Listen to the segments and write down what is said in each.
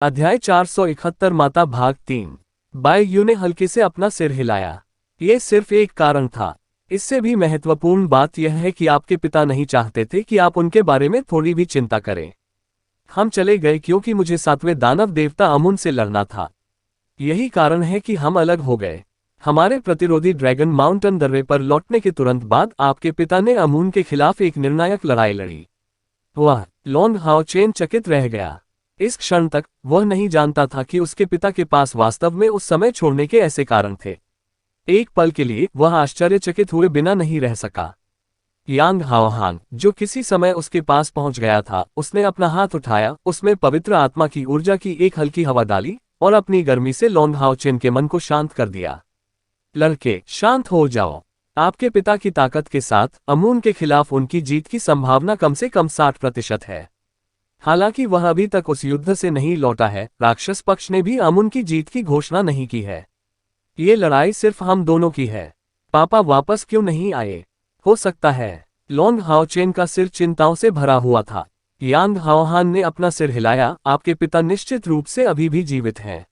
अध्याय 471 माता भाग 3। बाई यू ने हल्के से अपना सिर हिलाया। ये सिर्फ एक कारण था। इससे भी महत्वपूर्ण बात यह है कि आपके पिता नहीं चाहते थे कि आप उनके बारे में थोड़ी भी चिंता करें। हम चले गए क्योंकि मुझे सातवें दानव देवता अमुन से लड़ना था। यही कारण है कि हम अलग हो गए। हमारे प्रतिरोधी ड्रैगन माउंटेन दर्रे पर लौटने के तुरंत बाद आपके पिता ने अमुन के खिलाफ एक निर्णायक लड़ाई लड़ी। वह लॉन्ग हाओ चेन चकित रह गया। इस क्षण तक वह नहीं जानता था कि उसके पिता के पास वास्तव में उस समय छोड़ने के ऐसे कारण थे। एक पल के लिए वह आश्चर्यचकित हुए बिना नहीं रह सका। यांग हाओहान, जो किसी समय उसके पास पहुंच गया था, उसने अपना हाथ उठाया, उसमें पवित्र आत्मा की ऊर्जा की एक हल्की हवा डाली और अपनी गर्मी से लॉन्ग हाओ चेन के मन को शांत कर दिया। लड़के, शांत हो जाओ। आपके पिता की ताकत के साथ अमून के खिलाफ उनकी जीत की संभावना कम से कम 60% है। हालांकि वह अभी तक उस युद्ध से नहीं लौटा है, राक्षस पक्ष ने भी अमुन की जीत की घोषणा नहीं की है। ये लड़ाई सिर्फ हम दोनों की है। पापा वापस क्यों नहीं आए? हो सकता है। लॉन्ग हाओ चेन का सिर चिंताओं से भरा हुआ था। यांग हाओहान ने अपना सिर हिलाया। आपके पिता निश्चित रूप से अभी भी जीवित हैं।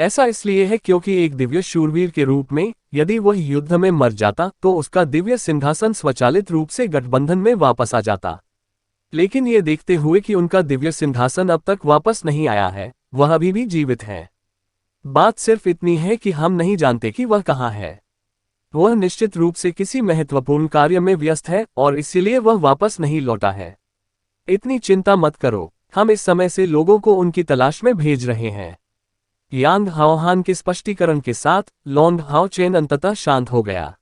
ऐसा इसलिए है क्योंकि एक दिव्य शूरवीर के रूप में यदि वह युद्ध में मर जाता तो उसका दिव्य सिंहासन स्वचालित रूप से गठबंधन में वापस आ जाता। लेकिन ये देखते हुए कि उनका दिव्य सिंहासन अब तक वापस नहीं आया है, वह अभी भी जीवित है। बात सिर्फ इतनी है कि हम नहीं जानते कि वह कहाँ है। वह निश्चित रूप से किसी महत्वपूर्ण कार्य में व्यस्त है और इसीलिए वह वापस नहीं लौटा है। इतनी चिंता मत करो, हम इस समय से लोगों को उनकी तलाश में भेज रहे हैं। यांग हाओहान के स्पष्टीकरण के साथ लॉन्ग हाओ चेन अंततः शांत हो गया।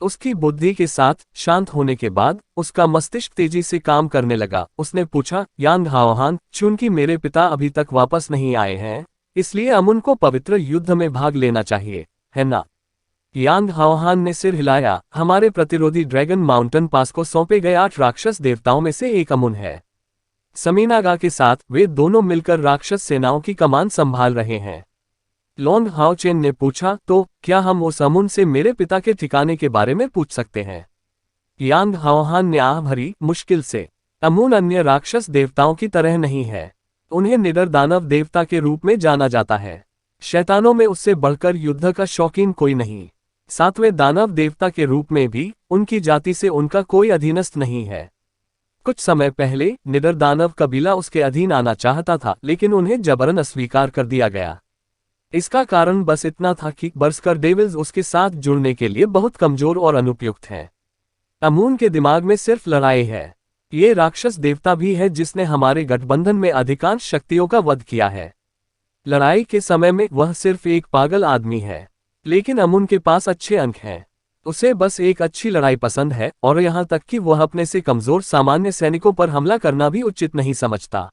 उसकी बुद्धि के साथ शांत होने के बाद उसका मस्तिष्क तेजी से काम करने लगा। उसने पूछा, यांग हाओहान, चूंकि मेरे पिता अभी तक वापस नहीं आए हैं, इसलिए अमुन को पवित्र युद्ध में भाग लेना चाहिए, है ना? यांग हाओहान ने सिर हिलाया। हमारे प्रतिरोधी ड्रैगन माउंटेन पास को सौंपे गए 8 राक्षस देवताओं में से एक अमुन है। समीनागा के साथ वे दोनों मिलकर राक्षस सेनाओं की कमान संभाल रहे हैं। लॉन्ग हाओ चेन ने पूछा, तो क्या हम उस अमुन से मेरे पिता के ठिकाने के बारे में पूछ सकते हैं? यांग हाओहान ने आह भरी, मुश्किल से। अमुन अन्य राक्षस देवताओं की तरह नहीं है। उन्हें निडर दानव देवता के रूप में जाना जाता है। शैतानों में उससे बढ़कर युद्ध का शौकीन कोई नहीं। सातवें दानव देवता के रूप में भी उनकी जाति से उनका कोई अधीनस्थ नहीं है। कुछ समय पहले निडर दानव कबीला उसके अधीन आना चाहता था, लेकिन उन्हें जबरन अस्वीकार कर दिया गया। इसका कारण बस इतना था कि बर्स्कर डेविल्स उसके साथ जुड़ने के लिए बहुत कमजोर और अनुपयुक्त हैं। अमून के दिमाग में सिर्फ लड़ाई है। ये राक्षस देवता भी है जिसने हमारे गठबंधन में अधिकांश शक्तियों का वध किया है। लड़ाई के समय में वह सिर्फ एक पागल आदमी है, लेकिन अमून के पास अच्छे अंक हैं। उसे बस एक अच्छी लड़ाई पसंद है और यहाँ तक कि वह अपने से कमजोर सामान्य सैनिकों पर हमला करना भी उचित नहीं समझता।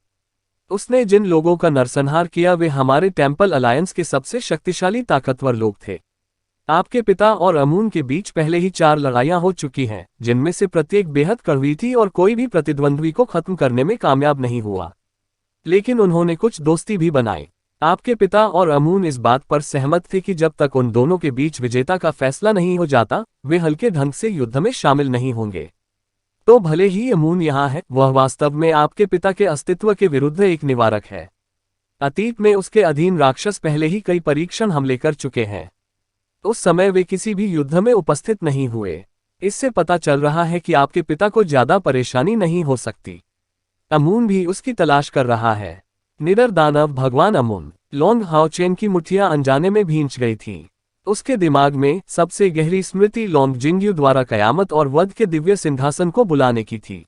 उसने जिन लोगों का नरसंहार किया वे हमारे टेम्पल अलायंस के सबसे शक्तिशाली ताकतवर लोग थे। आपके पिता और अमून के बीच पहले ही 4 लड़ाइयां हो चुकी हैं, जिनमें से प्रत्येक बेहद कड़वी थी और कोई भी प्रतिद्वंद्वी को खत्म करने में कामयाब नहीं हुआ। लेकिन उन्होंने कुछ दोस्ती भी बनाई। आपके पिता और अमून इस बात पर सहमत थे कि जब तक उन दोनों के बीच विजेता का फैसला नहीं हो जाता, वे हल्के ढंग से युद्ध में शामिल नहीं होंगे। तो भले ही अमून यहाँ है, वह वास्तव में आपके पिता के अस्तित्व के विरुद्ध एक निवारक है। अतीत में उसके अधीन राक्षस पहले ही कई परीक्षण हमले कर चुके हैं। उस समय वे किसी भी युद्ध में उपस्थित नहीं हुए। इससे पता चल रहा है कि आपके पिता को ज्यादा परेशानी नहीं हो सकती। अमून भी उसकी तलाश कर रहा है। निडर दानव भगवान अमून। लॉन्ग हाओ चेन की मुठ्ठियां अनजाने में भींच गई थीं। उसके दिमाग में सबसे गहरी स्मृति लॉन्ग जिंगयू द्वारा कयामत और वध के दिव्य सिंहासन को बुलाने की थी।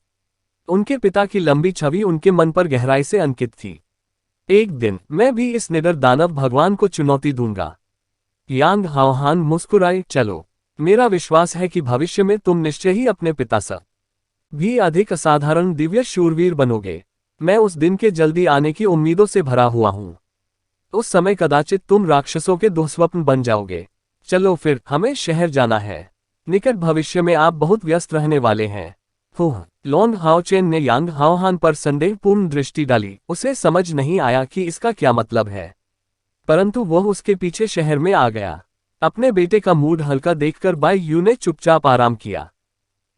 उनके पिता की लंबी छवि उनके मन पर गहराई से अंकित थी। एक दिन मैं भी इस निडर दानव भगवान को चुनौती दूंगा। यांग हाओहान मुस्कुराए, चलो, मेरा विश्वास है कि भविष्य में तुम निश्चय ही अपने पिता से भी अधिक असाधारण दिव्य शूरवीर बनोगे। मैं उस दिन के जल्दी आने की उम्मीदों से भरा हुआ हूँ। उस समय कदाचित तुम राक्षसों के दुःस्वप्न बन जाओगे। चलो फिर, हमें शहर जाना है। निकट भविष्य में आप बहुत व्यस्त रहने वाले हैं। लॉन्ग हाओ चेन ने यांग हाओहान पर संदेहपूर्ण दृष्टि डाली। उसे समझ नहीं आया कि इसका क्या मतलब है, परंतु वह उसके पीछे शहर में आ गया। अपने बेटे का मूड हल्का देखकर बाई यू ने चुपचाप आराम किया।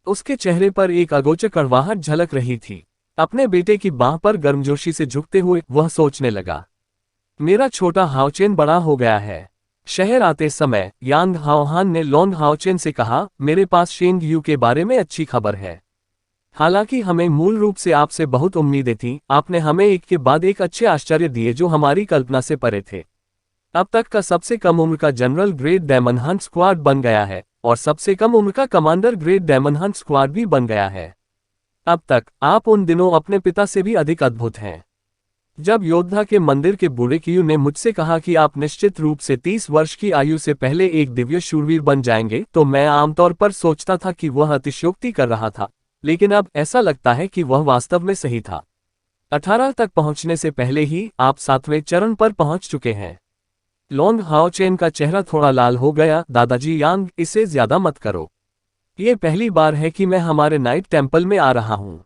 उसके चेहरे पर एक अगोचर कड़वाहट झलक रही थी। अपने बेटे की बाह पर गर्मजोशी से झुकते हुए वह सोचने लगा, मेरा छोटा हाओचेन बड़ा हो गया है। शहर आते समय यांग हाओहान ने लोंग हाओचेन से कहा, मेरे पास शेंग यू के बारे में अच्छी खबर है। हालांकि हमें मूल रूप से आपसे बहुत उम्मीदें थीं, आपने हमें एक के बाद एक अच्छे आश्चर्य दिए जो हमारी कल्पना से परे थे। अब तक का सबसे कम उम्र का general grade diamond Hunt squad बन गया है और सबसे कम उम्र का commander grade diamond Hunt squad भी बन गया है। अब तक आप उन दिनों अपने पिता से भी अधिक अद्भुत हैं। जब योद्धा के मंदिर के बूढ़े कियू ने मुझसे कहा कि आप निश्चित रूप से 30 वर्ष की आयु से पहले एक दिव्य शूरवीर बन जाएंगे, तो मैं आमतौर पर सोचता था कि वह अतिशयोक्ति कर रहा था, लेकिन अब ऐसा लगता है कि वह वास्तव में सही था। 18 तक पहुंचने से पहले ही आप 7वें चरण पर पहुंच चुके हैं। लोंग हाओचेन का चेहरा थोड़ा लाल हो गया। दादाजी यांग, इसे ज्यादा मत करो। ये पहली बार है कि मैं हमारे नाइट टेम्पल में आ रहा हूं।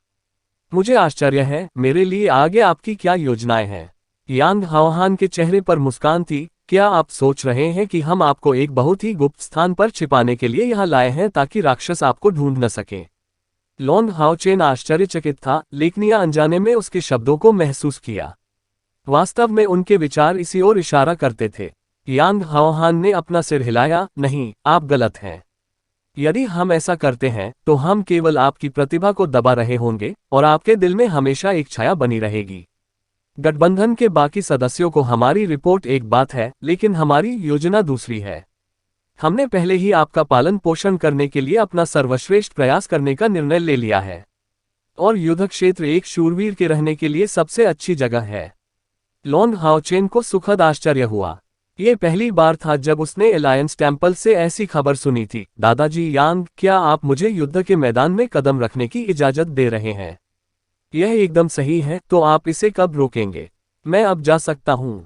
मुझे आश्चर्य है, मेरे लिए आगे आपकी क्या योजनाएं हैं? यांग हाओहान के चेहरे पर मुस्कान थी। क्या आप सोच रहे हैं कि हम आपको एक बहुत ही गुप्त स्थान पर छिपाने के लिए यहां लाए हैं ताकि राक्षस आपको ढूंढ न सके? लोंग हाओचेन आश्चर्यचकित था, लेकिन या अनजाने में उसके शब्दों को महसूस किया। वास्तव में उनके विचार इसी ओर इशारा करते थे। यांग हाओहान ने अपना सिर हिलाया, नहीं, आप गलत हैं। यदि हम ऐसा करते हैं तो हम केवल आपकी प्रतिभा को दबा रहे होंगे और आपके दिल में हमेशा एक छाया बनी रहेगी। गठबंधन के बाकी सदस्यों को हमारी रिपोर्ट एक बात है, लेकिन हमारी योजना दूसरी है। हमने पहले ही आपका पालन पोषण करने के लिए अपना सर्वश्रेष्ठ प्रयास करने का निर्णय ले लिया है, और युद्ध क्षेत्र एक शूरवीर के रहने के लिए सबसे अच्छी जगह है। लोंग हाओचेन को सुखद आश्चर्य हुआ। ये पहली बार था जब उसने एलायंस टेम्पल से ऐसी खबर सुनी थी। दादाजी यांग, क्या आप मुझे युद्ध के मैदान में कदम रखने की इजाजत दे रहे हैं? यह एकदम सही है, तो आप इसे कब रोकेंगे? मैं अब जा सकता हूं।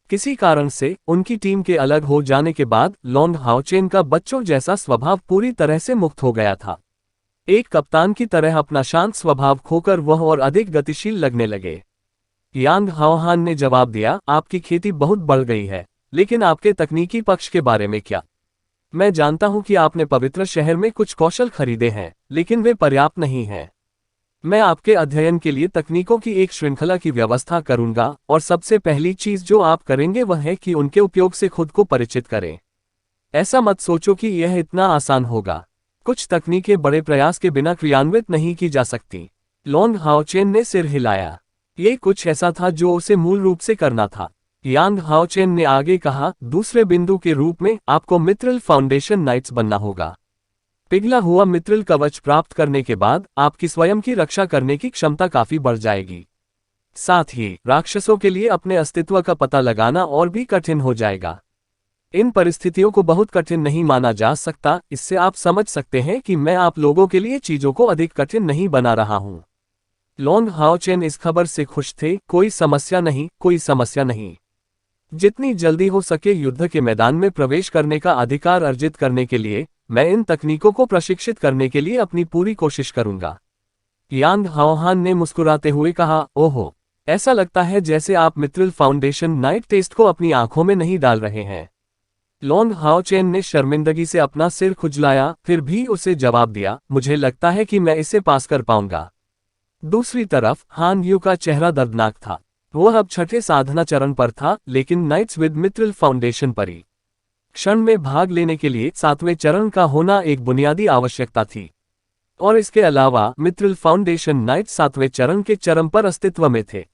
किसी कारण से उनकी टीम के अलग हो जाने के बाद लोंग हाओचेन का बच्चों जैसा स्वभाव पूरी तरह से मुक्त हो गया था। एक कप्तान की तरह अपना शांत स्वभाव खोकर वह और अधिक गतिशील लगने लगे। यांग हाओहान ने जवाब दिया, आपकी खेती बहुत बढ़ गई है, लेकिन आपके तकनीकी पक्ष के बारे में क्या? मैं जानता हूं कि आपने पवित्र शहर में कुछ कौशल खरीदे हैं, लेकिन वे पर्याप्त नहीं हैं। मैं आपके अध्ययन के लिए तकनीकों की एक श्रृंखला की व्यवस्था करूंगा, और सबसे पहली चीज जो आप करेंगे वह है कि उनके उपयोग से खुद को परिचित करें। ऐसा मत सोचो कि यह इतना आसान होगा। कुछ तकनीकें बड़े प्रयास के बिना क्रियान्वित नहीं की जा सकती। लोंग हाओचेन ने सिर हिलाया। ये कुछ ऐसा था जो उसे मूल रूप से करना था। यांग हाओचेन ने आगे कहा, दूसरे बिंदु के रूप में आपको मित्रिल फाउंडेशन नाइट्स बनना होगा। पिघला हुआ मित्रिल कवच प्राप्त करने के बाद आपकी स्वयं की रक्षा करने की क्षमता काफी बढ़ जाएगी। साथ ही राक्षसों के लिए अपने अस्तित्व का पता लगाना और भी कठिन हो जाएगा। इन परिस्थितियों को बहुत कठिन नहीं माना जा सकता। इससे आप समझ सकते हैं कि मैं आप लोगों के लिए चीजों को अधिक कठिन नहीं बना रहा हूं। लोंग हाओचेन इस खबर से खुश थे। कोई समस्या नहीं, कोई समस्या नहीं। जितनी जल्दी हो सके युद्ध के मैदान में प्रवेश करने का अधिकार अर्जित करने के लिए मैं इन तकनीकों को प्रशिक्षित करने के लिए अपनी पूरी कोशिश करूंगा। यांग हाओहान ने मुस्कुराते हुए कहा, ओहो, ऐसा लगता है जैसे आप मित्रिल फाउंडेशन नाइट टेस्ट को अपनी आंखों में नहीं डाल रहे हैं। लोंग हाओचेन ने शर्मिंदगी से अपना सिर खुजलाया, फिर भी उसे जवाब दिया, मुझे लगता है कि मैं इसे पास कर पाऊंगा। दूसरी तरफ हान यू का चेहरा दर्दनाक था। वह अब छठे साधना चरण पर था, लेकिन नाइट्स विद मित्रिल फाउंडेशन परी क्षण में भाग लेने के लिए 7वें चरण का होना एक बुनियादी आवश्यकता थी। और इसके अलावा मित्रिल फाउंडेशन नाइट्स 7वें चरण के चरम पर अस्तित्व में थे।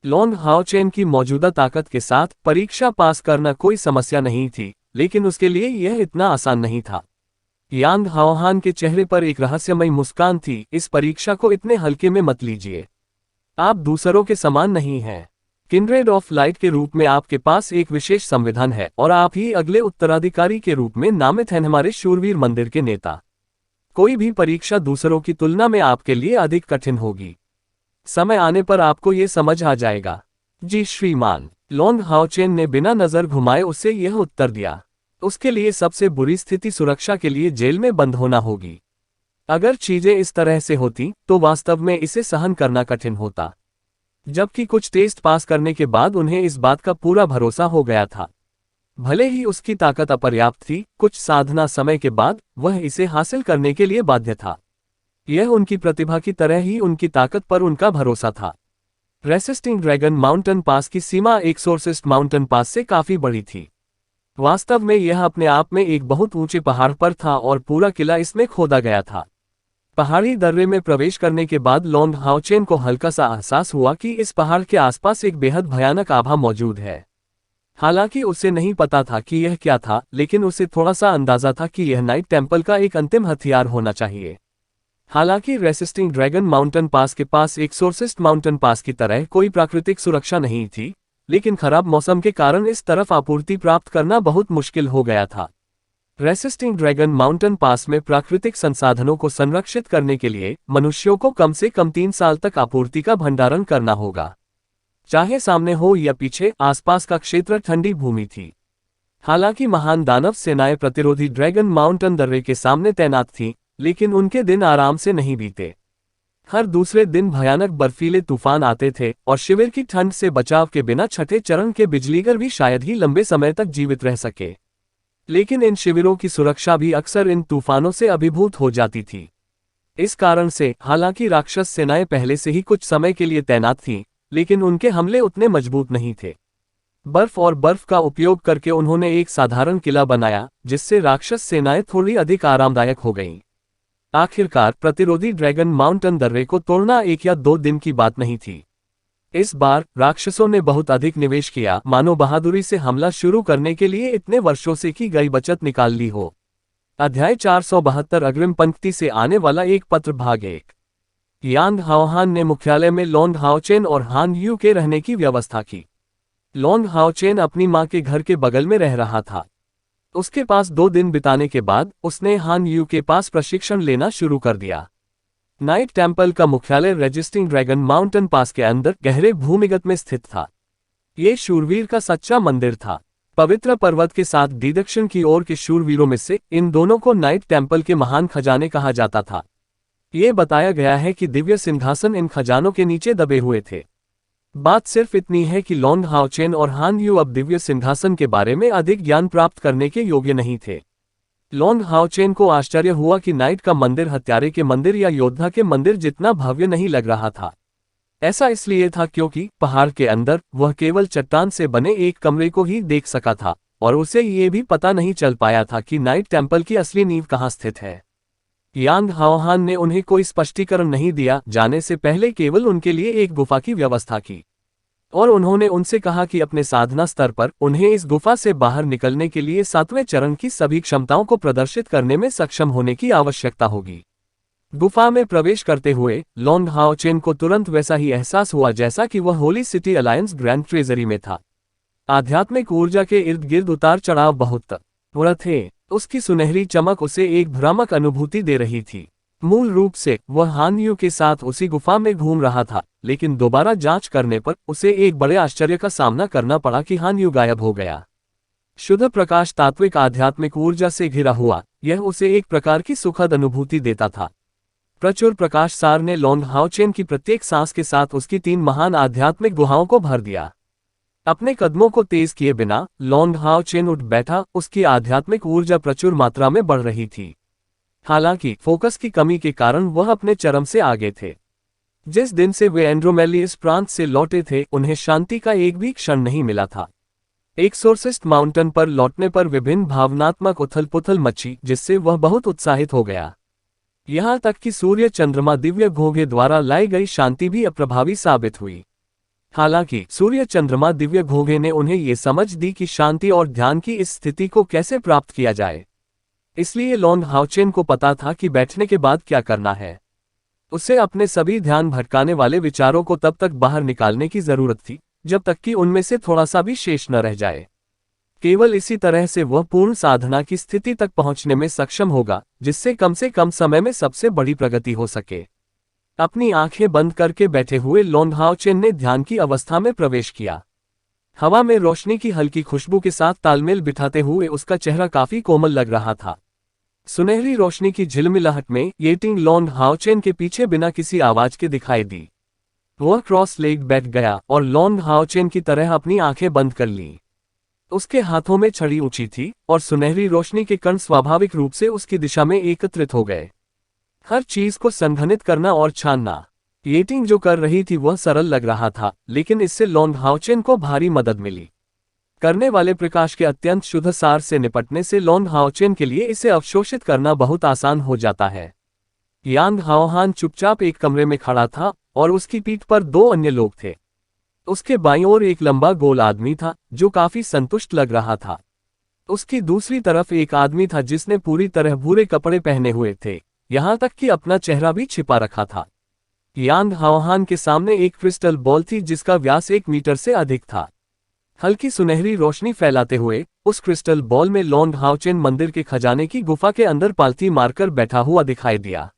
लोंग हाओचेन की मौजूदा ताकत के साथ परीक्षा पास करना कोई समस्या नहीं थी, लेकिन उसके लिए यह इतना आसान नहीं था। यांग हाओहान के चेहरे पर एक रहस्यमयी मुस्कान थी। इस परीक्षा को इतने हल्के में मत लीजिए। आप दूसरों के समान नहीं हैं। किंड्रेड ऑफ लाइट के रूप में आपके पास एक विशेष संविधान है और आप ही अगले उत्तराधिकारी के रूप में नामित हैं हमारे शूरवीर मंदिर के नेता। कोई भी परीक्षा दूसरों की तुलना में आपके लिए अधिक कठिन होगी। समय आने पर आपको ये समझ आ जाएगा। जी श्रीमान, लोंग हाओचेन ने बिना नजर घुमाए उसे यह उत्तर दिया। उसके लिए सबसे बुरी स्थिति सुरक्षा के लिए जेल में बंद होना होगी। अगर चीजें इस तरह से होती तो वास्तव में इसे सहन करना कठिन होता। जबकि कुछ टेस्ट पास करने के बाद उन्हें इस बात का पूरा भरोसा हो गया था। भले ही उसकी ताकत अपर्याप्त थी, कुछ साधना समय के बाद वह इसे हासिल करने के लिए बाध्य था। यह उनकी प्रतिभा की तरह ही उनकी ताकत पर उनका भरोसा था। रेसिस्टिंग ड्रैगन माउंटेन पास की सीमा एक्सोर्सिस्ट माउंटेन पास से काफी बड़ी थी। वास्तव में यह अपने आप में एक बहुत ऊंचे पहाड़ पर था और पूरा किला इसमें खोदा गया था। पहाड़ी दर्रे में प्रवेश करने के बाद लॉन्ग हाओचेन को हल्का सा एहसास हुआ कि इस पहाड़ के आसपास एक बेहद भयानक आभा मौजूद है। हालांकि उसे नहीं पता था कि यह क्या था, लेकिन उसे थोड़ा सा अंदाजा था कि यह नाइट टेम्पल का एक अंतिम हथियार होना चाहिए। हालांकि रेसिस्टिंग ड्रैगन माउंटेन पास के पास एक्सोर्सिस्ट माउंटेन पास की तरह कोई प्राकृतिक सुरक्षा नहीं थी, लेकिन खराब मौसम के कारण इस तरफ आपूर्ति प्राप्त करना बहुत मुश्किल हो गया था। रेसिस्टिंग ड्रैगन माउंटेन पास में प्राकृतिक संसाधनों को संरक्षित करने के लिए मनुष्यों को कम से कम 3 साल तक आपूर्ति का भंडारण करना होगा। चाहे सामने हो या पीछे, आसपास का क्षेत्र ठंडी भूमि थी। हालांकि महान दानव सेनाएं प्रतिरोधी ड्रैगन माउंटेन दर्रे के सामने तैनात थीं, लेकिन उनके दिन आराम से नहीं बीते। हर दूसरे दिन भयानक बर्फीले तूफान आते थे और शिविर की ठंड से बचाव के बिना छठे चरण के बिजलीगर भी शायद ही लंबे समय तक जीवित रह सके। लेकिन इन शिविरों की सुरक्षा भी अक्सर इन तूफानों से अभिभूत हो जाती थी। इस कारण से हालांकि राक्षस सेनाएं पहले से ही कुछ समय के लिए तैनात थीं, लेकिन उनके हमले उतने मजबूत नहीं थे। बर्फ और बर्फ का उपयोग करके उन्होंने एक साधारण किला बनाया, जिससे राक्षस सेनाएं थोड़ी अधिक आरामदायक हो गईं। आखिरकार प्रतिरोधी ड्रैगन माउंटेन दर्रे को तोड़ना 1 या 2 दिन की बात नहीं थी। इस बार राक्षसों ने बहुत अधिक निवेश किया, मानो बहादुरी से हमला शुरू करने के लिए इतने वर्षों से की गई बचत निकाल ली हो। अध्याय 472 अग्रिम पंक्ति से आने वाला एक पत्र भाग 1। यांग हाओहान ने मुख्यालय में लॉन्ग हाओचेन और हान यू के रहने की व्यवस्था की। लॉन्ग हाओचेन अपनी मां के घर के बगल में रह रहा था। उसके पास 2 दिन बिताने के बाद उसने हान यू के पास प्रशिक्षण लेना शुरू कर दिया। नाइट टेम्पल का मुख्यालय रेजिस्टिंग ड्रैगन माउंटेन पास के अंदर गहरे भूमिगत में स्थित था। ये शूरवीर का सच्चा मंदिर था। पवित्र पर्वत के साथ दक्षिण की ओर के शूरवीरों में से इन दोनों को नाइट टेम्पल के महान खजाने कहा जाता था। ये बताया गया है कि दिव्य सिंहासन इन खजानों के नीचे दबे हुए थे। बात सिर्फ इतनी है कि लॉन्ग हाओचेन और हान यू अब दिव्य सिंहासन के बारे में अधिक ज्ञान प्राप्त करने के योग्य नहीं थे। लॉन्ग हाओचेन को आश्चर्य हुआ कि नाइट का मंदिर हत्यारे के मंदिर या योद्धा के मंदिर जितना भव्य नहीं लग रहा था। ऐसा इसलिए था क्योंकि पहाड़ के अंदर वह केवल चट्टान से बने एक कमरे को ही देख सका था और उसे ये भी पता नहीं चल पाया था कि नाइट टेम्पल की असली नींव कहाँ स्थित है। यांग हाओहान ने उन्हें कोई स्पष्टीकरण नहीं दिया, जाने से पहले केवल उनके लिए एक गुफा की व्यवस्था की और उन्होंने उनसे कहा कि अपने साधना स्तर पर उन्हें इस गुफा से बाहर निकलने के लिए 7वें चरण की सभी क्षमताओं को प्रदर्शित करने में सक्षम होने की आवश्यकता होगी। गुफा में प्रवेश करते हुए लॉन्ग हाओचेन को तुरंत वैसा ही एहसास हुआ जैसा कि वह holy city alliance grand treasury में था। आध्यात्मिक ऊर्जा के इर्द गिर्द उतार चढ़ाव बहुत थे। उसकी सुनहरी चमक उसे एक भ्रामक अनुभूति दे रही थी। मूल रूप से वह हान यू के साथ उसी गुफा में घूम रहा था, लेकिन दोबारा जांच करने पर उसे एक बड़े आश्चर्य का सामना करना पड़ा कि हान यू गायब हो गया। शुद्ध प्रकाश तात्विक आध्यात्मिक ऊर्जा से घिरा हुआ, यह उसे एक प्रकार की सुखद अनुभूति देता था। प्रचुर प्रकाश सार ने लॉन्ग हाओचेन की प्रत्येक सांस के साथ उसकी 3 महान आध्यात्मिक गुहाओं को भर दिया। अपने कदमों को तेज किए बिना लॉन्ग हाओचेन उठ बैठा। उसकी आध्यात्मिक ऊर्जा प्रचुर मात्रा में बढ़ रही थी। हालांकि फोकस की कमी के कारण वह अपने चरम से आगे थे। जिस दिन से वे एंड्रोमेलियस प्रांत से लौटे थे, उन्हें शांति का एक भी क्षण नहीं मिला था। एक्सोर्सिस्ट माउंटेन पर लौटने पर विभिन्न भावनात्मक उथल पुथल मची, जिससे वह बहुत उत्साहित हो गया। यहाँ तक कि सूर्य चंद्रमा दिव्य घोंघे द्वारा लाई गई शांति भी अप्रभावी साबित हुई। हालांकि सूर्य चंद्रमा दिव्य घोंघे ने उन्हें ये समझ दी कि शांति और ध्यान की इस स्थिति को कैसे प्राप्त किया जाए। इसलिए लॉन्ग हाओचेन को पता था कि बैठने के बाद क्या करना है। उसे अपने सभी ध्यान भटकाने वाले विचारों को तब तक बाहर निकालने की जरूरत थी जब तक कि उनमें से थोड़ा सा भी शेष न रह जाए। केवल इसी तरह से वह पूर्ण साधना की स्थिति तक पहुंचने में सक्षम होगा, जिससे कम से कम समय में सबसे बड़ी प्रगति हो सके। अपनी आंखें बंद करके बैठे हुए लॉन्ग हाओचेन ने ध्यान की अवस्था में प्रवेश किया। हवा में रोशनी की हल्की खुशबू के साथ तालमेल बिठाते हुए उसका चेहरा काफी कोमल लग रहा था। सुनहरी रोशनी की झिलमिलाहट में येटिंग लॉन्ग हाओचेन के पीछे बिना किसी आवाज के दिखाई दी। वह क्रॉस लेग बैठ गया और लॉन्ग हाओचेन की तरह अपनी आंखें बंद कर ली। उसके हाथों में छड़ी ऊंची थी और सुनहरी रोशनी के कण स्वाभाविक रूप से उसकी दिशा में एकत्रित हो गए। हर चीज को संघनित करना और छानना। येटिंग जो कर रही थी वह सरल लग रहा था, लेकिन इससे लॉन्ग हाओचेन को भारी मदद मिली। करने वाले प्रकाश के अत्यंत शुद्ध सार से निपटने से लॉन्ग हाओचेन के लिए इसे अवशोषित करना बहुत आसान हो जाता है। यांग हाओहान चुपचाप एक कमरे में खड़ा था और उसकी पीठ पर दो अन्य लोग थे। उसके बाईं ओर एक लंबा गोल आदमी था जो काफी संतुष्ट लग रहा था। उसकी दूसरी तरफ एक आदमी था जिसने पूरी तरह भूरे कपड़े पहने हुए थे, यहां तक कि अपना चेहरा भी छिपा रखा था। यांग हाओहान के सामने एक क्रिस्टल बॉल थी जिसका व्यास 1 मीटर से अधिक था। हल्की सुनहरी रोशनी फैलाते हुए उस क्रिस्टल बॉल में लॉन्ग हाओचेन मंदिर के खजाने की गुफा के अंदर पालथी मारकर बैठा हुआ दिखाई दिया।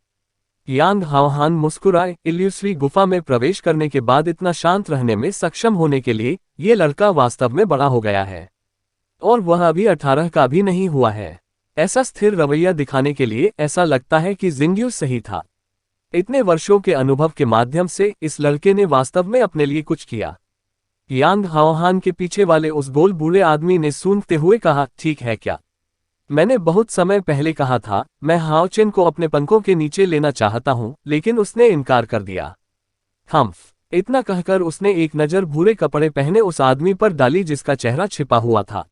यांग हाओहान मुस्कुराए। इल्यूसरी गुफा में प्रवेश करने के बाद इतना शांत रहने में सक्षम होने के लिए ये लड़का वास्तव में बड़ा हो गया है, और वह अभी 18 का भी नहीं हुआ है। ऐसा स्थिर रवैया दिखाने के लिए ऐसा लगता है कि जिंग्यू सही था। इतने वर्षों के अनुभव के माध्यम से इस लड़के ने वास्तव में अपने लिए कुछ किया। यांग हाओहान के पीछे वाले उस गोल बूढ़े आदमी ने सूंघते हुए कहा, ठीक है क्या? मैंने बहुत समय पहले कहा था, मैं हाओचेन को अपने पंखों के नीचे लेना चाहता हूं, लेकिन उसने इनकार कर दिया। हम्फ। इतना कहकर उसने एक नजर भूरे कपड़े पहने उस आदमी पर डाली जिसका चेहरा छिपा हुआ था।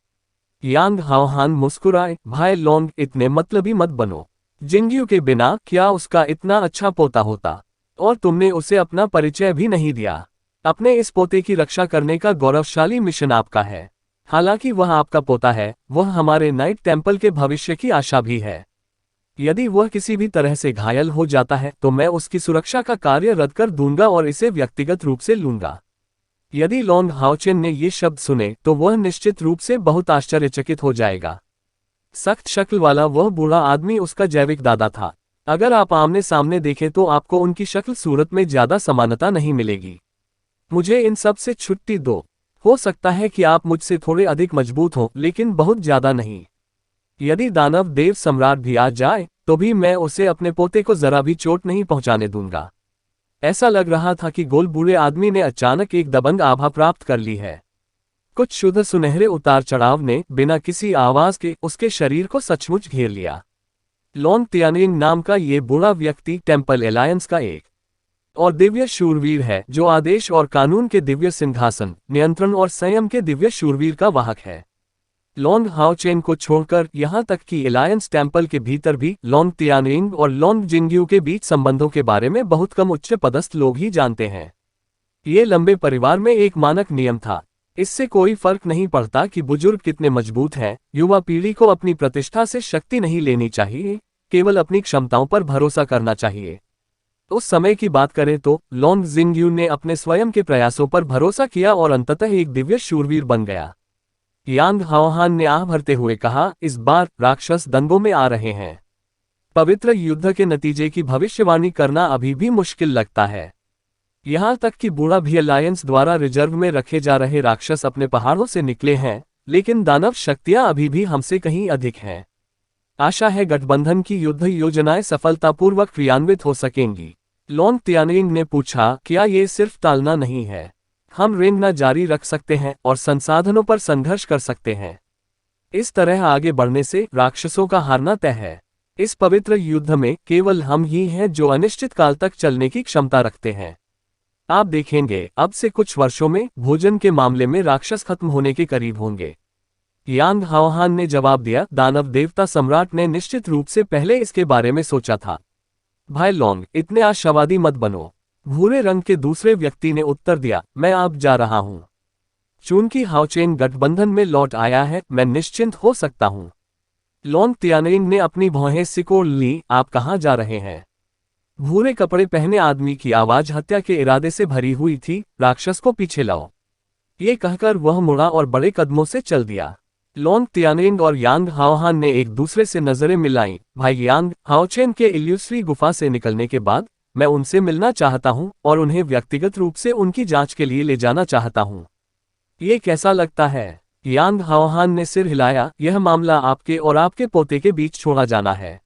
यांग हाओहान मुस्कुराए, भाई लॉन्ग, इतने मतलबी मत बनो। जिंग्यू के बिना क्या उसका इतना अच्छा पोता होता? और तुमने उसे अपना परिचय भी नहीं दिया। अपने इस पोते की रक्षा करने का गौरवशाली मिशन आपका है। हालांकि वह आपका पोता है, वह हमारे नाइट टेंपल के भविष्य की आशा भी है। यदि वह किसी भी तरह से घायल हो जाता है तो मैं उसकी सुरक्षा का कार्य रद्द कर दूंगा और इसे व्यक्तिगत रूप से लूंगा। यदि लॉन्ग हाओचेन ने ये शब्द सुने तो वह निश्चित रूप से बहुत आश्चर्यचकित हो जाएगा। सख्त शक्ल वाला वह बूढ़ा आदमी उसका जैविक दादा था। अगर आप आमने सामने देखें तो आपको उनकी शक्ल सूरत में ज्यादा समानता नहीं मिलेगी। मुझे इन सब से छुट्टी दो। हो सकता है कि आप मुझसे थोड़े अधिक मजबूत हों, लेकिन बहुत ज्यादा नहीं। यदि दानव देव सम्राट भी आ जाए तो भी मैं उसे अपने पोते को जरा भी चोट नहीं पहुंचाने दूंगा। ऐसा लग रहा था कि गोल बूढ़े आदमी ने अचानक एक दबंग आभा प्राप्त कर ली है। कुछ शुद्ध सुनहरे उतार चढ़ाव ने बिना किसी आवाज के उसके शरीर को सचमुच घेर लिया। लॉन्ग तियानिंग नाम का ये बूढ़ा व्यक्ति टेंपल एलायंस का एक और दिव्य शूरवीर है जो आदेश और कानून के दिव्य सिंहासन, नियंत्रण और संयम के दिव्य शूरवीर का वाहक है। लॉन्ग हाओचेन को छोड़कर यहां तक कि एलायंस टेंपल के भीतर भी लॉन्ग तियानिंग और लॉन्ग जिंग्यू के बीच संबंधों के बारे में बहुत कम उच्च पदस्थ लोग ही जानते हैं। ये लंबे परिवार में एक मानक नियम था। इससे कोई फर्क नहीं पड़ता कि बुजुर्ग कितने मजबूत हैं, युवा पीढ़ी को अपनी प्रतिष्ठा से शक्ति नहीं लेनी चाहिए, केवल अपनी क्षमताओं पर भरोसा करना चाहिए। उस समय की बात करें तो लॉन्ग जिंग्यू ने अपने स्वयं के प्रयासों पर भरोसा किया और अंततः एक दिव्य शूरवीर बन गया। यांग हाओहान ने आह भरते हुए कहा, इस बार राक्षस दंगों में आ रहे हैं। पवित्र युद्ध के नतीजे की भविष्यवाणी करना अभी भी मुश्किल लगता है। यहां तक कि बूढ़ा भी अलायंस द्वारा रिजर्व में रखे जा रहे राक्षस अपने पहाड़ों से निकले हैं, लेकिन दानव शक्तियां अभी भी हमसे कहीं अधिक हैं। आशा है गठबंधन की युद्ध योजनाएं सफलतापूर्वक क्रियान्वित हो सकेंगी। लॉन्ग तियानिंग ने पूछा, क्या ये सिर्फ टालना नहीं है? हम रेंगना जारी रख सकते हैं और संसाधनों पर संघर्ष कर सकते हैं। इस तरह आगे बढ़ने से राक्षसों का हारना तय है। इस पवित्र युद्ध में केवल हम ही हैं जो अनिश्चित काल तक चलने की क्षमता रखते हैं। आप देखेंगे, अब से कुछ वर्षों में भोजन के मामले में राक्षस खत्म होने के करीब होंगे। यांग हाओहान ने जवाब दिया, दानव देवता सम्राट ने निश्चित रूप से पहले इसके बारे में सोचा था। भाई लॉन्ग, इतने आशावादी मत बनो। भूरे रंग के दूसरे व्यक्ति ने उत्तर दिया, मैं अब जा रहा हूं। चूंकि हाओचेन गठबंधन में लौट आया है, मैं निश्चिंत हो सकता हूं। लॉन्ग तियानिंग ने अपनी भौहें सिकोड़ ली, आप कहां जा रहे हैं? भूरे कपड़े पहने आदमी की आवाज हत्या के इरादे से भरी हुई थी, राक्षस को पीछे लाओ। ये कहकर वह मुड़ा और बड़े कदमों से चल दिया। लॉन्ग तियानिंग और यांग हाओहान ने एक दूसरे से नजरें मिलाईं। भाई यांग, हाओचेन के इल्यूसरी गुफा से निकलने के बाद मैं उनसे मिलना चाहता हूं और उन्हें व्यक्तिगत रूप से उनकी जांच के लिए ले जाना चाहता हूं। ये कैसा लगता है? यांग हाओहान ने सिर हिलाया, यह मामला आपके और आपके पोते के बीच छोड़ा जाना है।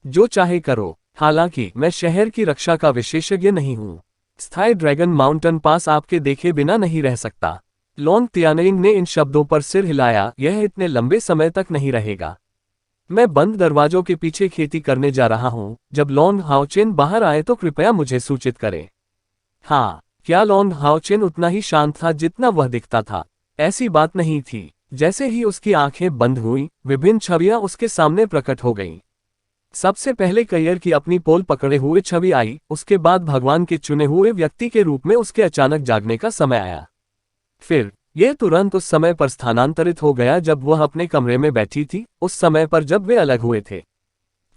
जो चाहे करो। हालांकि मैं शहर की रक्षा का विशेषज्ञ नहीं हूं। स्थायी ड्रैगन माउंटेन पास आपके देखे बिना नहीं रह सकता। लॉन्ग तियानिंग ने इन शब्दों पर सिर हिलाया, यह इतने लंबे समय तक नहीं रहेगा। मैं बंद दरवाजों के पीछे खेती करने जा रहा हूं। जब लॉन्ग हाओचेन बाहर आए तो कृपया मुझे सूचित करें। हाँ, क्या लॉन्ग हाओचेन उतना ही शांत था जितना वह दिखता था? ऐसी बात नहीं थी। जैसे ही उसकी आंखें बंद हुई, विभिन्न छवियां उसके सामने प्रकट हो गईं। सबसे पहले कैयर की अपनी पोल पकड़े हुए छवि आई, उसके बाद भगवान के चुने हुए व्यक्ति के रूप में उसके अचानक जागने का समय आया। फिर यह तुरंत उस समय पर स्थानांतरित हो गया जब वह अपने कमरे में बैठी थी, उस समय पर जब वे अलग हुए थे।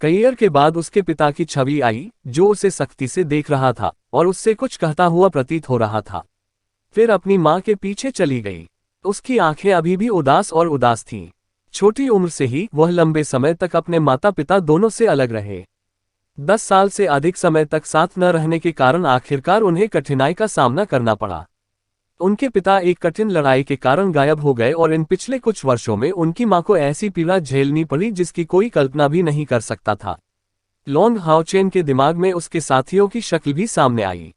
कैयर के बाद उसके पिता की छवि आई, जो उसे सख्ती से देख रहा था और उससे कुछ कहता हुआ प्रतीत हो रहा था। फिर अपनी माँ के पीछे चली गई। उसकी आंखें अभी भी उदास और उदास थीं। छोटी उम्र से ही वह लंबे समय तक अपने माता पिता दोनों से अलग रहे। 10 साल से अधिक समय तक साथ न रहने के कारण आखिरकार उन्हें कठिनाई का सामना करना पड़ा। उनके पिता एक कठिन लड़ाई के कारण गायब हो गए और इन पिछले कुछ वर्षों में उनकी मां को ऐसी पीड़ा झेलनी पड़ी जिसकी कोई कल्पना भी नहीं कर सकता था। लॉन्ग हाओचेन के दिमाग में उसके साथियों की शक्ल भी सामने आई।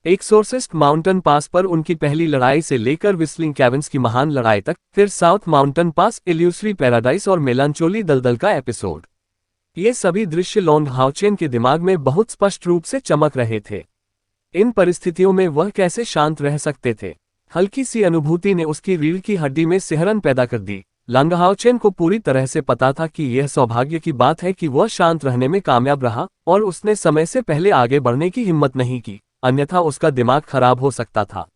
एक्सोर्सिस्ट माउंटेन पास पर उनकी पहली लड़ाई से लेकर विस्लिंग कैविन्स की महान लड़ाई तक, फिर south mountain pass, illusory paradise और मेलांचोली दलदल का एपिसोड। ये सभी दृश्य लॉन्ग हाओचेन के दिमाग में बहुत स्पष्ट रूप से चमक रहे थे। इन परिस्थितियों में वह कैसे शांत रह सकते थे? हल्की सी अनुभूति ने उसकी रीढ़ की हड्डी में सिहरन पैदा कर दी। लॉन्ग हाओचेन को पूरी तरह से पता था कि यह सौभाग्य की बात है कि वह शांत रहने में कामयाब रहा और उसने समय से पहले आगे बढ़ने की हिम्मत नहीं की, अन्यथा उसका दिमाग खराब हो सकता था।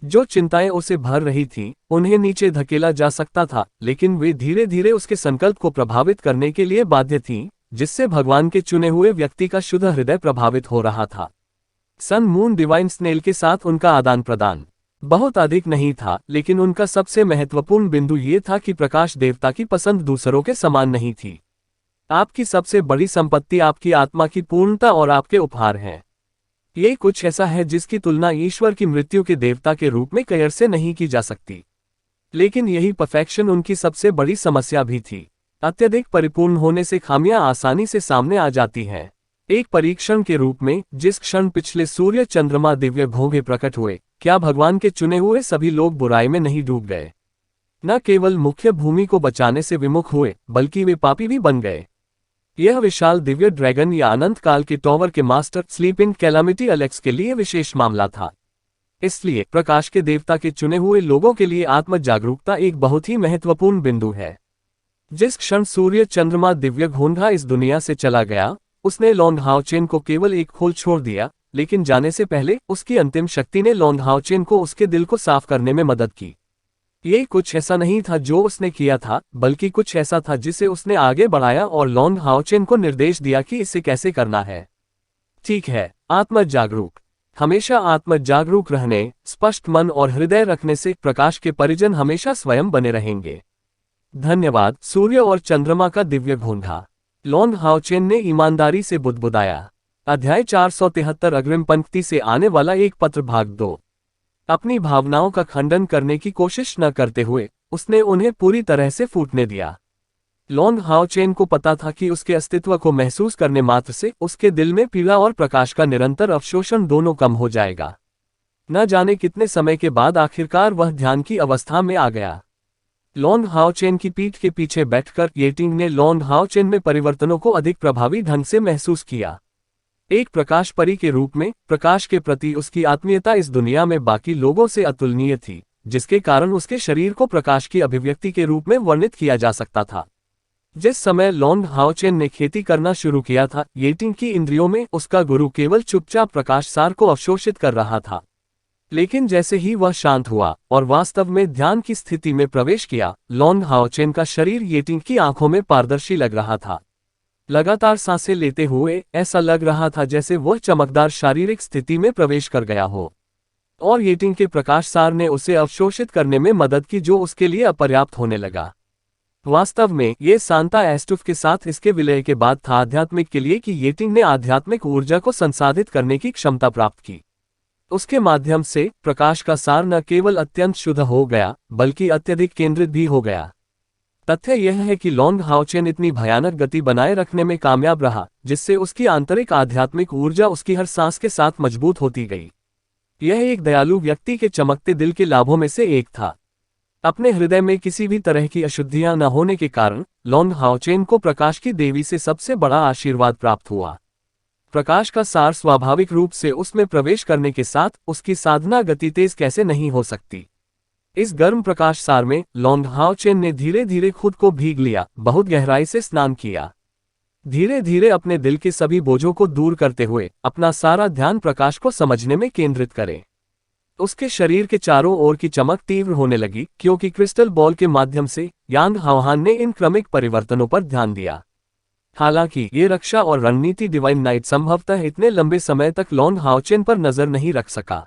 जो चिंताएं उसे भर रही थीं, उन्हें नीचे धकेला जा सकता था, लेकिन वे धीरे धीरे उसके संकल्प को प्रभावित करने के लिए बाध्य थीं, जिससे भगवान के चुने हुए व्यक्ति का शुद्ध हृदय प्रभावित हो रहा था। सन मून डिवाइन स्नेल के साथ उनका आदान प्रदान बहुत अधिक नहीं था, लेकिन उनका सबसे महत्वपूर्ण बिंदु ये था कि प्रकाश देवता की पसंद दूसरों के समान नहीं थी। आपकी सबसे बड़ी संपत्ति आपकी आत्मा की पूर्णता और आपके उपहार हैं। ये कुछ ऐसा है जिसकी तुलना ईश्वर की मृत्यु के देवता के रूप में कैयर से नहीं की जा सकती। लेकिन यही परफेक्शन उनकी सबसे बड़ी समस्या भी थी। अत्यधिक परिपूर्ण होने से खामियां आसानी से सामने आ जाती हैं। एक परीक्षण के रूप में, जिस क्षण पिछले सूर्य चंद्रमा दिव्य घोंघे प्रकट हुए, क्या भगवान के चुने हुए सभी लोग बुराई में नहीं डूब गए? न केवल मुख्य भूमि को बचाने से विमुख हुए, बल्कि वे पापी भी बन गए। यह विशाल दिव्य ड्रैगन या अनंत काल के टॉवर के मास्टर स्लीपिंग कैलामिटी एलेक्स के लिए विशेष मामला था। इसलिए प्रकाश के देवता के चुने हुए लोगों के लिए आत्म जागरूकता एक बहुत ही महत्वपूर्ण बिंदु है। जिस क्षण सूर्य चंद्रमा दिव्य घोंघा इस दुनिया से चला गया, उसने लॉन्ग हाओचेन को केवल एक खोल छोड़ दिया, लेकिन जाने से पहले उसकी अंतिम शक्ति ने लॉन्ग हाओचेन को उसके दिल को साफ करने में मदद की। ये कुछ ऐसा नहीं था जो उसने किया था, बल्कि कुछ ऐसा था जिसे उसने आगे बढ़ाया और लॉन्ग हाओचेन को निर्देश दिया कि इसे कैसे करना है। ठीक है, आत्म जागरूक। हमेशा आत्म जागरूक रहने, स्पष्ट मन और हृदय रखने से प्रकाश के परिजन हमेशा स्वयं बने रहेंगे। धन्यवाद। सूर्य और चंद्रमा का दिव्य घोंघा। लॉन्ग हाओचेन ने ईमानदारी से बुदबुदाया। अध्याय 473 अग्रिम पंक्ति से आने वाला एक पत्र भाग 2। अपनी भावनाओं का खंडन करने की कोशिश न करते हुए उसने उन्हें पूरी तरह से फूटने दिया। लॉन्ग हाओचेन को पता था कि उसके अस्तित्व को महसूस करने मात्र से उसके दिल में पीड़ा और प्रकाश का निरंतर अवशोषण दोनों कम हो जाएगा। न जाने कितने समय के बाद आखिरकार वह ध्यान की अवस्था में आ गया। लॉन्ग हाओचेन की पीठ के पीछे बैठकर येटिंग ने लॉन्ग हाओचेन में परिवर्तनों को अधिक प्रभावी ढंग से महसूस किया। एक प्रकाश परी के रूप में प्रकाश के प्रति उसकी आत्मीयता इस दुनिया में बाकी लोगों से अतुलनीय थी, जिसके कारण उसके शरीर को प्रकाश की अभिव्यक्ति के रूप में वर्णित किया जा सकता था। जिस समय लॉन्ग हाओचेन ने खेती करना शुरू किया था, येटिंग की इंद्रियों में उसका गुरु केवल चुपचाप प्रकाश सार को अवशोषित कर रहा था। लेकिन जैसे ही वह शांत हुआ और वास्तव में ध्यान की स्थिति में प्रवेश किया, लॉन्ग हाओचेन का शरीर येटिंग की आंखों में पारदर्शी लग रहा था। लगातार सांसें लेते हुए ऐसा लग रहा था जैसे वह चमकदार शारीरिक स्थिति में प्रवेश कर गया हो, और येटिंग के प्रकाश सार ने उसे अवशोषित करने में मदद की, जो उसके लिए अपर्याप्त होने लगा। वास्तव में ये सांता एस्टुफ के साथ इसके विलय के बाद था आध्यात्मिक के लिए कि येटिंग ने आध्यात्मिक ऊर्जा को संसाधित करने की क्षमता प्राप्त की। उसके माध्यम से प्रकाश का सार न केवल अत्यंत शुद्ध हो गया, बल्कि अत्यधिक केंद्रित भी हो गया। तथ्य यह है कि लॉन्ग हाओचेन इतनी भयानक गति बनाए रखने में कामयाब रहा, जिससे उसकी आंतरिक आध्यात्मिक ऊर्जा उसकी हर सांस के साथ मजबूत होती गई। यह एक दयालु व्यक्ति के चमकते दिल के लाभों में से एक था। अपने हृदय में किसी भी तरह की अशुद्धियां न होने के कारण लॉन्ग हाओचेन को प्रकाश की देवी से सबसे बड़ा आशीर्वाद प्राप्त हुआ। प्रकाश का सार स्वाभाविक रूप से उसमें प्रवेश करने के साथ उसकी साधना गति तेज कैसे नहीं हो सकती। इस गर्म प्रकाश सार में लॉन्ग हाओ चेन ने धीरे धीरे खुद को भीग लिया, बहुत गहराई से स्नान किया। धीरे धीरे अपने दिल के सभी बोझों को दूर करते हुए अपना सारा ध्यान प्रकाश को समझने में केंद्रित करें। उसके शरीर के चारों ओर की चमक तीव्र होने लगी, क्योंकि क्रिस्टल बॉल के माध्यम से यांग हाओहान ने इन क्रमिक परिवर्तनों पर ध्यान दिया। हालांकि ये रक्षा और रणनीति डिवाइन नाइट संभवतः इतने लंबे समय तक लॉन्ग हाओचेन पर नजर नहीं रख सका।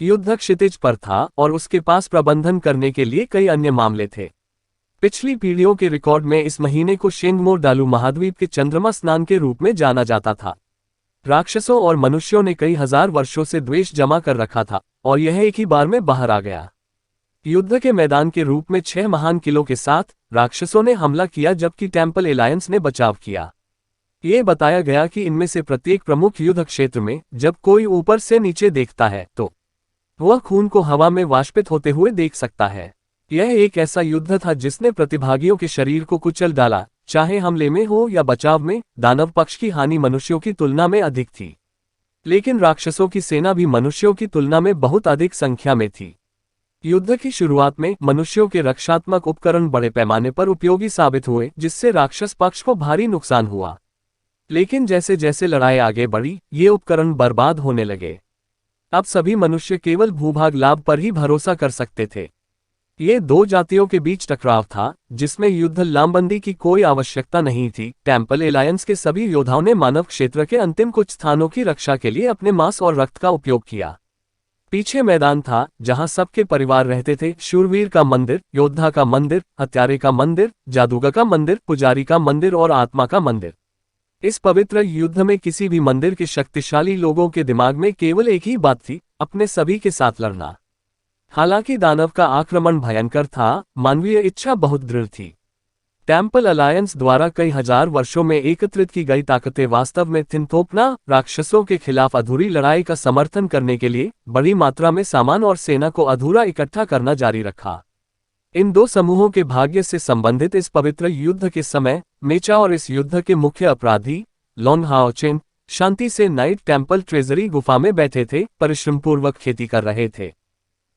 युद्ध क्षितिज पर था और उसके पास प्रबंधन करने के लिए कई अन्य मामले थे। पिछली पीढ़ियों के रिकॉर्ड में इस महीने को शेंगमोर डालू महाद्वीप के चंद्रमा स्नान के रूप में जाना जाता था। राक्षसों और मनुष्यों ने कई हजार वर्षों से द्वेष जमा कर रखा था और यह एक ही बार में बाहर आ गया। युद्ध के मैदान के रूप में 6 महान किलों के साथ राक्षसों ने हमला किया, जबकि टेम्पल एलायंस ने बचाव किया। ये बताया गया कि इनमें से प्रत्येक प्रमुख युद्ध क्षेत्र में जब कोई ऊपर से नीचे देखता है तो वह खून को हवा में वाष्पित होते हुए देख सकता है। यह एक ऐसा युद्ध था जिसने प्रतिभागियों के शरीर को कुचल डाला, चाहे हमले में हो या बचाव में। दानव पक्ष की हानि मनुष्यों की तुलना में अधिक थी, लेकिन राक्षसों की सेना भी मनुष्यों की तुलना में बहुत अधिक संख्या में थी। युद्ध की शुरुआत में मनुष्यों के रक्षात्मक उपकरण बड़े पैमाने पर उपयोगी साबित हुए, जिससे राक्षस पक्ष को भारी नुकसान हुआ। लेकिन जैसे जैसे लड़ाई आगे बढ़ी, ये उपकरण बर्बाद होने लगे। अब सभी मनुष्य केवल भूभाग लाभ पर ही भरोसा कर सकते थे। ये दो जातियों के बीच टकराव था, जिसमें युद्ध लामबंदी की कोई आवश्यकता नहीं थी। टेम्पल एलायंस के सभी योद्धाओं ने मानव क्षेत्र के अंतिम कुछ स्थानों की रक्षा के लिए अपने मांस और रक्त का उपयोग किया। पीछे मैदान था जहां सबके परिवार रहते थे। शूरवीर का मंदिर, योद्धा का मंदिर, हत्यारे का मंदिर, जादूगर का मंदिर, पुजारी का मंदिर और आत्मा का मंदिर। इस पवित्र युद्ध में किसी भी मंदिर के शक्तिशाली लोगों के दिमाग में केवल एक ही बात थी, अपने सभी के साथ लड़ना। हालांकि दानव का आक्रमण भयंकर था, मानवीय इच्छा बहुत दृढ़ थी। टेम्पल अलायंस द्वारा कई हजार वर्षों में एकत्रित की गई ताकतें वास्तव में थिनथोपना राक्षसों के खिलाफ अधूरी लड़ाई का समर्थन करने के लिए बड़ी मात्रा में सामान और सेना को अधूरा इकट्ठा करना जारी रखा। इन दो समूहों के भाग्य से संबंधित इस पवित्र युद्ध के समय मेचा और इस युद्ध के मुख्य अपराधी लॉन्ग हाओचेन शांति से नाइट टेम्पल ट्रेजरी गुफा में बैठे थे, परिश्रमपूर्वक खेती कर रहे थे।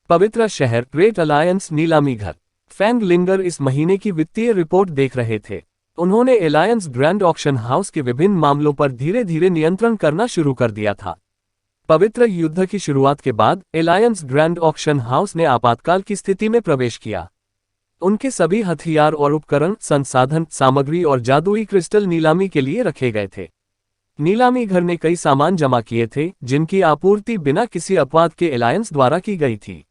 पवित्र शहर ग्रेट अलायंस नीलामी घर फैंग लिंगर इस महीने की वित्तीय रिपोर्ट देख रहे थे। उन्होंने एलायंस ग्रैंड ऑक्शन हाउस के विभिन्न मामलों पर धीरे धीरे नियंत्रण करना शुरू कर दिया था। पवित्र युद्ध की शुरुआत के बाद एलायंस ग्रैंड ऑक्शन हाउस ने आपातकाल की स्थिति में प्रवेश किया। उनके सभी हथियार और उपकरण, संसाधन, सामग्री और जादुई क्रिस्टल नीलामी के लिए रखे गए थे। नीलामी घर ने कई सामान जमा किए थे, जिनकी आपूर्ति बिना किसी अपवाद के एलायंस द्वारा की गई थी।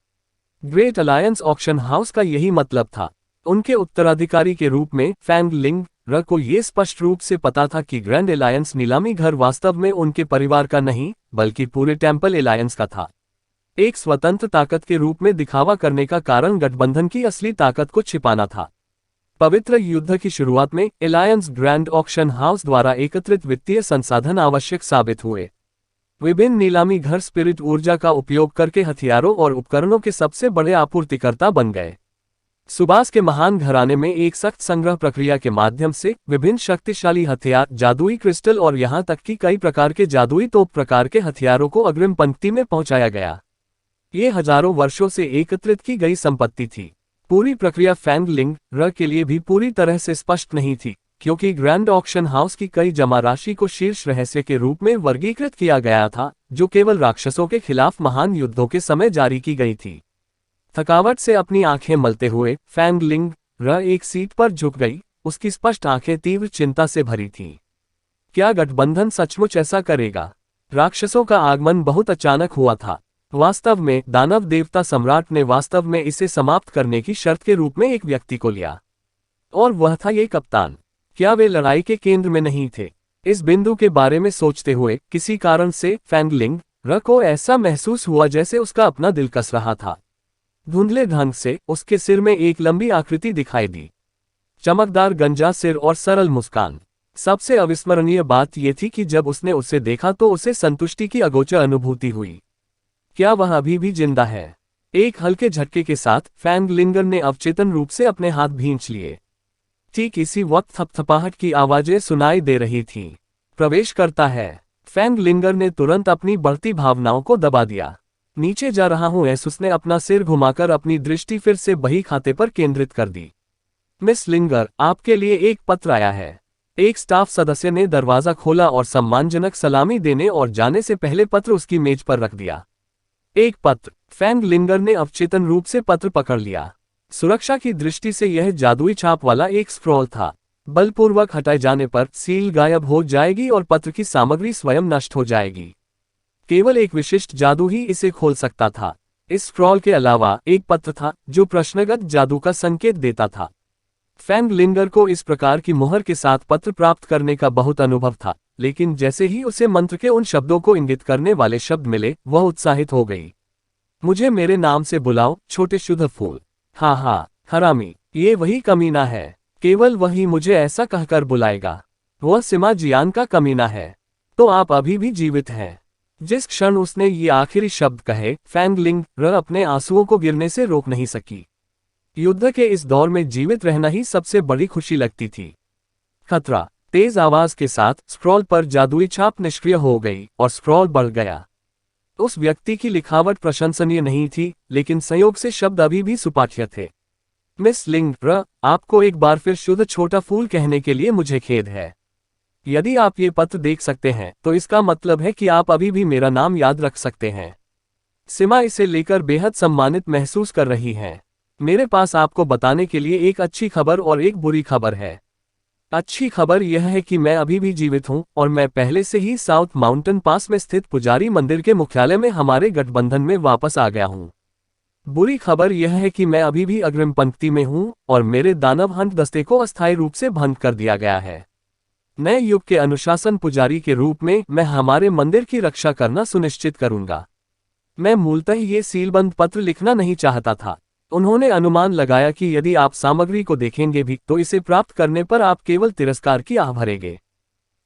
ग्रेट अलायंस ऑक्शन हाउस का यही मतलब था। उनके उत्तराधिकारी के रूप में फैंग लिंग र को ये स्पष्ट रूप से पता था कि ग्रैंड एलायंस नीलामी घर वास्तव में उनके परिवार का नहीं, बल्कि पूरे टेम्पल एलायंस का था। एक स्वतंत्र ताकत के रूप में दिखावा करने का कारण गठबंधन की असली ताकत को छिपाना था। पवित्र युद्ध की शुरुआत में एलायंस ग्रैंड ऑक्शन हाउस द्वारा एकत्रित वित्तीय संसाधन आवश्यक साबित हुए। विभिन्न नीलामी घर स्पिरिट ऊर्जा का उपयोग करके हथियारों और उपकरणों के सबसे बड़े आपूर्तिकर्ता बन गए। सुबास के महान घराने में एक सख्त संग्रह प्रक्रिया के माध्यम से विभिन्न शक्तिशाली हथियार, जादुई क्रिस्टल और यहां तक कि कई प्रकार के जादुई तोप प्रकार के हथियारों को अग्रिम पंक्ति में पहुंचाया गया। ये हजारों वर्षों से एकत्रित की गई संपत्ति थी। पूरी प्रक्रिया फैंग लिंग र के लिए भी पूरी तरह से स्पष्ट नहीं थी, क्योंकि ग्रैंड ऑक्शन हाउस की कई जमा राशि को शीर्ष रहस्य के रूप में वर्गीकृत किया गया था, जो केवल राक्षसों के खिलाफ महान युद्धों के समय जारी की गई थी। थकावट से अपनी आंखें मलते हुए फैंग लिंग र एक सीट पर झुक गई। उसकी स्पष्ट आंखें तीव्र चिंता से भरी थीं। क्या गठबंधन सचमुच ऐसा करेगा? राक्षसों का आगमन बहुत अचानक हुआ था। वास्तव में दानव देवता सम्राट ने वास्तव में इसे समाप्त करने की शर्त के रूप में एक व्यक्ति को लिया, और वह था ये कप्तान। क्या वे लड़ाई के केंद्र में नहीं थे? इस बिंदु के बारे में सोचते हुए किसी कारण से फैंग लिंग र को ऐसा महसूस हुआ जैसे उसका अपना दिल कस रहा था। धुंधले ढंग से उसके सिर में एक लंबी आकृति दिखाई दी, चमकदार गंजा सिर और सरल मुस्कान। सबसे अविस्मरणीय बात यह थी कि जब उसने उसे देखा तो उसे संतुष्टि की अगोचर अनुभूति हुई। क्या वह अभी भी जिंदा है? एक हल्के झटके के साथ फैंग लिंगर ने अवचेतन रूप से अपने हाथ भींच लिए। ठीक इसी वक्त थपथपाहट की आवाजें सुनाई दे रही थीं। प्रवेश करता है। फैंग लिंगर ने तुरंत अपनी बढ़ती भावनाओं को दबा दिया। नीचे जा रहा हूं उसने अपना सिर घुमाकर अपनी दृष्टि फिर से बही खाते पर केंद्रित कर दी। मिस लिंगर, आपके लिए एक पत्र आया है। एक स्टाफ सदस्य ने दरवाजा खोला और सम्मानजनक सलामी देने और जाने से पहले पत्र उसकी मेज पर रख दिया। एक पत्र। फैंग लिंगर ने अवचेतन रूप से पत्र पकड़ लिया। सुरक्षा की दृष्टि से यह जादुई छाप वाला एक स्क्रॉल था। बलपूर्वक हटाए जाने पर सील गायब हो जाएगी और पत्र की सामग्री स्वयं नष्ट हो जाएगी। केवल एक विशिष्ट जादू ही इसे खोल सकता था। इस स्क्रॉल के अलावा एक पत्र था जो प्रश्नगत जादू का संकेत देता था। फैंग लिंगर को इस प्रकार की मुहर के साथ पत्र प्राप्त करने का बहुत अनुभव था, लेकिन जैसे ही उसे मंत्र के उन शब्दों को इंगित करने वाले शब्द मिले, वह उत्साहित हो गई। मुझे मेरे नाम से बुलाओ, छोटे शुद्ध फूल। हाँ हाँ, हरामी, ये वही कमीना है। केवल वही मुझे ऐसा कहकर बुलाएगा। वह सिमा जियान का कमीना है। तो आप अभी भी जीवित हैं। जिस क्षण उसने ये आखिरी शब्द कहे, फैंग लिंगर अपने आंसुओं को गिरने से रोक नहीं सकी। युद्ध के इस दौर में जीवित रहना ही सबसे बड़ी खुशी लगती थी। खतरा। तेज आवाज के साथ स्क्रॉल पर जादुई छाप निष्क्रिय हो गई और स्क्रॉल बढ़ गया। उस व्यक्ति की लिखावट प्रशंसनीय नहीं थी, लेकिन संयोग से शब्द अभी भी सुपाठ्य थे। मिस लिंगर, आपको एक बार फिर शुद्ध छोटा फूल कहने के लिए मुझे खेद है। यदि आप ये पत्र देख सकते हैं तो इसका मतलब है कि आप अभी भी मेरा नाम याद रख सकते हैं। सिमा इसे लेकर बेहद सम्मानित महसूस कर रही हैं। मेरे पास आपको बताने के लिए एक अच्छी खबर और एक बुरी खबर है। अच्छी खबर यह है कि मैं अभी भी जीवित हूं और मैं पहले से ही साउथ माउंटेन पास में स्थित पुजारी मंदिर के मुख्यालय में हमारे गठबंधन में वापस आ गया हूं। बुरी खबर यह है कि मैं अभी भी अग्रिम पंक्ति में हूं और मेरे दानव हंट दस्ते को अस्थायी रूप से भंग कर दिया गया है। नए युग के अनुशासन पुजारी के रूप में मैं हमारे मंदिर की रक्षा करना सुनिश्चित करूंगा। मैं मूलतः ये सीलबंद पत्र लिखना नहीं चाहता था। उन्होंने अनुमान लगाया कि यदि आप सामग्री को देखेंगे भी तो इसे प्राप्त करने पर आप केवल तिरस्कार की आह भरेंगे।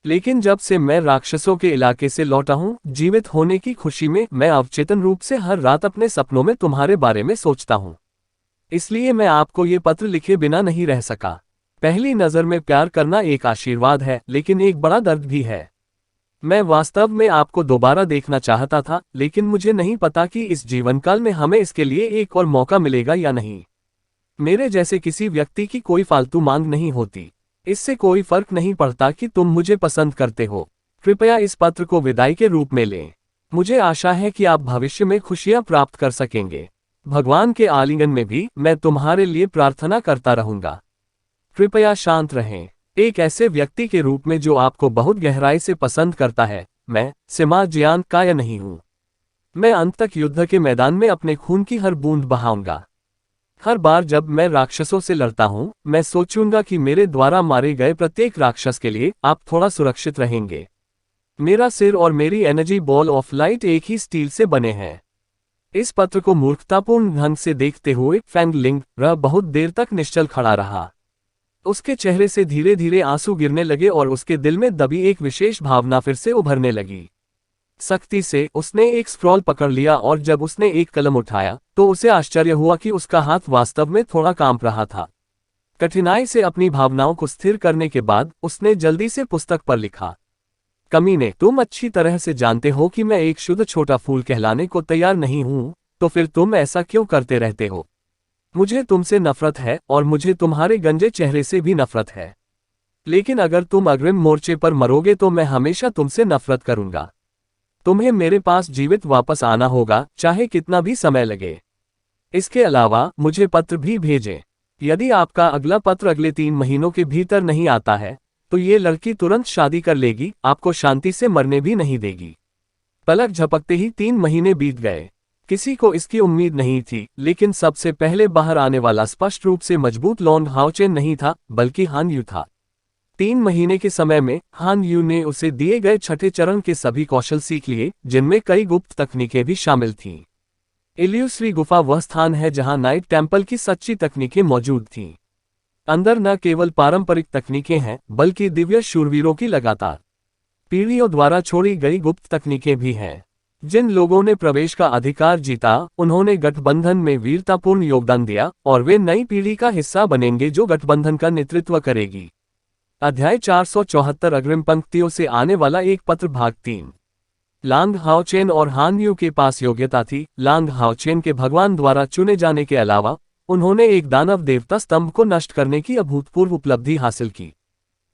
लेकिन जब से मैं राक्षसों के इलाके से लौटा हूं, जीवित होने की खुशी में मैं अवचेतन रूप से हर रात अपने सपनों में तुम्हारे बारे में सोचता हूं। इसलिए मैं आपको ये पत्र लिखे बिना नहीं रह सका। पहली नज़र में प्यार करना एक आशीर्वाद है, लेकिन एक बड़ा दर्द भी है। मैं वास्तव में आपको दोबारा देखना चाहता था, लेकिन मुझे नहीं पता कि इस जीवनकाल में हमें इसके लिए एक और मौका मिलेगा या नहीं। मेरे जैसे किसी व्यक्ति की कोई फालतू मांग नहीं होती। इससे कोई फर्क नहीं पड़ता कि तुम मुझे पसंद करते हो। कृपया इस पत्र को विदाई के रूप में लें। मुझे आशा है कि आप भविष्य में खुशियां प्राप्त कर सकेंगे। भगवान के आलिंगन में भी मैं तुम्हारे लिए प्रार्थना करता रहूंगा। कृपया शांत रहें। एक ऐसे व्यक्ति के रूप में जो आपको बहुत गहराई से पसंद करता है, मैं सिमा जियान काया नहीं हूं। मैं अंत तक युद्ध के मैदान में अपने खून की हर बूंद बहाऊंगा। हर बार जब मैं राक्षसों से लड़ता हूं, मैं सोचूंगा कि मेरे द्वारा मारे गए प्रत्येक राक्षस के लिए आप थोड़ा सुरक्षित रहेंगे। मेरा सिर और मेरी एनर्जी बॉल ऑफ लाइट एक ही स्टील से बने हैं। इस पत्र को मूर्खतापूर्ण ढंग से देखते हुए फैंग लिंगर बहुत देर तक निश्चल खड़ा रहा। उसके चेहरे से धीरे धीरे आंसू गिरने लगे और उसके दिल में दबी एक विशेष भावना फिर से उभरने लगी। सख्ती से उसने एक स्क्रॉल पकड़ लिया और जब उसने एक कलम उठाया तो उसे आश्चर्य हुआ कि उसका हाथ वास्तव में थोड़ा कांप रहा था। कठिनाई से अपनी भावनाओं को स्थिर करने के बाद उसने जल्दी से पुस्तक पर लिखा। कमीने, तुम अच्छी तरह से जानते हो कि मैं एक शुद्ध छोटा फूल कहलाने को तैयार नहीं हूं, तो फिर तुम ऐसा क्यों करते रहते हो? मुझे तुमसे नफरत है और मुझे तुम्हारे गंजे चेहरे से भी नफरत है। लेकिन अगर तुम अग्रिम मोर्चे पर मरोगे तो मैं हमेशा तुमसे नफरत करूंगा। तुम्हें मेरे पास जीवित वापस आना होगा, चाहे कितना भी समय लगे। इसके अलावा मुझे पत्र भी भेजें। यदि आपका अगला पत्र अगले 3 महीनों के भीतर नहीं आता है तो ये लड़की तुरंत शादी कर लेगी, आपको शांति से मरने भी नहीं देगी। पलक झपकते ही 3 महीने बीत गए। किसी को इसकी उम्मीद नहीं थी, लेकिन सबसे पहले बाहर आने वाला स्पष्ट रूप से मजबूत लॉन्ग हाओचेन नहीं था, बल्कि हान यू था। 3 महीने के समय में हान यू ने उसे दिए गए छठे चरण के सभी कौशल सीख लिए, जिनमें कई गुप्त तकनीकें भी शामिल थीं। इल्यूश्री गुफा वह स्थान है जहां नाइट टेम्पल की सच्ची तकनीकें मौजूद थीं। अंदर न केवल पारंपरिक तकनीकें हैं, बल्कि दिव्य शूरवीरों की लगातार पीढ़ियों द्वारा छोड़ी गई गुप्त तकनीकें भी हैं। जिन लोगों ने प्रवेश का अधिकार जीता, उन्होंने गठबंधन में वीरतापूर्ण योगदान दिया और वे नई पीढ़ी का हिस्सा बनेंगे जो गठबंधन का नेतृत्व करेगी। अध्याय 474 अग्रिम पंक्तियों से आने वाला एक पत्र भाग 3। लांग हाओचेन और हान यू के पास योग्यता थी। लांग हाओचेन के भगवान द्वारा चुने जाने के अलावा उन्होंने एक दानव देवता स्तंभ को नष्ट करने की अभूतपूर्व उपलब्धि हासिल की।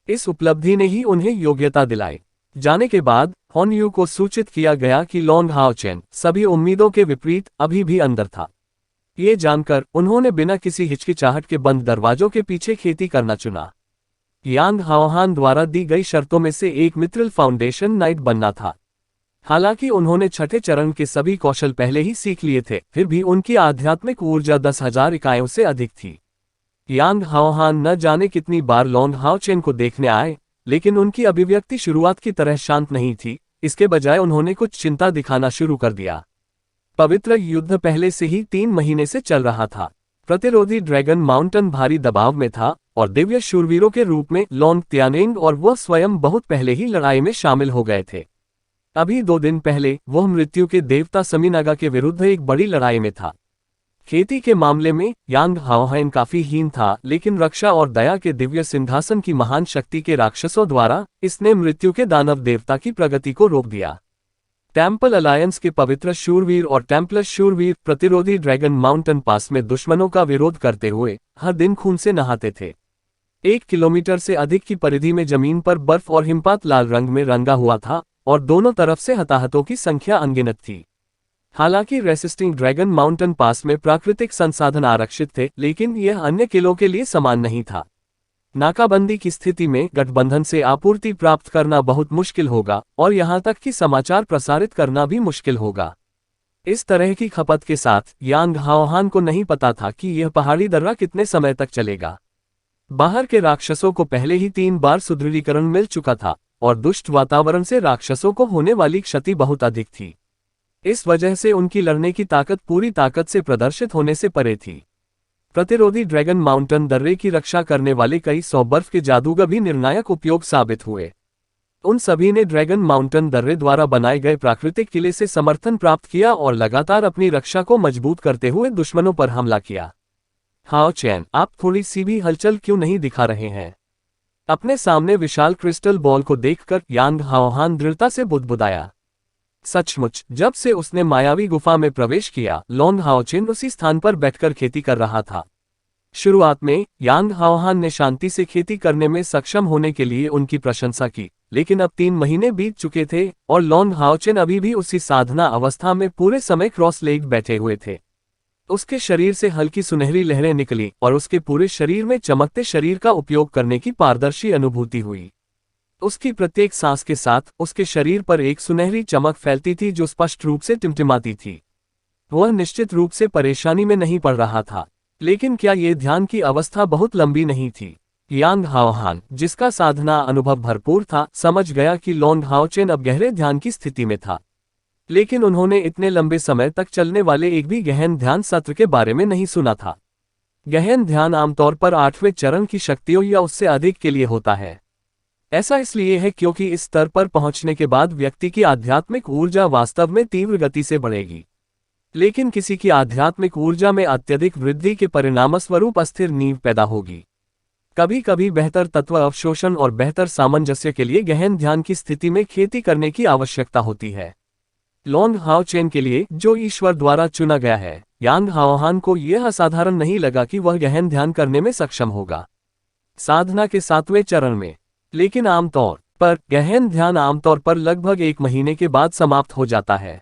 इस उपलब्धि ने ही उन्हें योग्यता दिलाई। जाने के बाद हॉन यू को सूचित किया गया कि लॉन्ग हाओचेन सभी उम्मीदों के विपरीत अभी भी अंदर था। ये जानकर उन्होंने बिना किसी हिचकिचाहट के बंद दरवाजों के पीछे खेती करना चुना। यांग हाओहान द्वारा दी गई शर्तों में से एक मित्रिल फाउंडेशन नाइट बनना था। हालांकि उन्होंने छठे चरण के सभी कौशल पहले ही सीख लिए थे, फिर भी उनकी आध्यात्मिक ऊर्जा 10,000 इकाइयों से अधिक थी। यांग हाओहान न जाने कितनी बार लॉन्ग हाओचेन को देखने आए, लेकिन उनकी अभिव्यक्ति शुरुआत की तरह शांत नहीं थी। इसके बजाय उन्होंने कुछ चिंता दिखाना शुरू कर दिया। पवित्र युद्ध पहले से ही 3 महीने से चल रहा था। प्रतिरोधी ड्रैगन माउंटेन भारी दबाव में था और दिव्य शूरवीरों के रूप में लॉन्ग त्यानिंग और वह स्वयं बहुत पहले ही लड़ाई में शामिल हो गए थे। अभी 2 दिन पहले वह मृत्यु के देवता समीनागा के विरुद्ध एक बड़ी लड़ाई में था। खेती के मामले में यांग हाओहान काफी हीन था, लेकिन रक्षा और दया के दिव्य सिंहासन की महान शक्ति के राक्षसों द्वारा इसने मृत्यु के दानव देवता की प्रगति को रोक दिया। टेम्पल अलायंस के पवित्र शूरवीर और टेम्पलस शूरवीर प्रतिरोधी ड्रैगन माउंटेन पास में दुश्मनों का विरोध करते हुए हर दिन खून से नहाते थे। 1 किलोमीटर से अधिक की परिधि में जमीन पर बर्फ और हिमपात लाल रंग में रंगा हुआ था और दोनों तरफ से हताहतों की संख्या अनगिनत थी। हालांकि रेसिस्टिंग ड्रैगन माउंटेन पास में प्राकृतिक संसाधन आरक्षित थे, लेकिन यह अन्य किलों के लिए समान नहीं था। नाकाबंदी की स्थिति में गठबंधन से आपूर्ति प्राप्त करना बहुत मुश्किल होगा और यहां तक कि समाचार प्रसारित करना भी मुश्किल होगा। इस तरह की खपत के साथ यांग हाओहान को नहीं पता था कि यह पहाड़ी दर्रा कितने समय तक चलेगा। बाहर के राक्षसों को पहले ही 3 बार सुदृढ़ीकरण मिल चुका था और दुष्ट वातावरण से राक्षसों को होने वाली क्षति बहुत अधिक थी। इस वजह से उनकी लड़ने की ताकत पूरी ताकत से प्रदर्शित होने से परे थी। प्रतिरोधी ड्रैगन माउंटेन दर्रे की रक्षा करने वाले कई 100 बर्फ के जादूगर भी निर्णायक उपयोग साबित हुए। उन सभी ने ड्रैगन माउंटेन दर्रे द्वारा बनाए गए प्राकृतिक किले से समर्थन प्राप्त किया और लगातार अपनी रक्षा को मजबूत करते हुए दुश्मनों पर हमला किया। हाओचेन, आप थोड़ी सी भी हलचल क्यों नहीं दिखा रहे हैं? अपने सामने विशाल क्रिस्टल बॉल को देखकर यांग हाओहान दृढ़ता से बुदबुदाया। सचमुच, जब से उसने मायावी गुफा में प्रवेश किया, लॉन्ग हाओचेन उसी स्थान पर बैठकर खेती कर रहा था। शुरुआत में यांग हाओहान ने शांति से खेती करने में सक्षम होने के लिए उनकी प्रशंसा की, लेकिन अब 3 महीने बीत चुके थे और लॉन्ग हाओचेन अभी भी उसी साधना अवस्था में पूरे समय क्रॉस लेग बैठे हुए थे। उसके शरीर से हल्की सुनहरी लहरें निकली और उसके पूरे शरीर में चमकते शरीर का उपयोग करने की पारदर्शी अनुभूति हुई। उसकी प्रत्येक सांस के साथ उसके शरीर पर एक सुनहरी चमक फैलती थी जो स्पष्ट रूप से टिमटिमाती थी। वह निश्चित रूप से परेशानी में नहीं पड़ रहा था, लेकिन क्या ये ध्यान की अवस्था बहुत लंबी नहीं थी? यांग हाओहान, जिसका साधना अनुभव भरपूर था, समझ गया कि लॉन्ग हाओचेन अब गहरे ध्यान की स्थिति में था। लेकिन उन्होंने इतने लंबे समय तक चलने वाले एक भी गहन ध्यान सत्र के बारे में नहीं सुना था। गहन ध्यान आमतौर पर 8वें चरण की शक्तियों या उससे अधिक के लिए होता है। ऐसा इसलिए है क्योंकि इस स्तर पर पहुंचने के बाद व्यक्ति की आध्यात्मिक ऊर्जा वास्तव में तीव्र गति से बढ़ेगी। लेकिन किसी की आध्यात्मिक ऊर्जा में अत्यधिक वृद्धि के परिणामस्वरूप अस्थिर नींव पैदा होगी। कभी कभी बेहतर तत्व अवशोषण और बेहतर सामंजस्य के लिए गहन ध्यान की स्थिति में खेती करने की आवश्यकता होती है। लॉन्ग हाओचेन के लिए, जो ईश्वर द्वारा चुना गया है, यांग हाओहान को यह असाधारण नहीं लगा कि वह गहन ध्यान करने में सक्षम होगा साधना के 7वें चरण में। लेकिन आमतौर पर गहन ध्यान आमतौर पर लगभग 1 महीने के बाद समाप्त हो जाता है।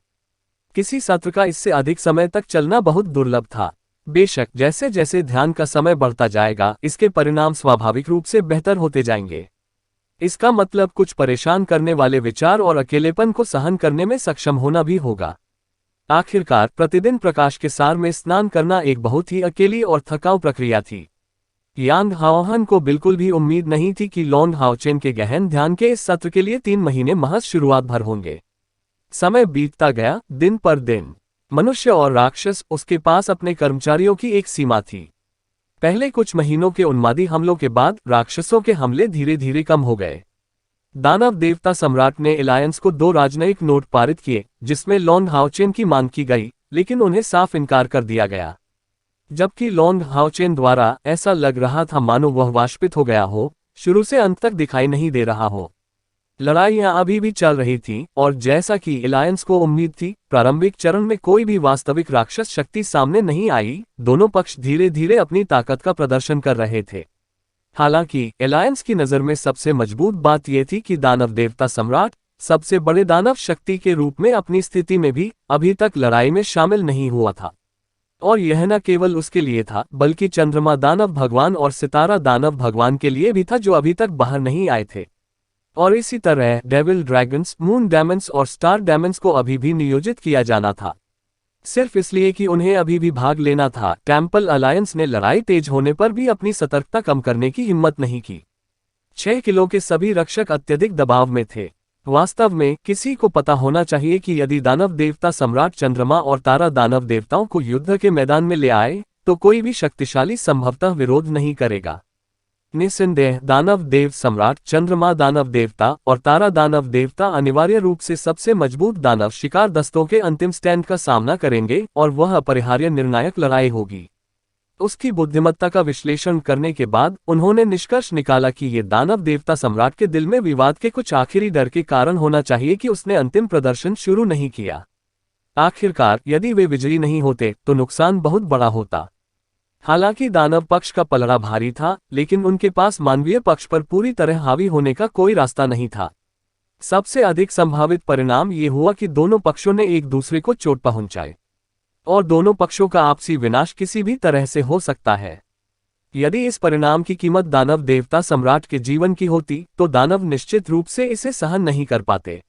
किसी सत्र का इससे अधिक समय तक चलना बहुत दुर्लभ था। बेशक जैसे जैसे ध्यान का समय बढ़ता जाएगा, इसके परिणाम स्वाभाविक रूप से बेहतर होते जाएंगे। इसका मतलब कुछ परेशान करने वाले विचार और अकेलेपन को सहन करने में सक्षम होना भी होगा। आखिरकार प्रतिदिन प्रकाश के सार में स्नान करना एक बहुत ही अकेली और थकाऊ प्रक्रिया थी। यांग हाओहान को बिल्कुल भी उम्मीद नहीं थी कि लॉन्ग हाओचेन के गहन ध्यान के इस सत्र के लिए 3 महीने महज शुरुआत भर होंगे। समय बीतता गया, दिन पर दिन। मनुष्य और राक्षस, उसके पास अपने कर्मचारियों की एक सीमा थी। पहले कुछ महीनों के उन्मादी हमलों के बाद राक्षसों के हमले धीरे धीरे कम हो गए। दानव देवता सम्राट ने एलायंस को 2 राजनयिक नोट पारित किए जिसमें लॉन्ग हाओचेन की मांग की गई, लेकिन उन्हें साफ इनकार कर दिया गया। जबकि लॉन्ग हाओचेन द्वारा ऐसा लग रहा था मानो वह वाष्पित हो गया हो, शुरू से अंत तक दिखाई नहीं दे रहा हो। लड़ाइयां अभी भी चल रही थीं, और जैसा कि एलायंस को उम्मीद थी, प्रारंभिक चरण में कोई भी वास्तविक राक्षस शक्ति सामने नहीं आई। दोनों पक्ष धीरे धीरे अपनी ताकत का प्रदर्शन कर रहे थे। हालांकि एलायंस की नज़र में सबसे मजबूत बात यह थी कि दानव देवता सम्राट सबसे बड़े दानव शक्ति के रूप में अपनी स्थिति में भी अभी तक लड़ाई में शामिल नहीं हुआ था। और यह न केवल उसके लिए था, बल्कि चंद्रमा दानव भगवान और सितारा दानव भगवान के लिए भी था, जो अभी तक बाहर नहीं आए थे। और इसी तरह डेविल ड्रैगन्स, मून डेमन्स और स्टार डेमन्स को अभी भी नियोजित किया जाना था, सिर्फ इसलिए कि उन्हें अभी भी भाग लेना था। टेम्पल अलायंस ने लड़ाई तेज होने पर भी अपनी सतर्कता कम करने की हिम्मत नहीं की। 6 किलो के सभी रक्षक अत्यधिक दबाव में थे। वास्तव में किसी को पता होना चाहिए कि यदि दानव देवता सम्राट चंद्रमा और तारा दानव देवताओं को युद्ध के मैदान में ले आए, तो कोई भी शक्तिशाली संभवतः विरोध नहीं करेगा। निस्संदेह दानव देव सम्राट चंद्रमा दानव देवता और तारा दानव देवता अनिवार्य रूप से सबसे मजबूत दानव शिकार दस्तों के अंतिम स्टैंड का सामना करेंगे, और वह अपरिहार्य निर्णायक लड़ाई होगी। उसकी बुद्धिमत्ता का विश्लेषण करने के बाद उन्होंने निष्कर्ष निकाला कि ये दानव देवता सम्राट के दिल में विवाद के कुछ आखिरी डर के कारण होना चाहिए कि उसने अंतिम प्रदर्शन शुरू नहीं किया। आखिरकार यदि वे विजयी नहीं होते तो नुकसान बहुत बड़ा होता। हालांकि दानव पक्ष का पलड़ा भारी था, लेकिन उनके पास मानवीय पक्ष पर पूरी तरह हावी होने का कोई रास्ता नहीं था। सबसे अधिक संभावित परिणाम ये हुआ कि दोनों पक्षों ने एक दूसरे को चोट पहुंचाई, और दोनों पक्षों का आपसी विनाश किसी भी तरह से हो सकता है। यदि इस परिणाम की कीमत दानव देवता सम्राट के जीवन की होती, तो दानव निश्चित रूप से इसे सहन नहीं कर पाते।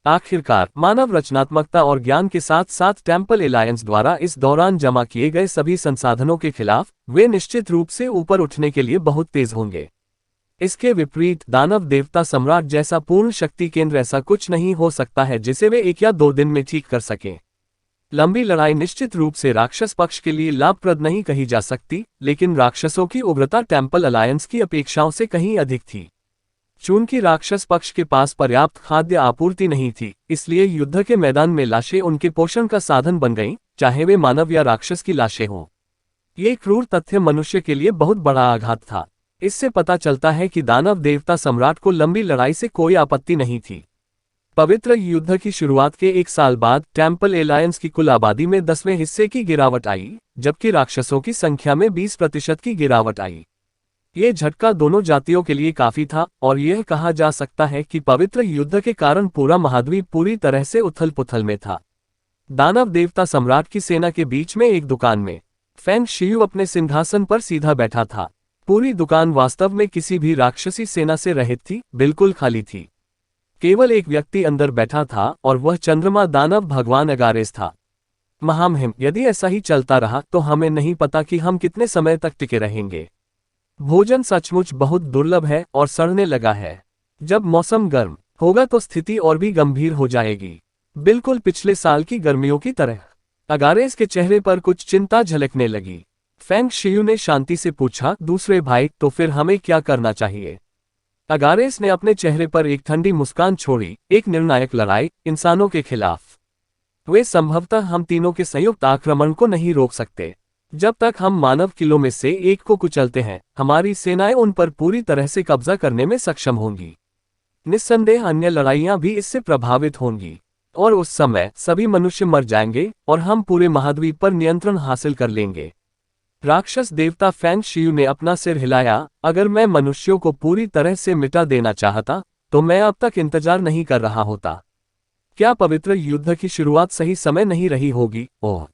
आखिरकार मानव रचनात्मकता और ज्ञान के साथ साथ टेम्पल एलायंस द्वारा इस दौरान जमा किए गए सभी संसाधनों के खिलाफ वे निश्चित रूप से ऊपर उठने के लिए बहुत तेज होंगे। इसके विपरीत दानव देवता सम्राट जैसा पूर्ण शक्ति केंद्र ऐसा कुछ नहीं हो सकता है जिसे वे 1 या 2 दिन में ठीक कर सकें। लंबी लड़ाई निश्चित रूप से राक्षस पक्ष के लिए लाभप्रद नहीं कही जा सकती, लेकिन राक्षसों की उग्रता टेम्पल अलायंस की अपेक्षाओं से कहीं अधिक थी। चूंकि राक्षस पक्ष के पास पर्याप्त खाद्य आपूर्ति नहीं थी, इसलिए युद्ध के मैदान में लाशें उनके पोषण का साधन बन गईं, चाहे वे मानव या राक्षस की लाशें हों। ये क्रूर तथ्य मनुष्य के लिए बहुत बड़ा आघात था। इससे पता चलता है कि दानव देवता सम्राट को लंबी लड़ाई से कोई आपत्ति नहीं थी। पवित्र युद्ध की शुरुआत के 1 साल बाद टेम्पल एलायंस की कुल आबादी में 10वें हिस्से की गिरावट आई, जबकि राक्षसों की संख्या में 20% की गिरावट आई। ये झटका दोनों जातियों के लिए काफी था, और यह कहा जा सकता है कि पवित्र युद्ध के कारण पूरा महाद्वीप पूरी तरह से उथल पुथल में था। दानव देवता सम्राट की सेना के बीच में एक दुकान में फेंग शियू अपने सिंहासन पर सीधा बैठा था। पूरी दुकान वास्तव में किसी भी राक्षसी सेना से रहित थी, बिल्कुल खाली थी। केवल एक व्यक्ति अंदर बैठा था, और वह चंद्रमा दानव भगवान अगारेस था। महामहिम, यदि ऐसा ही चलता रहा तो हमें नहीं पता कि हम कितने समय तक टिके रहेंगे। भोजन सचमुच बहुत दुर्लभ है और सड़ने लगा है। जब मौसम गर्म होगा तो स्थिति और भी गंभीर हो जाएगी, बिल्कुल पिछले साल की गर्मियों की तरह। अगारेस के चेहरे पर कुछ चिंता झलकने लगी। फेंग शियू ने शांति से पूछा, दूसरे भाई, तो फिर हमें क्या करना चाहिए? अगारेस ने अपने चेहरे पर एक ठंडी मुस्कान छोड़ी। एक निर्णायक लड़ाई इंसानों के खिलाफ। वे संभवतः हम तीनों के संयुक्त आक्रमण को नहीं रोक सकते। जब तक हम मानव किलों में से एक को कुचलते हैं, हमारी सेनाएं उन पर पूरी तरह से कब्जा करने में सक्षम होंगी। निस्संदेह अन्य लड़ाइयां भी इससे प्रभावित होंगी, और उस समय सभी मनुष्य मर जाएंगे और हम पूरे महाद्वीप पर नियंत्रण हासिल कर लेंगे। राक्षस देवता फेंग शियू ने अपना सिर हिलाया। अगर मैं मनुष्यों को पूरी तरह से मिटा देना चाहता, तो मैं अब तक इंतजार नहीं कर रहा होता। क्या पवित्र युद्ध की शुरुआत सही समय नहीं रही होगी? ओह!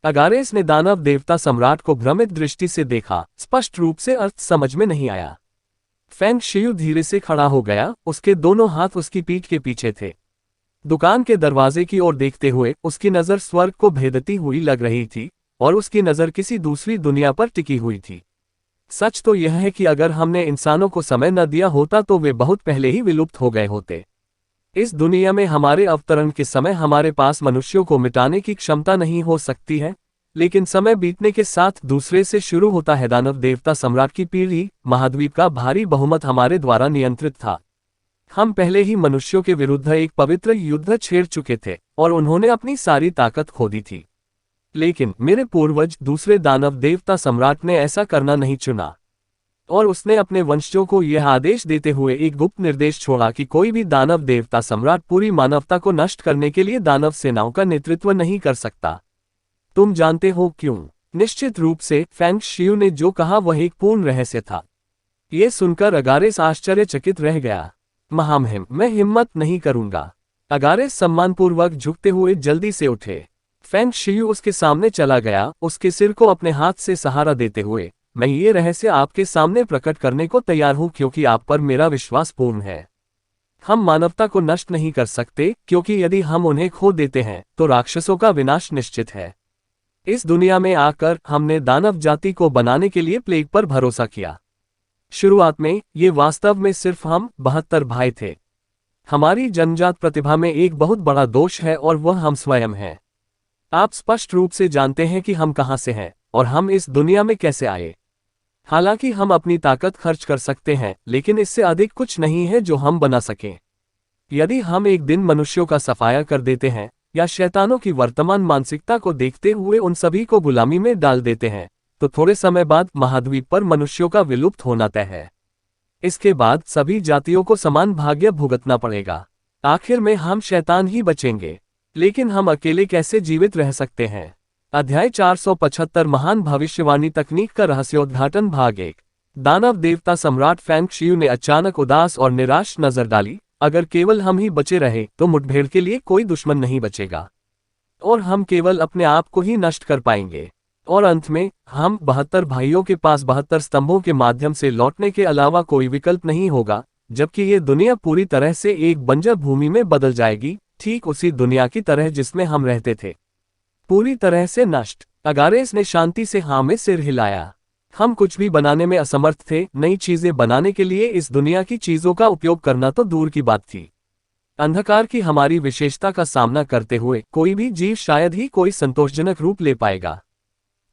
अगारेस ने दानव देवता सम्राट को भ्रमित दृष्टि से देखा। स्पष्ट रूप से अर्थ समझ में नहीं आया। फेंग शियू धीरे से खड़ा हो गया। उसके दोनों हाथ उसकी पीठ के पीछे थे। दुकान के दरवाजे की ओर देखते हुए उसकी नजर स्वर्ग को भेदती हुई लग रही थी, और उसकी नजर किसी दूसरी दुनिया पर टिकी हुई थी। सच तो यह है कि अगर हमने इंसानों को समय न दिया होता तो वे बहुत पहले ही विलुप्त हो गए होते। इस दुनिया में हमारे अवतरण के समय हमारे पास मनुष्यों को मिटाने की क्षमता नहीं हो सकती है, लेकिन समय बीतने के साथ दूसरे से शुरू होता है। दानव देवता सम्राट की पीढ़ी, महाद्वीप का भारी बहुमत हमारे द्वारा नियंत्रित था। हम पहले ही मनुष्यों के विरुद्ध एक पवित्र युद्ध छेड़ चुके थे, और उन्होंने अपनी सारी ताकत खो दी थी। लेकिन मेरे पूर्वज दूसरे दानव देवता सम्राट ने ऐसा करना नहीं चुना। और उसने अपने वंशजों को यह आदेश देते हुए एक गुप्त निर्देश छोड़ा कि कोई भी दानव देवता सम्राट पूरी मानवता को नष्ट करने के लिए दानव सेनाओं का नेतृत्व नहीं कर सकता। तुम जानते हो क्यों? निश्चित रूप से फेंग शियू ने जो कहा वह एक पूर्ण रहस्य था। ये सुनकर अगारेस आश्चर्यचकित रह गया। महामहिम, मैं हिम्मत नहीं करूंगा। अगारेस सम्मानपूर्वक झुकते हुए जल्दी से उठे। फेंग शियू उसके सामने चला गया, उसके सिर को अपने हाथ से सहारा देते हुए, मैं ये रहस्य आपके सामने प्रकट करने को तैयार हूं क्योंकि आप पर मेरा विश्वास पूर्ण है। हम मानवता को नष्ट नहीं कर सकते क्योंकि यदि हम उन्हें खो देते हैं तो राक्षसों का विनाश निश्चित है। इस दुनिया में आकर हमने दानव जाति को बनाने के लिए प्लेग पर भरोसा किया। शुरुआत में ये वास्तव में सिर्फ हम 72 भाई थे। हमारी जन्मजात प्रतिभा में एक बहुत बड़ा दोष है और वह हम स्वयं हैं। आप स्पष्ट रूप से जानते हैं कि हम कहां से हैं और हम इस दुनिया में कैसे आए। हालांकि हम अपनी ताकत खर्च कर सकते हैं, लेकिन इससे अधिक कुछ नहीं है जो हम बना सकें। यदि हम एक दिन मनुष्यों का सफाया कर देते हैं या शैतानों की वर्तमान मानसिकता को देखते हुए उन सभी को गुलामी में डाल देते हैं, तो थोड़े समय बाद महाद्वीप पर मनुष्यों का विलुप्त होना तय है। इसके बाद सभी जातियों को समान भाग्य भुगतना पड़ेगा। आखिर में हम शैतान ही बचेंगे। लेकिन हम अकेले कैसे जीवित रह सकते हैं? अध्याय 475 महान भविष्यवाणी तकनीक का रहस्योद्घाटन भाग 1। दानव देवता सम्राट फेंग शियू ने अचानक उदास और निराश नजर डाली। अगर केवल हम ही बचे रहे तो मुठभेड़ के लिए कोई दुश्मन नहीं बचेगा और हम केवल अपने आप को ही नष्ट कर पाएंगे। और अंत में हम 72 भाइयों के पास 72 स्तंभों के माध्यम से लौटने के अलावा कोई विकल्प नहीं होगा, जबकि ये दुनिया पूरी तरह से एक बंजर भूमि में बदल जाएगी, ठीक उसी दुनिया की तरह जिसमें हम रहते थे, पूरी तरह से नष्ट। अगारेस ने शांति से हाँ में सिर हिलाया। हम कुछ भी बनाने में असमर्थ थे। नई चीजें बनाने के लिए इस दुनिया की चीजों का उपयोग करना तो दूर की बात थी। अंधकार की हमारी विशेषता का सामना करते हुए कोई भी जीव शायद ही कोई संतोषजनक रूप ले पाएगा।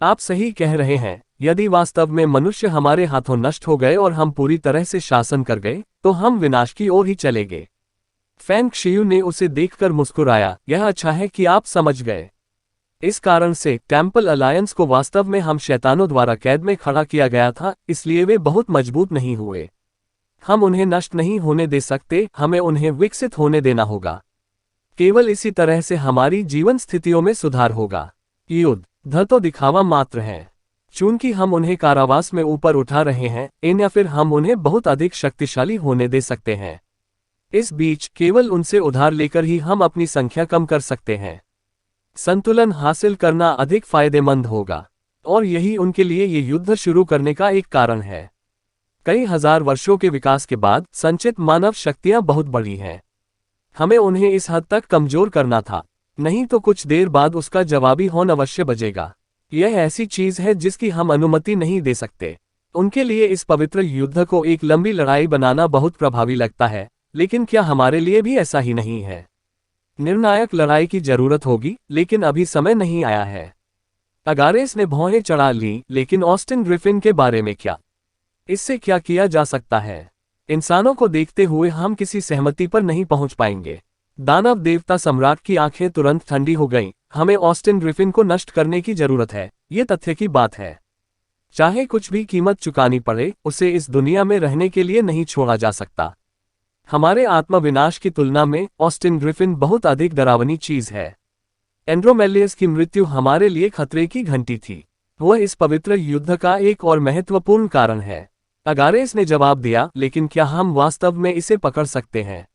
आप सही कह रहे हैं। यदि वास्तव में मनुष्य हमारे हाथों नष्ट हो गए और हम पूरी तरह से शासन कर गए, तो हम विनाश की ओर ही चले गए। फेंग शियू ने उसे देखकर मुस्कुराया। यह अच्छा है कि आप समझ गए। इस कारण से टेम्पल अलायंस को वास्तव में हम शैतानों द्वारा कैद में खड़ा किया गया था, इसलिए वे बहुत मजबूत नहीं हुए। हम उन्हें नष्ट नहीं होने दे सकते, हमें उन्हें विकसित होने देना होगा। केवल इसी तरह से हमारी जीवन स्थितियों में सुधार होगा। युद्ध तो दिखावा मात्र है। चूंकि हम उन्हें कारावास में ऊपर उठा रहे हैं, या फिर हम उन्हें बहुत अधिक शक्तिशाली होने दे सकते हैं। इस बीच केवल उनसे उधार लेकर ही हम अपनी संख्या कम कर सकते हैं। संतुलन हासिल करना अधिक फायदेमंद होगा और यही उनके लिए ये युद्ध शुरू करने का एक कारण है। कई हजार वर्षों के विकास के बाद संचित मानव शक्तियां बहुत बड़ी हैं। हमें उन्हें इस हद तक कमजोर करना था, नहीं तो कुछ देर बाद उसका जवाबी हॉर्न अवश्य बजेगा। यह ऐसी चीज है जिसकी हम अनुमति नहीं दे सकते। उनके लिए इस पवित्र युद्ध को एक लंबी लड़ाई बनाना बहुत प्रभावी लगता है, लेकिन क्या हमारे लिए भी ऐसा ही नहीं है? निर्णायक लड़ाई की जरूरत होगी, लेकिन अभी समय नहीं आया है। अगारेस ने भौहें चढ़ा ली। लेकिन ऑस्टिन ग्रिफिन के बारे में क्या? इससे क्या किया जा सकता है? इंसानों को देखते हुए हम किसी सहमति पर नहीं पहुंच पाएंगे। दानव देवता सम्राट की आंखें तुरंत ठंडी हो गईं। हमें ऑस्टिन ग्रिफिन को नष्ट करने की जरूरत है, ये तथ्य की बात है। चाहे कुछ भी कीमत चुकानी पड़े, उसे इस दुनिया में रहने के लिए नहीं छोड़ा जा सकता। हमारे आत्मविनाश की तुलना में ऑस्टिन ग्रिफिन बहुत अधिक डरावनी चीज है। एंड्रोमेलियस की मृत्यु हमारे लिए खतरे की घंटी थी। वह इस पवित्र युद्ध का एक और महत्वपूर्ण कारण है। अगारेस ने जवाब दिया, लेकिन क्या हम वास्तव में इसे पकड़ सकते हैं?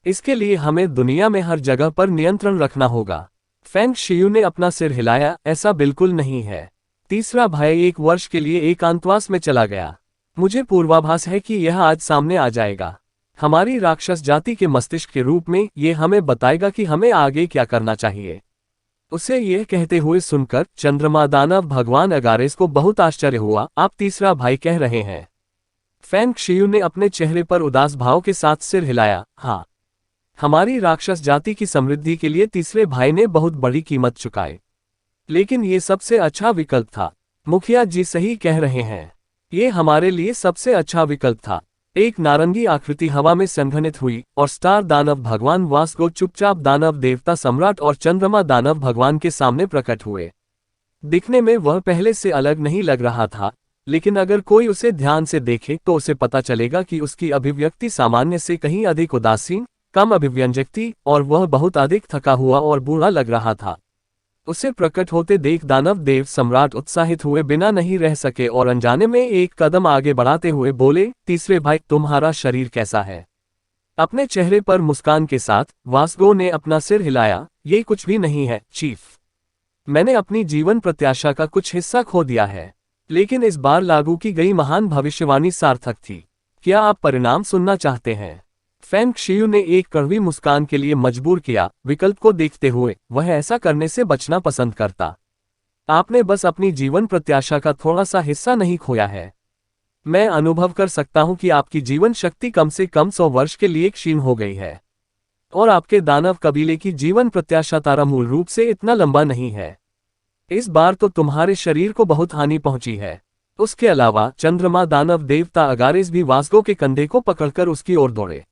इसके लिए हमें दुनिया में हर जगह पर नियंत्रण रखना होगा। फेंग शियू ने अपना सिर हिलाया। ऐसा बिल्कुल नहीं है। तीसरा भाई 1 वर्ष के लिए एकांतवास में चला गया। मुझे पूर्वाभास है कि यह आज सामने आ जाएगा। हमारी राक्षस जाति के मस्तिष्क के रूप में ये हमें बताएगा कि हमें आगे क्या करना चाहिए। उसे यह कहते हुए सुनकर चंद्रमा दानव भगवान अगारेस को बहुत आश्चर्य हुआ। आप तीसरा भाई कह रहे हैं? फेंग शियू ने अपने चेहरे पर उदास भाव के साथ सिर हिलाया। हाँ, हमारी राक्षस जाति की समृद्धि के लिए तीसरे भाई ने बहुत बड़ी कीमत चुकाई, लेकिन ये सबसे अच्छा विकल्प था। मुखिया जी सही कह रहे हैं। ये हमारे लिए सबसे अच्छा विकल्प था। एक नारंगी आकृति हवा में संघनित हुई और स्टार दानव भगवान वास्को चुपचाप दानव देवता सम्राट और चंद्रमा दानव भगवान के सामने प्रकट हुए। दिखने में वह पहले से अलग नहीं लग रहा था, लेकिन अगर कोई उसे ध्यान से देखे तो उसे पता चलेगा कि उसकी अभिव्यक्ति सामान्य से कहीं अधिक उदासीन, कम अभिव्यंजक थी और वह बहुत अधिक थका हुआ और बूढ़ा लग रहा था। उसे प्रकट होते देख दानव देव सम्राट उत्साहित हुए बिना नहीं रह सके और अनजाने में एक कदम आगे बढ़ाते हुए बोले, तीसरे भाई, तुम्हारा शरीर कैसा है? अपने चेहरे पर मुस्कान के साथ वास्को ने अपना सिर हिलाया, ये कुछ भी नहीं है चीफ। मैंने अपनी जीवन प्रत्याशा का कुछ हिस्सा खो दिया है, लेकिन इस बार लागू की गई महान भविष्यवाणी सार्थक थी। क्या आप परिणाम सुनना चाहते हैं? फेंग शियू ने एक कड़वी मुस्कान के लिए मजबूर किया, विकल्प को देखते हुए वह ऐसा करने से बचना पसंद करता। आपने बस अपनी जीवन प्रत्याशा का थोड़ा सा हिस्सा नहीं खोया है। मैं अनुभव कर सकता हूं कि आपकी जीवन शक्ति कम से कम 100 वर्ष के लिए क्षीण हो गई है, और आपके दानव कबीले की जीवन प्रत्याशा तारा मूल रूप से इतना लंबा नहीं है। इस बार तो तुम्हारे शरीर को बहुत हानि पहुंची है। उसके अलावा चंद्रमा दानव देवता अगारेस भी वास्को के कंधे को पकड़कर उसकी ओर दौड़े।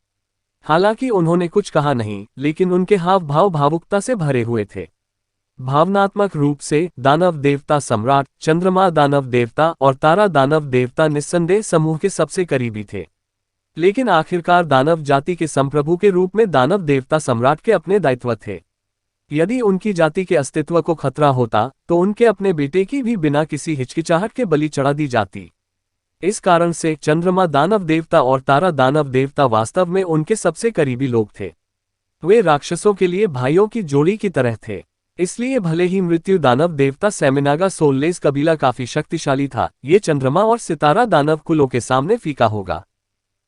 हालांकि उन्होंने कुछ कहा नहीं, लेकिन उनके हाव भाव भावुकता से भरे हुए थे। भावनात्मक रूप से दानव देवता सम्राट, चंद्रमा दानव देवता और तारा दानव देवता निस्संदेह समूह के सबसे करीबी थे, लेकिन आखिरकार दानव जाति के संप्रभु के रूप में दानव देवता सम्राट के अपने दायित्व थे। यदि उनकी जाति के अस्तित्व को खतरा होता तो उनके अपने बेटे की भी बिना किसी हिचकिचाहट के बलि चढ़ा दी जाती। इस कारण से चंद्रमा दानव देवता और तारा दानव देवता वास्तव में उनके सबसे करीबी लोग थे। वे राक्षसों के लिए भाइयों की जोड़ी की तरह थे। इसलिए भले ही मृत्यु दानव देवता सेमिनागा सोललेस कबीला काफी शक्तिशाली था, ये चंद्रमा और सितारा दानव कुलों के सामने फीका होगा।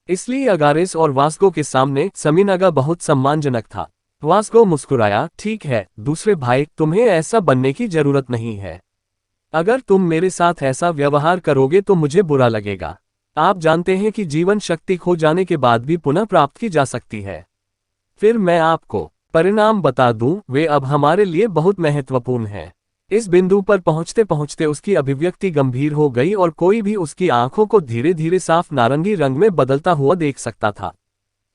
इसलिए अगारेस और वास्को के सामने सेमिनागा बहुत सम्मानजनक था। वास्को मुस्कुराया, ठीक है दूसरे भाई, तुम्हें ऐसा बनने की जरूरत नहीं है। अगर तुम मेरे साथ ऐसा व्यवहार करोगे तो मुझे बुरा लगेगा। आप जानते हैं कि जीवन शक्ति खो जाने के बाद भी पुनः प्राप्त की जा सकती है। फिर मैं आपको परिणाम बता दूं, वे अब हमारे लिए बहुत महत्वपूर्ण हैं। इस बिंदु पर पहुंचते पहुंचते उसकी अभिव्यक्ति गंभीर हो गई और कोई भी उसकी आंखों को धीरे धीरे साफ नारंगी रंग में बदलता हुआ देख सकता था।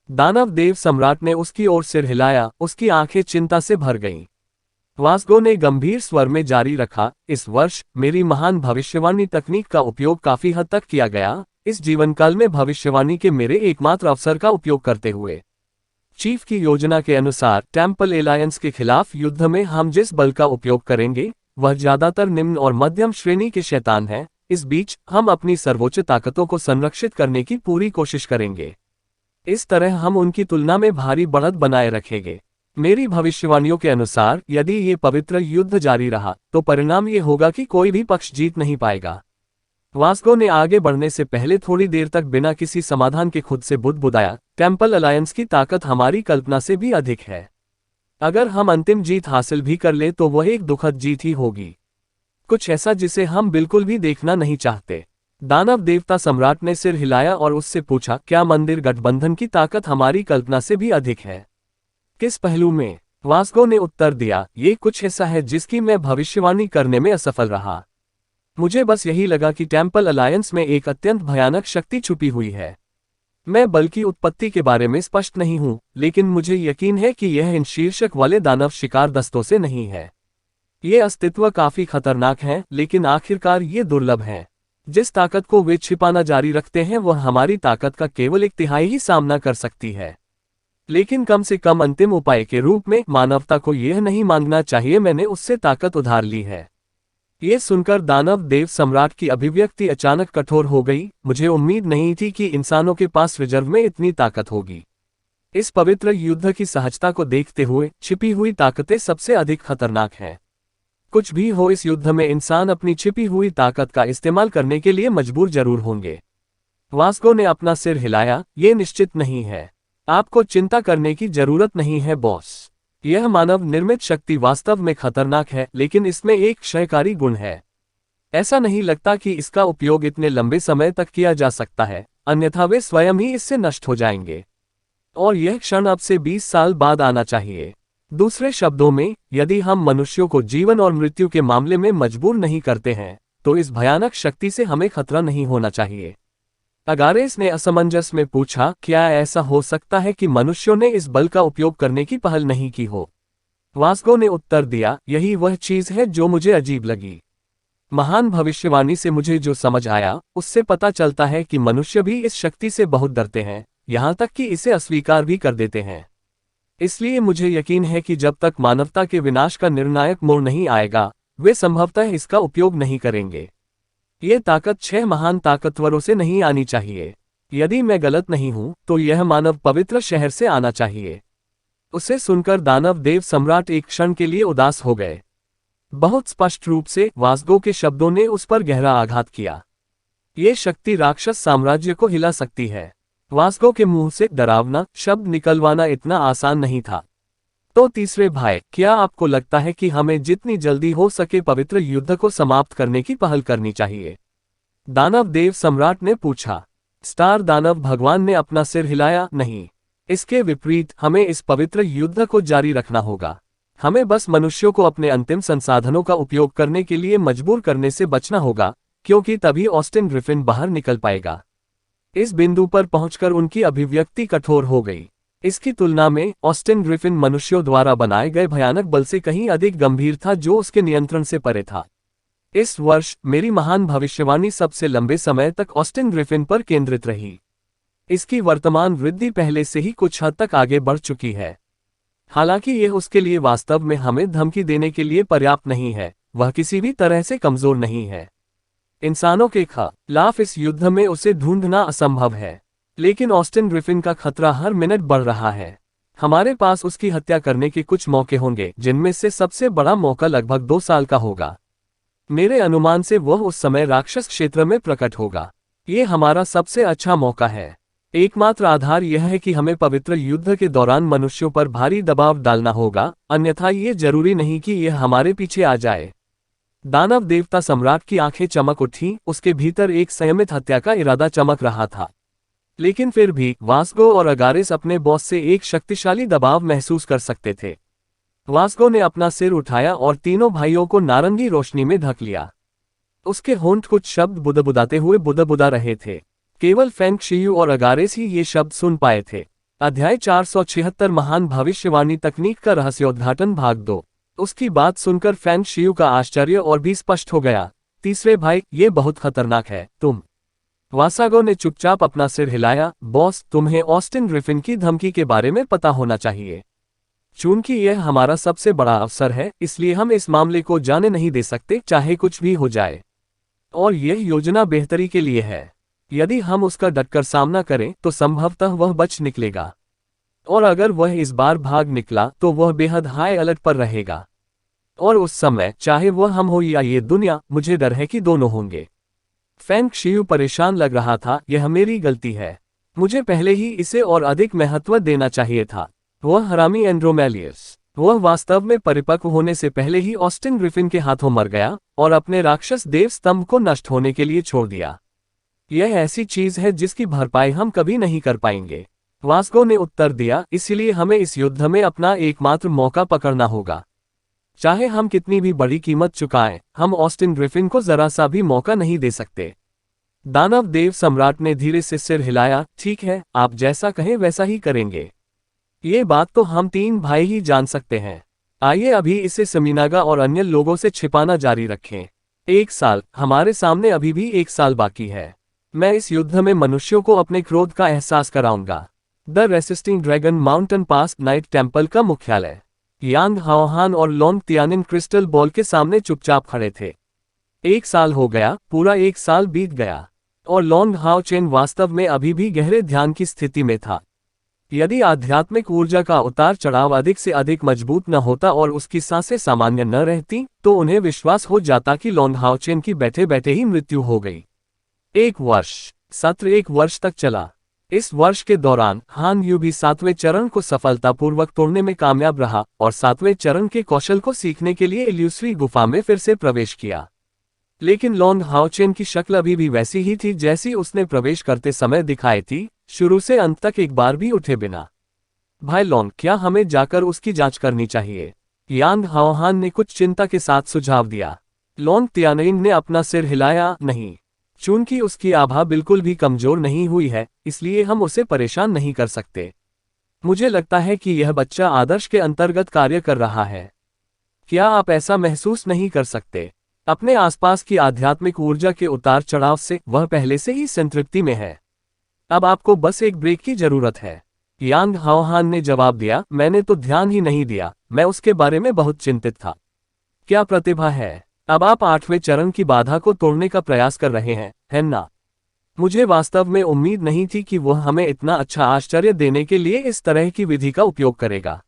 दानव देव सम्राट ने उसकी ओर सिर हिलाया, उसकी आंखें चिंता से भर गईं। वास्को ने गंभीर स्वर में जारी रखा, इस वर्ष मेरी महान भविष्यवाणी तकनीक का उपयोग काफी हद तक किया गया, इस जीवनकाल में भविष्यवाणी के मेरे एकमात्र अवसर का उपयोग करते हुए। चीफ की योजना के अनुसार टेम्पल एलायंस के खिलाफ युद्ध में हम जिस बल का उपयोग करेंगे वह ज्यादातर निम्न और मध्यम श्रेणी के शैतान हैं। इस बीच हम अपनी सर्वोच्च ताकतों को संरक्षित करने की पूरी कोशिश करेंगे। इस तरह हम उनकी तुलना में भारी बढ़त बनाए रखेंगे। मेरी भविष्यवाणियों के अनुसार यदि ये पवित्र युद्ध जारी रहा तो परिणाम ये होगा कि कोई भी पक्ष जीत नहीं पाएगा। वास्को ने आगे बढ़ने से पहले थोड़ी देर तक बिना किसी समाधान के खुद से बुदबुदाया, टेम्पल अलायंस की ताकत हमारी कल्पना से भी अधिक है। अगर हम अंतिम जीत हासिल भी कर ले तो वह एक दुखद जीत ही होगी, कुछ ऐसा जिसे हम बिल्कुल भी देखना नहीं चाहते। दानव देवता सम्राट ने सिर हिलाया और उससे पूछा, क्या मंदिर गठबंधन की ताकत हमारी कल्पना से भी अधिक है? किस पहलू में? वास्को ने उत्तर दिया, ये कुछ ऐसा है जिसकी मैं भविष्यवाणी करने में असफल रहा। मुझे बस यही लगा कि टेम्पल अलायंस में एक अत्यंत भयानक शक्ति छुपी हुई है। मैं बल की उत्पत्ति के बारे में स्पष्ट नहीं हूं, लेकिन मुझे यकीन है कि यह इन शीर्षक वाले दानव शिकार दस्तों से नहीं है। ये अस्तित्व काफी खतरनाक हैं, लेकिन आखिरकार ये दुर्लभ हैं। जिस ताकत को वे छिपाना जारी रखते हैं वह हमारी ताकत का केवल 1/3 ही सामना कर सकती है। लेकिन कम से कम अंतिम उपाय के रूप में मानवता को यह नहीं मांगना चाहिए मैंने उससे ताकत उधार ली है। ये सुनकर दानव देव सम्राट की अभिव्यक्ति अचानक कठोर हो गई। मुझे उम्मीद नहीं थी कि इंसानों के पास रिजर्व में इतनी ताकत होगी। इस पवित्र युद्ध की सहजता को देखते हुए छिपी हुई ताकतें सबसे अधिक खतरनाक हैं। कुछ भी हो, इस युद्ध में इंसान अपनी छिपी हुई ताकत का इस्तेमाल करने के लिए मजबूर जरूर होंगे। वास्को ने अपना सिर हिलाया, ये निश्चित नहीं है। आपको चिंता करने की जरूरत नहीं है बॉस। यह मानव निर्मित शक्ति वास्तव में खतरनाक है, लेकिन इसमें एक क्षयकारी गुण है। ऐसा नहीं लगता कि इसका उपयोग इतने लंबे समय तक किया जा सकता है, अन्यथा वे स्वयं ही इससे नष्ट हो जाएंगे। और यह क्षण अब से 20 साल बाद आना चाहिए। दूसरे शब्दों में, यदि हम मनुष्यों को जीवन और मृत्यु के मामले में मजबूर नहीं करते हैं तो इस भयानक शक्ति से हमें खतरा नहीं होना चाहिए। अगारेस ने असमंजस में पूछा, क्या ऐसा हो सकता है कि मनुष्यों ने इस बल का उपयोग करने की पहल नहीं की हो? वास्को ने उत्तर दिया, यही वह चीज है जो मुझे अजीब लगी। महान भविष्यवाणी से मुझे जो समझ आया उससे पता चलता है कि मनुष्य भी इस शक्ति से बहुत डरते हैं, यहाँ तक कि इसे अस्वीकार भी कर देते हैं। इसलिए मुझे यकीन है कि जब तक मानवता के विनाश का निर्णायक मोड़ नहीं आएगा, वे संभवतः इसका उपयोग नहीं करेंगे। ये ताकत 6 महान ताकतवरों से नहीं आनी चाहिए। यदि मैं गलत नहीं हूं तो यह मानव पवित्र शहर से आना चाहिए। उसे सुनकर दानव देव सम्राट एक क्षण के लिए उदास हो गए। बहुत स्पष्ट रूप से वासगो के शब्दों ने उस पर गहरा आघात किया। ये शक्ति राक्षस साम्राज्य को हिला सकती है। वासगो के मुंह से डरावना शब्द निकलवाना इतना आसान नहीं था। तो तीसरे भाई, क्या आपको लगता है कि हमें जितनी जल्दी हो सके पवित्र युद्ध को समाप्त करने की पहल करनी चाहिए? दानव देव सम्राट ने पूछा। स्टार दानव भगवान ने अपना सिर हिलाया। नहीं, इसके विपरीत हमें इस पवित्र युद्ध को जारी रखना होगा। हमें बस मनुष्यों को अपने अंतिम संसाधनों का उपयोग करने के लिए मजबूर करने से बचना होगा, क्योंकि तभी ऑस्टिन ग्रिफिन बाहर निकल पाएगा। इस बिंदु पर पहुंचकर उनकी अभिव्यक्ति कठोर हो गई। इसकी तुलना में ऑस्टिन ग्रिफिन मनुष्यों द्वारा बनाए गए भयानक बल से कहीं अधिक गंभीर था, जो उसके नियंत्रण से परे था। इस वर्ष मेरी महान भविष्यवाणी सबसे लंबे समय तक ऑस्टिन ग्रिफिन पर केंद्रित रही। इसकी वर्तमान वृद्धि पहले से ही कुछ हद तक आगे बढ़ चुकी है। हालांकि यह उसके लिए वास्तव में हमें धमकी देने के लिए पर्याप्त नहीं है, वह किसी भी तरह से कमजोर नहीं है। इंसानों के खिलाफ इस युद्ध में उसे ढूंढना असंभव है, लेकिन ऑस्टिन ग्रिफिन का खतरा हर मिनट बढ़ रहा है। हमारे पास उसकी हत्या करने के कुछ मौके होंगे, जिनमें से सबसे बड़ा मौका लगभग 2 साल का होगा। मेरे अनुमान से वह उस समय राक्षस क्षेत्र में प्रकट होगा। ये हमारा सबसे अच्छा मौका है। एकमात्र आधार यह है कि हमें पवित्र युद्ध के दौरान मनुष्यों पर भारी दबाव डालना होगा, अन्यथा ये जरूरी नहीं कि यह हमारे पीछे आ जाए। दानव देवता सम्राट की आंखें चमक उठी। उसके भीतर एक संयमित हत्या का इरादा चमक रहा था। लेकिन फिर भी वासगो और अगारिस अपने बॉस से एक शक्तिशाली दबाव महसूस कर सकते थे। वासगो ने अपना सिर उठाया और तीनों भाइयों को नारंगी रोशनी में ढक लिया। उसके होंठ कुछ शब्द बुदबुदाते हुए बुदबुदा रहे थे। केवल फेंग शियू और अगारिस ही ये शब्द सुन पाए थे। अध्याय 476 महान भविष्यवाणी तकनीक का रहस्योद्घाटन भाग 2। उसकी बात सुनकर फेंग शियू का आश्चर्य और भी स्पष्ट हो गया। तीसरे भाई, ये बहुत खतरनाक है। तुम? वासागो ने चुपचाप अपना सिर हिलाया। बॉस, तुम्हें ऑस्टिन ग्रिफिन की धमकी के बारे में पता होना चाहिए। चूंकि यह हमारा सबसे बड़ा अवसर है, इसलिए हम इस मामले को जाने नहीं दे सकते, चाहे कुछ भी हो जाए। और यह योजना बेहतरी के लिए है। यदि हम उसका डटकर सामना करें तो संभवतः वह बच निकलेगा, और अगर वह इस बार भाग निकला तो वह बेहद हाई अलर्ट पर रहेगा। और उस समय चाहे वह हम हो या ये दुनिया, मुझे डर है कि दोनों होंगे। फेंग शियू परेशान लग रहा था। यह मेरी गलती है। मुझे पहले ही इसे और अधिक महत्व देना चाहिए था। वह हरामी एंड्रोमेलियस, वह वास्तव में परिपक्व होने से पहले ही ऑस्टिन ग्रिफिन के हाथों मर गया और अपने राक्षस देव स्तंभ को नष्ट होने के लिए छोड़ दिया। यह ऐसी चीज है जिसकी भरपाई हम कभी नहीं कर पाएंगे। वास्को ने उत्तर दिया, इसलिए हमें इस युद्ध में अपना एकमात्र मौका पकड़ना होगा। चाहे हम कितनी भी बड़ी कीमत चुकाएं, हम ऑस्टिन ग्रिफिन को जरा सा भी मौका नहीं दे सकते। दानव देव सम्राट ने धीरे से सिर हिलाया। ठीक है, आप जैसा कहें वैसा ही करेंगे। ये बात तो हम 3 भाई ही जान सकते हैं। आइए अभी इसे समीनागा और अन्य लोगों से छिपाना जारी रखें। 1 साल, हमारे सामने अभी भी 1 साल बाकी है। मैं इस युद्ध में मनुष्यों को अपने क्रोध का एहसास कराऊंगा। The resisting dragon mountain pass night temple का मुख्यालय। यांग हाओहान और लोंग तियानिन क्रिस्टल बॉल के सामने चुपचाप खड़े थे। 1 साल हो गया, पूरा 1 साल बीत गया, और लोंग हाओ चेन वास्तव में अभी भी गहरे ध्यान की स्थिति में था। यदि आध्यात्मिक ऊर्जा का उतार चढ़ाव अधिक से अधिक मजबूत न होता और उसकी सांसें सामान्य न रहती, तो उन्हें विश्वास हो जाता कि लोंग हाओ चेन की बैठे बैठे ही मृत्यु हो गई। 1 वर्ष सत्र 1 वर्ष तक चला। इस वर्ष के दौरान हान यू भी 7वें चरण को सफलतापूर्वक तोड़ने में कामयाब रहा और 7वें चरण के कौशल को सीखने के लिए इल्यूसरी गुफा में फिर से प्रवेश किया। लेकिन लोंग हाओ चेन की शक्ल अभी भी वैसी ही थी जैसी उसने प्रवेश करते समय दिखाई थी, शुरू से अंत तक एक बार भी उठे बिना। भाई लोंग, क्या हमें जाकर उसकी जांच करनी चाहिए? यांग हाओहान ने कुछ चिंता के साथ सुझाव दिया। लोंग तियानिन ने अपना सिर हिलाया। नहीं, चूंकि उसकी आभा बिल्कुल भी कमजोर नहीं हुई है, इसलिए हम उसे परेशान नहीं कर सकते। मुझे लगता है कि यह बच्चा आदर्श के अंतर्गत कार्य कर रहा है। क्या आप ऐसा महसूस नहीं कर सकते? अपने आसपास की आध्यात्मिक ऊर्जा के उतार चढ़ाव से वह पहले से ही संतृप्ति में है। अब आपको बस एक ब्रेक की जरूरत है। यांग हाओहान ने जवाब दिया, मैंने तो ध्यान ही नहीं दिया, मैं उसके बारे में बहुत चिंतित था। क्या प्रतिभा है। अब आप 8वें चरण की बाधा को तोड़ने का प्रयास कर रहे हैं, है ना? मुझे वास्तव में उम्मीद नहीं थी कि वह हमें इतना अच्छा आश्चर्य देने के लिए इस तरह की विधि का उपयोग करेगा।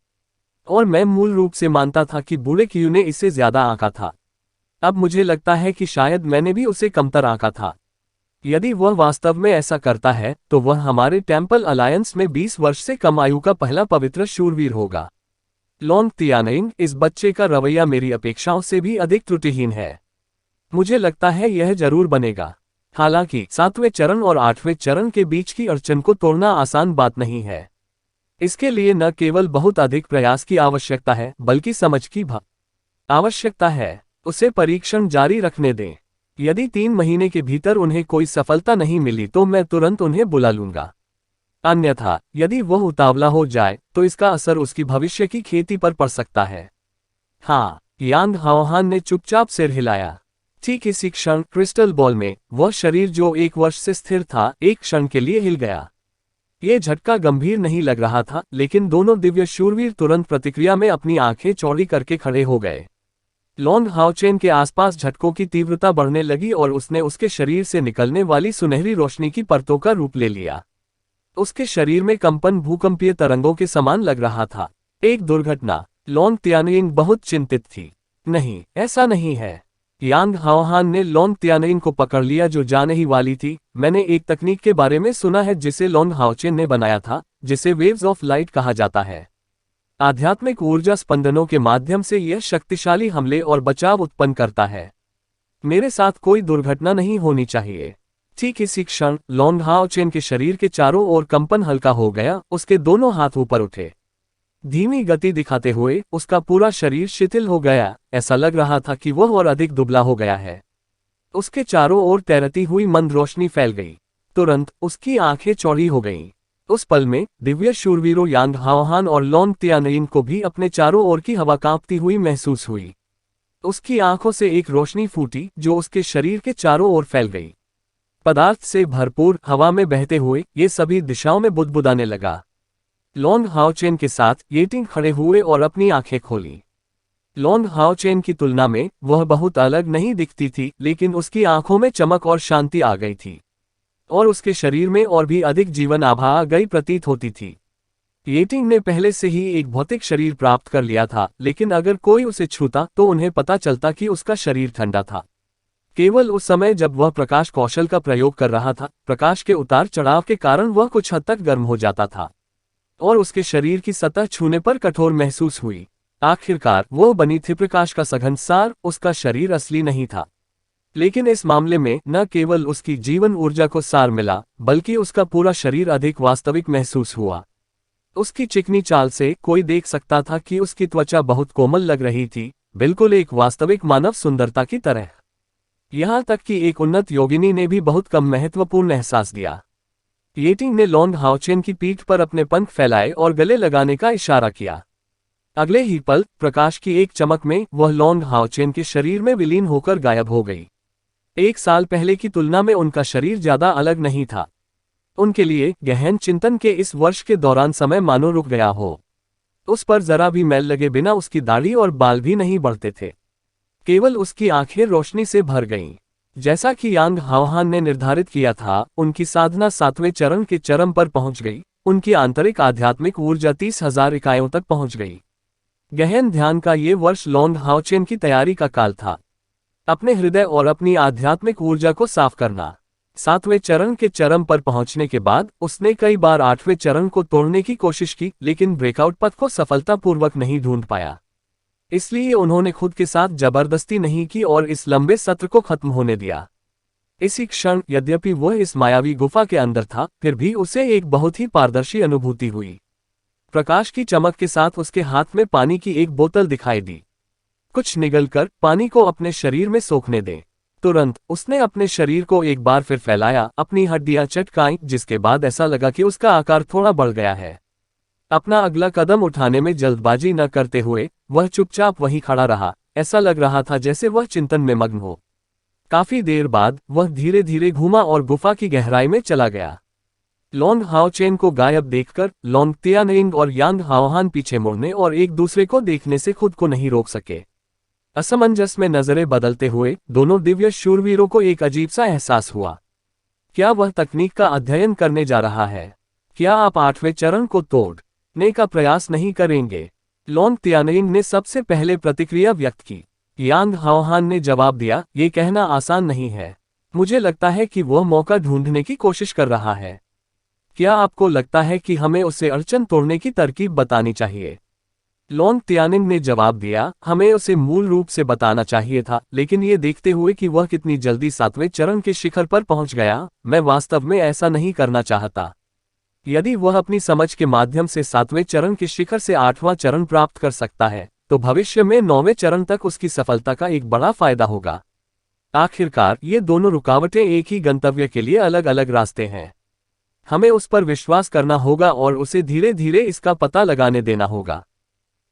और मैं मूल रूप से मानता था कि बूढ़े क्यू ने इसे ज्यादा आंका था। अब मुझे लगता है कि शायद मैंने भी उसे कमतर आंका था। यदि वह वास्तव में ऐसा करता है तो वह हमारे टेम्पल अलायंस में 20 वर्ष से कम आयु का पहला पवित्र शूरवीर होगा। लॉन्ग तियानिंग, इस बच्चे का रवैया मेरी अपेक्षाओं से भी अधिक त्रुटिहीन है। मुझे लगता है यह जरूर बनेगा। हालांकि 7वें चरण और 8वें चरण के बीच की अड़चन को तोड़ना आसान बात नहीं है। इसके लिए न केवल बहुत अधिक प्रयास की आवश्यकता है बल्कि समझ की भी आवश्यकता है। उसे परीक्षण जारी रखने दें। यदि 3 महीने के भीतर उन्हें कोई सफलता नहीं मिली तो मैं तुरंत उन्हें बुला लूंगा। अन्यथा यदि वह उतावला हो जाए तो इसका असर उसकी भविष्य की खेती पर पड़ सकता है। हाँ, यांग हाओहान ने चुपचाप सिर हिलाया। ठीक इसी क्षण क्रिस्टल बॉल में वह शरीर जो 1 वर्ष से स्थिर था, एक क्षण के लिए हिल गया। ये झटका गंभीर नहीं लग रहा था, लेकिन दोनों दिव्य शूरवीर तुरंत प्रतिक्रिया में अपनी आंखें चौड़ी करके खड़े हो गए। लॉन्ग हाओचेन के आसपास झटकों की तीव्रता बढ़ने लगी और उसने उसके शरीर से निकलने वाली सुनहरी रोशनी की परतों का रूप ले लिया। उसके शरीर में कंपन भूकंपीय तरंगों के समान लग रहा था। एक दुर्घटना। लॉन्ग तियानिंग बहुत चिंतित थी। नहीं, ऐसा नहीं है। यांग हाओहान ने लॉन्ग तियानिंग को पकड़ लिया जो जाने ही वाली थी। मैंने एक तकनीक के बारे में सुना है जिसे लॉन्ग हाओचेन ने बनाया था, जिसे वेव्स ऑफ लाइट कहा जाता है। आध्यात्मिक ऊर्जा स्पंदनों के माध्यम से यह शक्तिशाली हमले और बचाव उत्पन्न करता है। मेरे साथ कोई दुर्घटना नहीं होनी चाहिए। ठीक इसी क्षण लॉन्ग हाओचेन के शरीर के चारों ओर कंपन हल्का हो गया। उसके दोनों हाथ ऊपर उठे, धीमी गति दिखाते हुए उसका पूरा शरीर शिथिल हो गया। ऐसा लग रहा था कि वह और अधिक दुबला हो गया है। उसके चारों ओर तैरती हुई मंद रोशनी फैल गई। तुरंत उसकी आंखें चौड़ी हो गईं। उस पल में दिव्य शूरवीरों यांग हाओहान और लॉन्ग तियानिंग को भी अपने चारों ओर की हवा कांपती हुई महसूस हुई। उसकी आंखों से एक रोशनी फूटी जो उसके शरीर के चारों ओर फैल गई। पदार्थ से भरपूर हवा में बहते हुए ये सभी दिशाओं में बुदबुदाने लगा। लॉन्ग हाओचेन के साथ येटिंग खड़े हुए और अपनी आंखें खोली। लॉन्ग हाओचेन की तुलना में वह बहुत अलग नहीं दिखती थी, लेकिन उसकी आंखों में चमक और शांति आ गई थी और उसके शरीर में और भी अधिक जीवन आभा आ गई प्रतीत होती थी। येटिंग ने पहले से ही एक भौतिक शरीर प्राप्त कर लिया था, लेकिन अगर कोई उसे छूता तो उन्हें पता चलता कि उसका शरीर ठंडा था। केवल उस समय जब वह प्रकाश कौशल का प्रयोग कर रहा था, प्रकाश के उतार चढ़ाव के कारण वह कुछ हद तक गर्म हो जाता था और उसके शरीर की सतह छूने पर कठोर महसूस हुई। आखिरकार वो बनी थी प्रकाश का सघन सार, उसका शरीर असली नहीं था। लेकिन इस मामले में न केवल उसकी जीवन ऊर्जा को सार मिला, बल्कि उसका पूरा शरीर अधिक वास्तविक महसूस हुआ। उसकी चिकनी चाल से कोई देख सकता था कि उसकी त्वचा बहुत कोमल लग रही थी, बिल्कुल एक वास्तविक मानव सुंदरता की तरह। यहाँ तक कि एक उन्नत योगिनी ने भी बहुत कम महत्वपूर्ण एहसास दिया। येटिंग ने लॉन्ग हाओचेन की पीठ पर अपने पंख फैलाए और गले लगाने का इशारा किया। अगले ही पल प्रकाश की एक चमक में वह लॉन्ग हाओचेन के शरीर में विलीन होकर गायब हो गई। 1 साल पहले की तुलना में उनका शरीर ज्यादा अलग नहीं था। उनके लिए गहन चिंतन के इस वर्ष के दौरान समय मानो रुक गया हो। उस पर जरा भी मैल लगे बिना उसकी दाढ़ी और बाल भी नहीं बढ़ते थे। केवल उसकी आंखें रोशनी से भर गईं। जैसा कि यांग हाओहान ने निर्धारित किया था, उनकी साधना 7वें चरण के चरम पर पहुंच गई। उनकी आंतरिक आध्यात्मिक ऊर्जा 30,000 इकाइयों तक पहुंच गई। गहन ध्यान का ये वर्ष लॉन्ग हाओचेन की तैयारी का काल था। अपने हृदय और अपनी आध्यात्मिक ऊर्जा को साफ करना। 7वें चरण के चरम पर पहुंचने के बाद उसने कई बार 8वें चरण को तोड़ने की कोशिश की, लेकिन ब्रेकआउट पथ को सफलतापूर्वक नहीं ढूंढ पाया। इसलिए उन्होंने खुद के साथ जबरदस्ती नहीं की और इस लंबे सत्र को खत्म होने दिया। इसी क्षण, यद्यपि वह इस मायावी गुफा के अंदर था, फिर भी उसे एक बहुत ही पारदर्शी अनुभूति हुई। प्रकाश की चमक के साथ उसके हाथ में पानी की एक बोतल दिखाई दी। कुछ निगलकर पानी को अपने शरीर में सोखने दें। तुरंत उसने अपने शरीर को एक बार फिर फैलाया, अपनी हड्डियां चटकाईं, जिसके बाद ऐसा लगा कि उसका आकार थोड़ा बढ़ गया है। अपना अगला कदम उठाने में जल्दबाजी न करते हुए वह चुपचाप वहीं खड़ा रहा, ऐसा लग रहा था जैसे वह चिंतन में मग्न हो। काफी देर बाद वह धीरे धीरे घूमा और गुफा की गहराई में चला गया। लोंग हाओचेन को गायब देखकर लोंग तियानयिंग और यांग हाओहान पीछे मुड़ने और एक दूसरे को देखने से खुद को नहीं रोक सके। असमंजस में नजरें बदलते हुए दोनों दिव्य शूरवीरों को एक अजीब सा एहसास हुआ। क्या वह तकनीक का अध्ययन करने जा रहा है? क्या आप 8वें चरण को तोड़ने का प्रयास नहीं करेंगे? लोंग तियानयिंग ने सबसे पहले प्रतिक्रिया व्यक्त की। यांग हाओहान ने जवाब दिया, ये कहना आसान नहीं है। मुझे लगता है कि वह मौका ढूंढने की कोशिश कर रहा है। क्या आपको लगता है कि हमें उसे अड़चन तोड़ने की तरकीब बतानी चाहिए? लोंग तियानिंग ने जवाब दिया, हमें उसे मूल रूप से बताना चाहिए था, लेकिन ये देखते हुए कि वह कितनी जल्दी 7वें चरण के शिखर पर पहुंच गया, मैं वास्तव में ऐसा नहीं करना चाहता। यदि वह अपनी समझ के माध्यम से 7वें चरण के शिखर से 8वां चरण प्राप्त कर सकता है, तो भविष्य में 9वें चरण तक उसकी सफलता का एक बड़ा फायदा होगा। आखिरकार ये दोनों रुकावटें एक ही गंतव्य के लिए अलग अलग रास्ते हैं। हमें उस पर विश्वास करना होगा और उसे धीरे धीरे इसका पता लगाने देना होगा।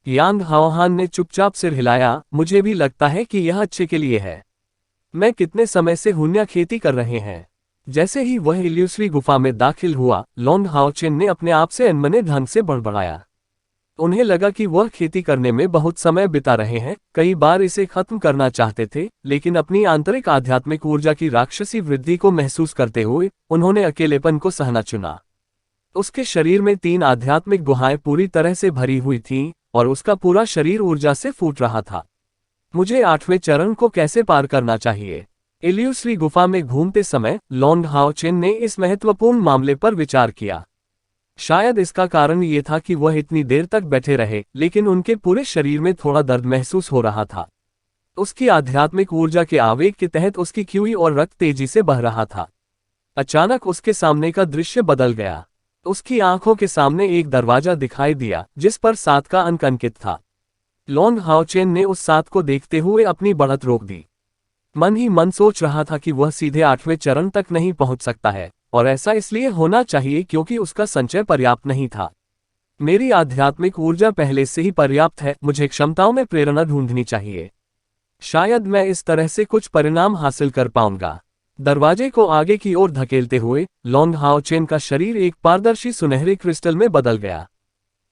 यांग हाओहान ने चुपचाप सिर हिलाया, मुझे भी लगता है कि यह अच्छे के लिए है। मैं कितने समय से हुन्या खेती कर रहे हैं। जैसे ही वह इल्यूसरी गुफा में दाखिल हुआ, लोंग हाओचेन ने अपने आप से अनमने ढंग से बड़बड़ाया। उन्हें लगा कि वह खेती करने में बहुत समय बिता रहे हैं, कई बार इसे खत्म करना चाहते थे, लेकिन अपनी आंतरिक आध्यात्मिक ऊर्जा की राक्षसी वृद्धि को महसूस करते हुए उन्होंने अकेलेपन को सहना चुना। उसके शरीर में 3 आध्यात्मिक गुहाएं पूरी तरह से भरी हुई थीं और उसका पूरा शरीर ऊर्जा से फूट रहा था। मुझे 8वें चरण को कैसे पार करना चाहिए? इल्यूसरी गुफा में घूमते समय लोंग हाओचेन ने इस महत्वपूर्ण मामले पर विचार किया। शायद इसका कारण ये था कि वह इतनी देर तक बैठे रहे, लेकिन उनके पूरे शरीर में थोड़ा दर्द महसूस हो रहा था। उसकी आध्यात्मिक ऊर्जा के आवेग के तहत उसकी ख्यूई और रक्त तेजी से बह रहा था। अचानक उसके सामने का दृश्य बदल गया। उसकी आंखों के सामने एक दरवाजा दिखाई दिया जिस पर 7 का अंक अंकित था। लोंग हाओचेन ने उस 7 को देखते हुए अपनी बढ़त रोक दी। मन ही मन सोच रहा था कि वह सीधे 8वें चरण तक नहीं पहुंच सकता है, और ऐसा इसलिए होना चाहिए क्योंकि उसका संचय पर्याप्त नहीं था। मेरी आध्यात्मिक ऊर्जा पहले से ही पर्याप्त है, मुझे क्षमताओं में प्रेरणा ढूंढनी चाहिए। शायद मैं इस तरह से कुछ परिणाम हासिल कर पाऊंगा। दरवाजे को आगे की ओर धकेलते हुए लोंग हाओचेन का शरीर एक पारदर्शी सुनहरे क्रिस्टल में बदल गया।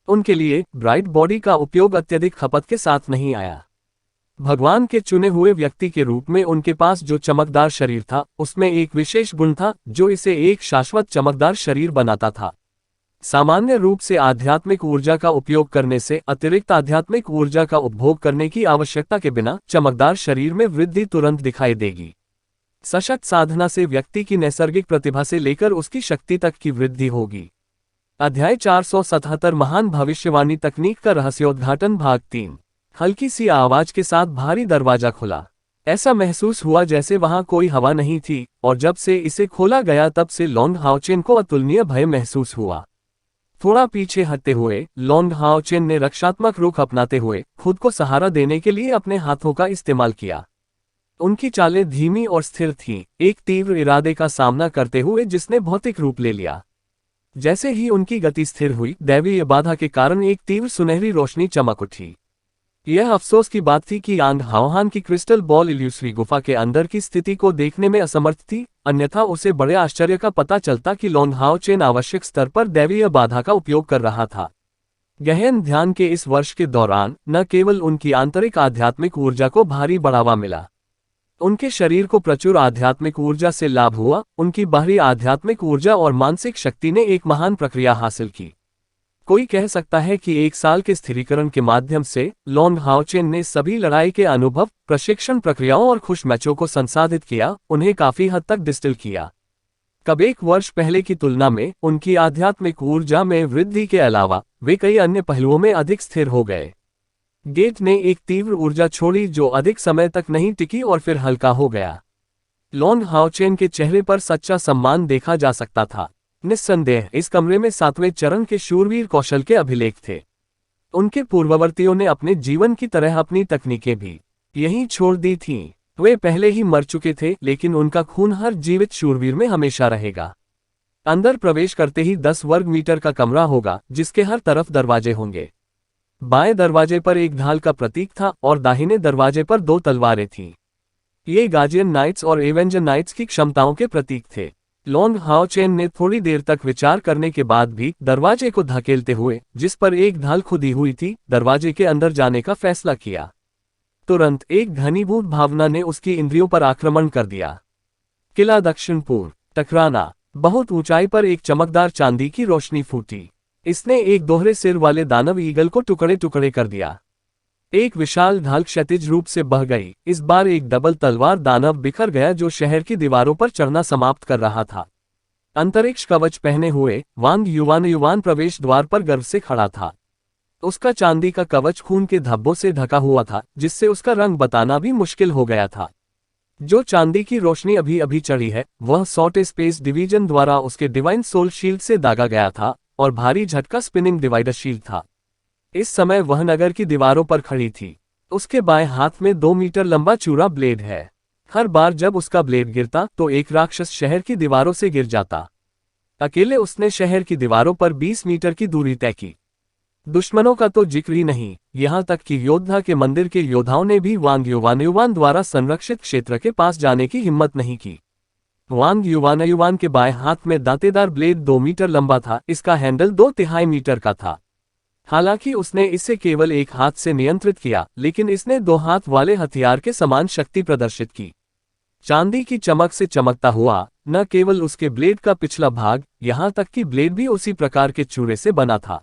उनके लिए ब्राइट बॉडी का उपयोग अत्यधिक खपत के साथ नहीं आया। भगवान के चुने हुए व्यक्ति के रूप में उनके पास जो चमकदार शरीर था, उसमें एक विशेष गुण था जो इसे एक शाश्वत चमकदार शरीर बनाता था। सामान्य रूप से आध्यात्मिक ऊर्जा का उपयोग करने से अतिरिक्त आध्यात्मिक ऊर्जा का उपभोग करने की आवश्यकता के बिना चमकदार शरीर में वृद्धि तुरंत दिखाई देगी। सशक्त साधना से व्यक्ति की नैसर्गिक प्रतिभा से लेकर उसकी शक्ति तक की वृद्धि होगी। अध्याय 477 महान भविष्यवाणी तकनीक का रहस्योद्घाटन भाग 3। हल्की सी आवाज के साथ भारी दरवाजा खुला। ऐसा महसूस हुआ जैसे वहां कोई हवा नहीं थी, और जब से इसे खोला गया तब से लोंग हाओचेन को अतुलनीय भय महसूस हुआ। थोड़ा पीछे हटते हुए लोंग हाओचेन ने रक्षात्मक रुख अपनाते हुए खुद को सहारा देने के लिए अपने हाथों का इस्तेमाल किया। उनकी चालें धीमी और स्थिर थीं, एक तीव्र इरादे का सामना करते हुए जिसने भौतिक रूप ले लिया। जैसे ही उनकी गति स्थिर हुई, दैवीय बाधा के कारण एक तीव्र सुनहरी रोशनी चमक उठी। यह अफसोस की बात थी कि यांग हाओहान की क्रिस्टल बॉल इल्यूसरी गुफा के अंदर की स्थिति को देखने में असमर्थ थी, अन्यथा उसे बड़े आश्चर्य का पता चलता कि लोंग हाओचेन आवश्यक स्तर पर दैवीय बाधा का उपयोग कर रहा था। गहन ध्यान के इस वर्ष के दौरान न केवल उनकी आंतरिक आध्यात्मिक ऊर्जा को भारी बढ़ावा मिला, उनके शरीर को प्रचुर आध्यात्मिक ऊर्जा से लाभ हुआ। उनकी बाहरी आध्यात्मिक ऊर्जा और मानसिक शक्ति ने एक महान प्रक्रिया हासिल की। कोई कह सकता है कि 1 साल के स्थिरीकरण के माध्यम से लोंग हाओचेन ने सभी लड़ाई के अनुभव, प्रशिक्षण प्रक्रियाओं और खुश मैचों को संसाधित किया, उन्हें काफी हद तक डिस्टिल किया। कब 1 वर्ष पहले की तुलना में उनकी आध्यात्मिक ऊर्जा में वृद्धि के अलावा वे कई अन्य पहलुओं में अधिक स्थिर हो गए। गेट ने एक तीव्र ऊर्जा छोड़ी जो अधिक समय तक नहीं टिकी और फिर हल्का हो गया। लोंग हाओचेन के चेहरे पर सच्चा सम्मान देखा जा सकता था। निस्संदेह इस कमरे में 7वें चरण के शूरवीर कौशल के अभिलेख थे। उनके पूर्ववर्तियों ने अपने जीवन की तरह अपनी तकनीकें भी यहीं छोड़ दी थीं। वे पहले ही मर चुके थे, लेकिन उनका खून हर जीवित शूरवीर में हमेशा रहेगा। अंदर प्रवेश करते ही 10 वर्ग मीटर का कमरा होगा जिसके हर तरफ दरवाजे होंगे। बाएं दरवाजे पर एक ढाल का प्रतीक था और दाहिने दरवाजे पर 2 तलवारें थीं। ये गार्जियन नाइट्स और एवेंजर नाइट्स की क्षमताओं के प्रतीक थे। लॉन्ग हाओ चेन ने थोड़ी देर तक विचार करने के बाद भी दरवाजे को धकेलते हुए, जिस पर एक ढाल खुदी हुई थी, दरवाजे के अंदर जाने का फैसला किया। तुरंत एक घनीभूत भावना ने उसकी इंद्रियों पर आक्रमण कर दिया। किला दक्षिण पूर्व टकराना। बहुत ऊंचाई पर एक चमकदार चांदी की रोशनी फूटी। इसने एक दोहरे सिर वाले दानव ईगल को टुकड़े टुकड़े कर दिया। एक विशाल ढाल क्षैतिज रूप से बह गई। इस बार एक डबल तलवार दानव बिखर गया जो शहर की दीवारों पर चढ़ना समाप्त कर रहा था। अंतरिक्ष कवच पहने हुए वांग युवान प्रवेश द्वार पर गर्व से खड़ा था। उसका चांदी का कवच खून के धब्बों से ढका हुआ था, जिससे उसका रंग बताना भी मुश्किल हो गया था। जो चांदी की रोशनी अभी अभी चढ़ी है, वह सॉट स्पेस डिवीजन द्वारा उसके डिवाइन सोल शील्ड से दागा गया था और भारी झटका स्पिनिंग डिवाइडर शील्ड था। इस समय वह नगर की दीवारों पर खड़ी थी। उसके बाएं हाथ में 2 मीटर लंबा चूड़ा ब्लेड है। हर बार जब उसका ब्लेड गिरता तो एक राक्षस शहर की दीवारों से गिर जाता। अकेले उसने शहर की दीवारों पर 20 मीटर की दूरी तय की। दुश्मनों का तो जिक्र ही नहीं, यहाँ तक कि योद्धा के मंदिर के योद्धाओं ने भी वांग युवान द्वारा संरक्षित क्षेत्र के पास जाने की हिम्मत नहीं की। वांग युवान के बाएं हाथ में दांतेदार ब्लेड 2 मीटर लंबा था। इसका हैंडल 2/3 मीटर का था। हालांकि उसने इसे केवल एक हाथ से नियंत्रित किया, लेकिन इसने 2 हाथ वाले हथियार के समान शक्ति प्रदर्शित की। चांदी की चमक से चमकता हुआ न केवल उसके ब्लेड का पिछला भाग, यहां तक कि ब्लेड भी उसी प्रकार के चूड़े से बना था।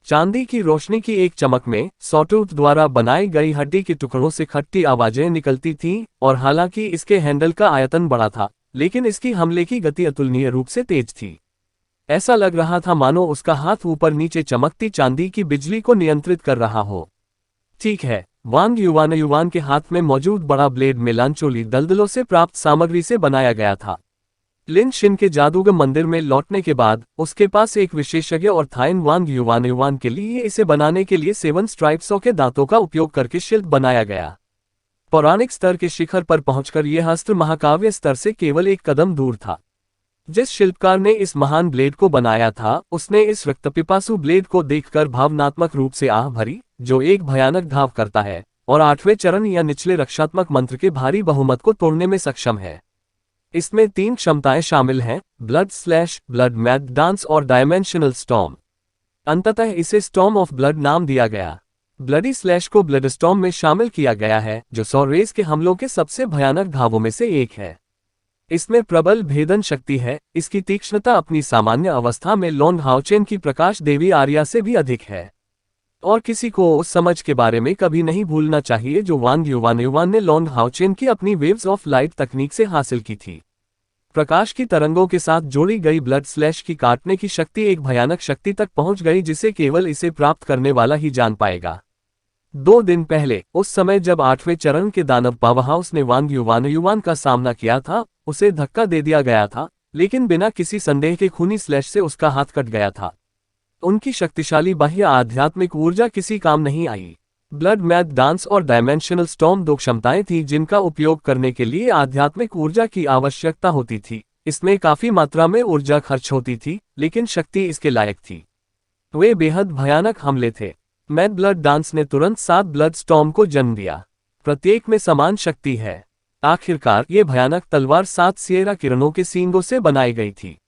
चांदी की रोशनी की एक चमक में सॉटूथ द्वारा बनाई गई हड्डी के टुकड़ों से खट्टी आवाजें निकलती थीं, और हालांकि इसके हैंडल का आयतन बड़ा था, लेकिन इसकी हमले की गति अतुलनीय रूप से तेज थी। ऐसा लग रहा था मानो उसका हाथ ऊपर नीचे चमकती चांदी की बिजली को नियंत्रित कर रहा हो। ठीक है, वांग युवान के हाथ में मौजूद बड़ा ब्लेड मेलांचोली दलदलों से प्राप्त सामग्री से बनाया गया था। लिन शिन के जादूगर मंदिर में लौटने के बाद उसके पास एक विशेषज्ञ और थाइन वांग युवान के लिए इसे बनाने के लिए 7 स्ट्राइप्सों के दांतों का उपयोग करके शिल्प बनाया गया। पौराणिक स्तर के शिखर पर पहुंचकर यह अस्त्र महाकाव्य स्तर से केवल एक कदम दूर था। जिस शिल्पकार ने इस महान ब्लेड को बनाया था, उसने इस रक्तपिपासु ब्लेड को देखकर भावनात्मक रूप से आह भरी, जो एक भयानक घाव करता है और 8वें चरण या निचले रक्षात्मक मंत्र के भारी बहुमत को तोड़ने में सक्षम है। इसमें 3 क्षमताएं शामिल हैं: blood slash, blood mad dance और डायमेंशनल स्टॉर्म। अंततः इसे स्टॉर्म ऑफ ब्लड नाम दिया गया। ब्लडी स्लैश को ब्लड स्टॉर्म में शामिल किया गया है, जो सॉरेज के हमलों के सबसे भयानक घावों में से एक है। इसमें प्रबल भेदन शक्ति है। इसकी तीक्ष्णता अपनी सामान्य अवस्था में लॉन्ग हाओचेन की प्रकाश देवी आर्या से भी अधिक है। और किसी को उस समझ के बारे में कभी नहीं भूलना चाहिए जो वांग युवान ने लॉन्ग हाओचेन की अपनी वेव्स ऑफ लाइट तकनीक से हासिल की थी। प्रकाश की तरंगों के साथ जोड़ी गई ब्लड स्लैश की काटने की शक्ति एक भयानक शक्ति तक पहुंच गई जिसे केवल इसे प्राप्त करने वाला ही जान पाएगा। 2 दिन पहले, उस समय जब 8वें चरण के दानव पावरहाउस ने वांग युवान का सामना किया था, उसे धक्का दे दिया गया था, लेकिन बिना किसी संदेह के खूनी स्लैश से उसका हाथ कट गया था। उनकी शक्तिशाली बाह्य आध्यात्मिक ऊर्जा किसी काम नहीं आई। ब्लड मैड डांस और डायमेंशनल स्टॉर्म 2 क्षमताएं थीं जिनका उपयोग करने के लिए आध्यात्मिक ऊर्जा की आवश्यकता होती थी। इसमें काफी मात्रा में ऊर्जा खर्च होती थी, लेकिन शक्ति इसके लायक थी। वे बेहद भयानक हमले थे। मैड ब्लड डांस ने तुरंत 7 ब्लड स्टॉर्म को जन्म दिया। प्रत्येक में समान शक्ति है। आखिरकार ये भयानक तलवार 7 सिएरा किरणों के सींगों से बनाई गई थी।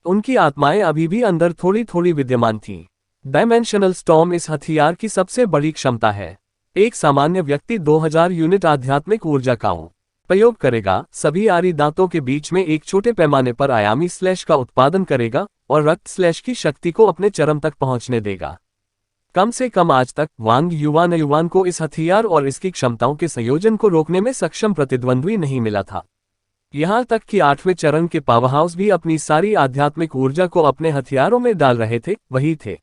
उनकी आत्माएं अभी भी अंदर थोड़ी थोड़ी विद्यमान थीं। डायमेंशनल स्टॉर्म इस हथियार की सबसे बड़ी क्षमता है। एक सामान्य व्यक्ति 2000 यूनिट आध्यात्मिक ऊर्जा का उपयोग करेगा, सभी आरी दांतों के बीच में एक छोटे पैमाने पर आयामी स्लैश का उत्पादन करेगा और रक्त स्लैश की शक्ति को अपने चरम तक पहुंचने देगा। कम से कम आज तक वांग युवान को इस हथियार और इसकी क्षमताओं के संयोजन को रोकने में सक्षम प्रतिद्वंद्वी नहीं मिला था। यहां तक कि 8वें चरण के पावरहाउस भी अपनी सारी आध्यात्मिक ऊर्जा को अपने हथियारों में डाल रहे थे, वही थे।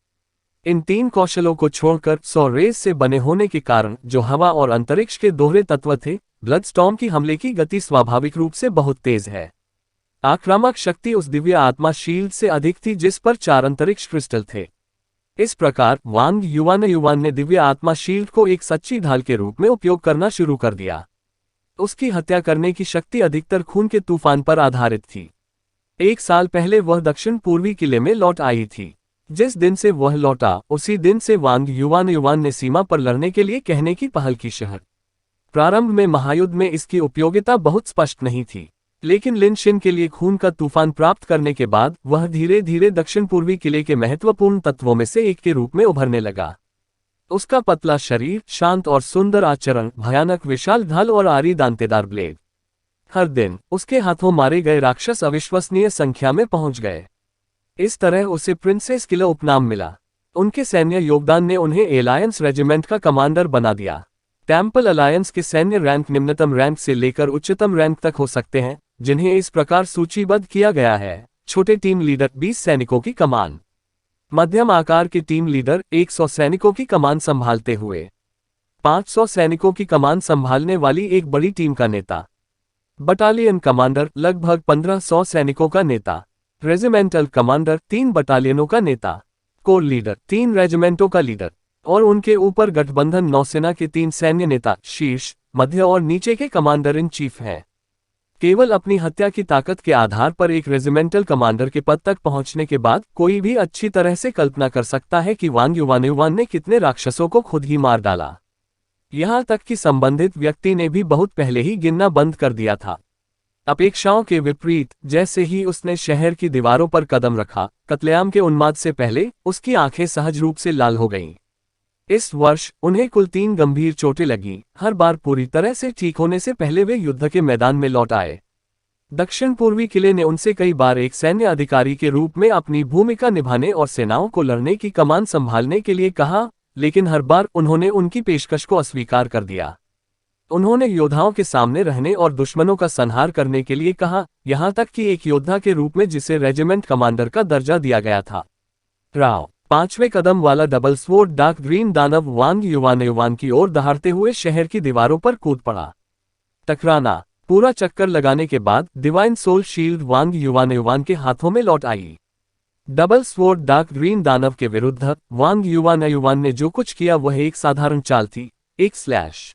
इन 3 कौशलों को छोड़कर सॉरेज से बने होने के कारण, जो हवा और अंतरिक्ष के दोहरे तत्व थे, ब्लड स्टॉर्म की हमले की गति स्वाभाविक रूप से बहुत तेज है। आक्रामक शक्ति उस दिव्य आत्मा शील्ड से अधिक थी जिस पर 4 अंतरिक्ष क्रिस्टल थे। इस प्रकार वांग युवान ने दिव्य आत्मा शील्ड को एक सच्ची ढाल के रूप में उपयोग करना शुरू कर दिया। उसकी हत्या करने की शक्ति अधिकतर खून के तूफान पर आधारित थी। 1 साल पहले वह दक्षिण पूर्वी किले में लौट आई थी, जिस दिन से वह लौटा उसी दिन से वांग युवान ने सीमा पर लड़ने के लिए कहने की पहल की शहर। प्रारंभ में महायुद्ध में इसकी उपयोगिता बहुत स्पष्ट नहीं थी, लेकिन लिन शिन के लिए खून का तूफान प्राप्त करने के बाद वह धीरे धीरे दक्षिण पूर्वी किले के महत्वपूर्ण तत्वों में से एक के रूप में उभरने लगा। उसका पतला शरीर, शांत और सुंदर आचरण, भयानक विशाल ढाल और आरी दांतेदार ब्लेड। हर दिन उसके हाथों मारे गए राक्षस अविश्वसनीय संख्या में पहुंच गए। इस तरह उसे प्रिंसेस किला उपनाम मिला। उनके सैन्य योगदान ने उन्हें एलायंस रेजिमेंट का कमांडर बना दिया। टेम्पल अलायंस के सैन्य रैंक निम्नतम रैंक से लेकर उच्चतम रैंक तक हो सकते हैं, जिन्हें इस प्रकार सूचीबद्ध किया गया है। छोटे टीम लीडर 20 सैनिकों की कमान। मध्यम आकार के टीम लीडर 100 सैनिकों की कमान संभालते हुए। 500 सैनिकों की कमान संभालने वाली एक बड़ी टीम का नेता। बटालियन कमांडर लगभग 1500 सैनिकों का नेता। रेजिमेंटल कमांडर 3 बटालियनों का नेता। कोर लीडर 3 रेजिमेंटों का लीडर। और उनके ऊपर गठबंधन नौसेना के 3 सैन्य नेता शीर्ष, मध्य और नीचे के कमांडर इन चीफ हैं। केवल अपनी हत्या की ताकत के आधार पर एक रेजिमेंटल कमांडर के पद तक पहुंचने के बाद कोई भी अच्छी तरह से कल्पना कर सकता है कि वांग युवान ने कितने राक्षसों को खुद ही मार डाला। यहां तक कि संबंधित व्यक्ति ने भी बहुत पहले ही गिनना बंद कर दिया था। अपेक्षाओं के विपरीत, जैसे ही उसने शहर की दीवारों पर कदम रखा, कत्लेआम के उन्माद से पहले उसकी आंखें सहज रूप से लाल हो गईं। इस वर्ष उन्हें कुल 3 गंभीर चोटें लगीं। हर बार पूरी तरह से ठीक होने से पहले वे युद्ध के मैदान में लौट आए। दक्षिण पूर्वी किले ने उनसे कई बार एक सैन्य अधिकारी के रूप में अपनी भूमिका निभाने और सेनाओं को लड़ने की कमान संभालने के लिए कहा, लेकिन हर बार उन्होंने उनकी पेशकश को अस्वीकार कर दिया। उन्होंने योद्धाओं के सामने रहने और दुश्मनों का संहार करने के लिए कहा, यहां तक कि एक योद्धा के रूप में जिसे रेजिमेंट कमांडर का दर्जा दिया गया था। राव 5वें कदम वाला डबल स्वॉर्ड डार्क ग्रीन दानव वांग युवान की ओर दहाड़ते हुए शहर की दीवारों पर कूद पड़ा। टकराना। पूरा चक्कर लगाने के बाद डिवाइन सोल शील्ड वांग युवान के हाथों में लौट आई। डबल स्वॉर्ड डार्क ग्रीन दानव के विरुद्ध वांग युवान ने जो कुछ किया वह एक साधारण चाल थी। एक स्लैश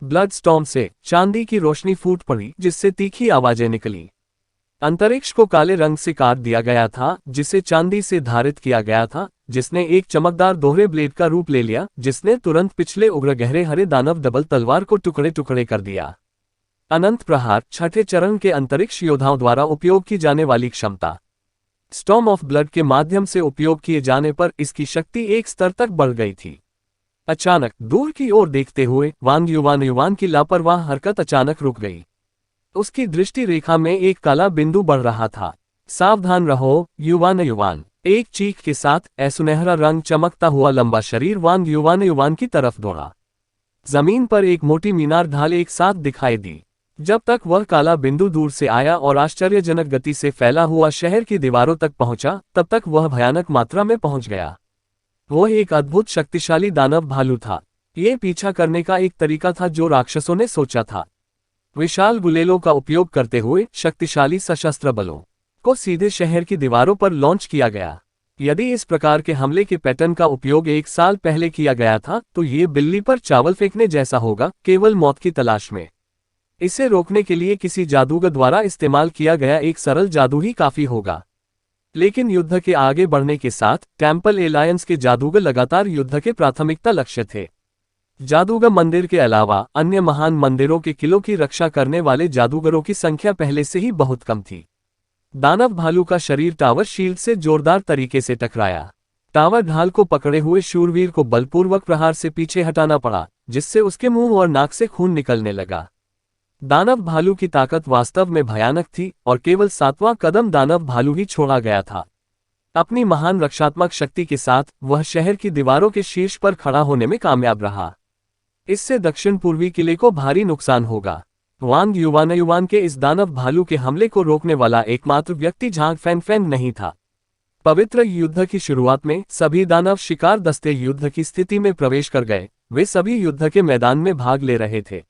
ब्लड स्टॉर्म से चांदी की रोशनी फूट पड़ी, जिससे तीखी आवाजें निकली। अंतरिक्ष को काले रंग से काट दिया गया था, जिसे चांदी से धारित किया गया था, जिसने एक चमकदार दोहरे ब्लेड का रूप ले लिया, जिसने तुरंत पिछले उग्र गहरे हरे दानव डबल तलवार को टुकड़े टुकड़े कर दिया। अनंत प्रहार 6ठे चरण के अंतरिक्ष योद्धाओं द्वारा उपयोग की जाने वाली क्षमता। स्टॉर्म ऑफ ब्लड के माध्यम से उपयोग किए जाने पर इसकी शक्ति एक स्तर तक बढ़ गई थी। अचानक दूर की ओर देखते हुए वांग युवान की लापरवाह हरकत अचानक रुक गई। उसकी दृष्टि रेखा में एक काला बिंदु बढ़ रहा था। सावधान रहो युवान। एक चीख के साथ सुनहरा रंग चमकता हुआ लंबा शरीर वांग युवान की तरफ दौड़ा। जमीन पर एक मोटी मीनार ढाल एक साथ दिखाई दी। जब तक वह काला बिंदु दूर से आया और आश्चर्यजनक गति से फैला हुआ शहर की दीवारों तक पहुंचा, तब तक वह भयानक मात्रा में पहुंच गया। वह एक अद्भुत शक्तिशाली दानव भालू था। ये पीछा करने का एक तरीका था जो राक्षसों ने सोचा था। विशाल गुलेलों का उपयोग करते हुए शक्तिशाली सशस्त्र बलों को सीधे शहर की दीवारों पर लॉन्च किया गया। यदि इस प्रकार के हमले के पैटर्न का उपयोग 1 साल पहले किया गया था, तो ये बिल्ली पर चावल फेंकने जैसा होगा, केवल मौत की तलाश में। इसे रोकने के लिए किसी जादूगर द्वारा इस्तेमाल किया गया एक सरल जादू ही काफी होगा। लेकिन युद्ध के आगे बढ़ने के साथ टेम्पल एलायंस के जादूगर लगातार युद्ध के प्राथमिकता लक्ष्य थे। जादूगर मंदिर के अलावा अन्य महान मंदिरों के किलों की रक्षा करने वाले जादूगरों की संख्या पहले से ही बहुत कम थी। दानव भालू का शरीर टावर शील्ड से जोरदार तरीके से टकराया। टावर ढाल को पकड़े हुए शूरवीर को बलपूर्वक प्रहार से पीछे हटाना पड़ा, जिससे उसके मुंह और नाक से खून निकलने लगा। दानव भालू की ताकत वास्तव में भयानक थी और केवल 7वां कदम दानव भालू ही छोड़ा गया था। अपनी महान रक्षात्मक शक्ति के साथ वह शहर की दीवारों के शीर्ष पर खड़ा होने में कामयाब रहा। इससे दक्षिण पूर्वी किले को भारी नुकसान होगा। वांग युवान के इस दानव भालू के हमले को रोकने वाला एकमात्र व्यक्ति झांग फैन नहीं था। पवित्र युद्ध की शुरुआत में सभी दानव शिकार दस्ते युद्ध की स्थिति में प्रवेश कर गए। वे सभी युद्ध के मैदान में भाग ले रहे थे।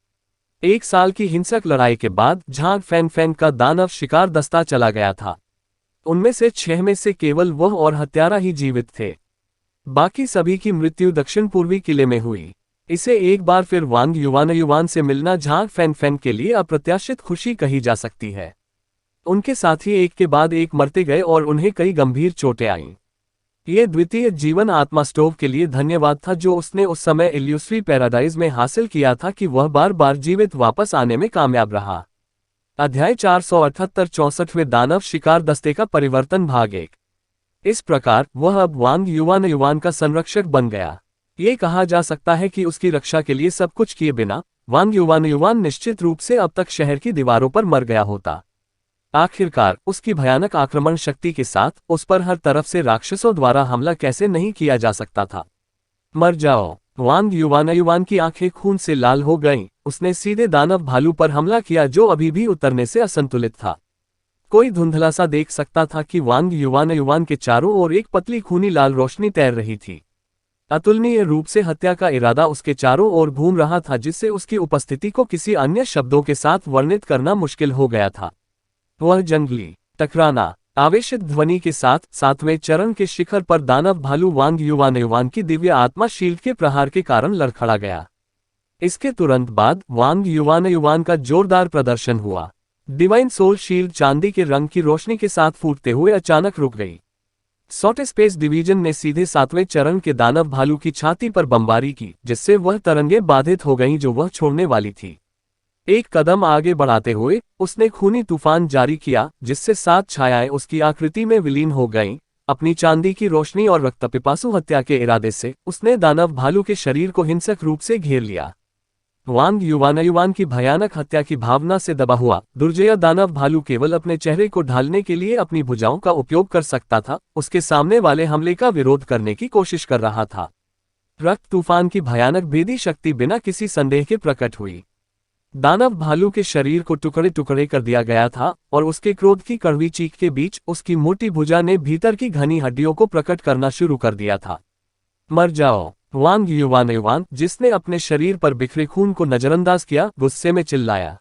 1 साल की हिंसक लड़ाई के बाद झांग फैन का दानव शिकार दस्ता चला गया था। उनमें से 6 में से केवल वह और हत्यारा ही जीवित थे। बाकी सभी की मृत्यु दक्षिण पूर्वी किले में हुई। इसे एक बार फिर वांग युवान से मिलना झांग फैन के लिए अप्रत्याशित खुशी कही जा सकती है। उनके साथी एक के बाद एक मरते गए और उन्हें कई गंभीर चोटें आईं। ये द्वितीय जीवन आत्मा स्टोव के लिए धन्यवाद था जो उसने उस समय इल्यूसरी पैराडाइज में हासिल किया था कि वह बार बार जीवित वापस आने में कामयाब रहा। अध्याय 478 64वें दानव शिकार दस्ते का परिवर्तन भाग 1। इस प्रकार वह अब वांग युवान का संरक्षक बन गया। ये कहा जा सकता है कि उसकी रक्षा के लिए सब कुछ किए बिना वांग युवान निश्चित रूप से अब तक शहर की दीवारों पर मर गया होता। आखिरकार उसकी भयानक आक्रमण शक्ति के साथ उस पर हर तरफ से राक्षसों द्वारा हमला कैसे नहीं किया जा सकता था। मर जाओ। वांग युवान की आंखें खून से लाल हो गईं। उसने सीधे दानव भालू पर हमला किया जो अभी भी उतरने से असंतुलित था। कोई धुंधला सा देख सकता था कि वांग युवान के चारों ओर एक पतली खूनी लाल रोशनी तैर रही थी। अतुलनीय रूप से हत्या का इरादा उसके चारों ओर घूम रहा था जिससे उसकी उपस्थिति को किसी अन्य शब्दों के साथ वर्णित करना मुश्किल हो गया था। वह जंगली टकराना आवेशित ध्वनि के साथ 7वें चरण के शिखर पर दानव भालू वांग युवान की दिव्य आत्मा शील्ड के प्रहार के कारण लड़खड़ा गया। इसके तुरंत बाद वांग युवान का जोरदार प्रदर्शन हुआ। डिवाइन सोल शील्ड चांदी के रंग की रोशनी के साथ फूटते हुए अचानक रुक गई। सॉट स्पेस डिवीजन ने सीधे 7वें चरण के दानव भालू की छाती पर बमबारी की जिससे वह तरंगें बाधित हो गईं जो वह छोड़ने वाली थी। एक कदम आगे बढ़ाते हुए उसने खूनी तूफान जारी किया जिससे 7 छायाएं उसकी आकृति में विलीन हो गईं। अपनी चांदी की रोशनी और रक्तपिपासु हत्या के इरादे से उसने दानव भालू के शरीर को हिंसक रूप से घेर लिया। वांग युवान की भयानक हत्या की भावना से दबा हुआ दुर्जय दानव भालू केवल अपने चेहरे को ढालने के लिए अपनी भुजाओं का उपयोग कर सकता था। उसके सामने वाले हमले का विरोध करने की कोशिश कर रहा था। रक्त तूफान की भयानक भेदी शक्ति बिना किसी संदेह के प्रकट हुई। दानव भालू के शरीर को टुकड़े टुकड़े कर दिया गया था और उसके क्रोध की कड़वी चीख के बीच उसकी मोटी भुजा ने भीतर की घनी हड्डियों को प्रकट करना शुरू कर दिया था। मर जाओ। वांग युवान जिसने अपने शरीर पर बिखरे खून को नजरअंदाज किया गुस्से में चिल्लाया।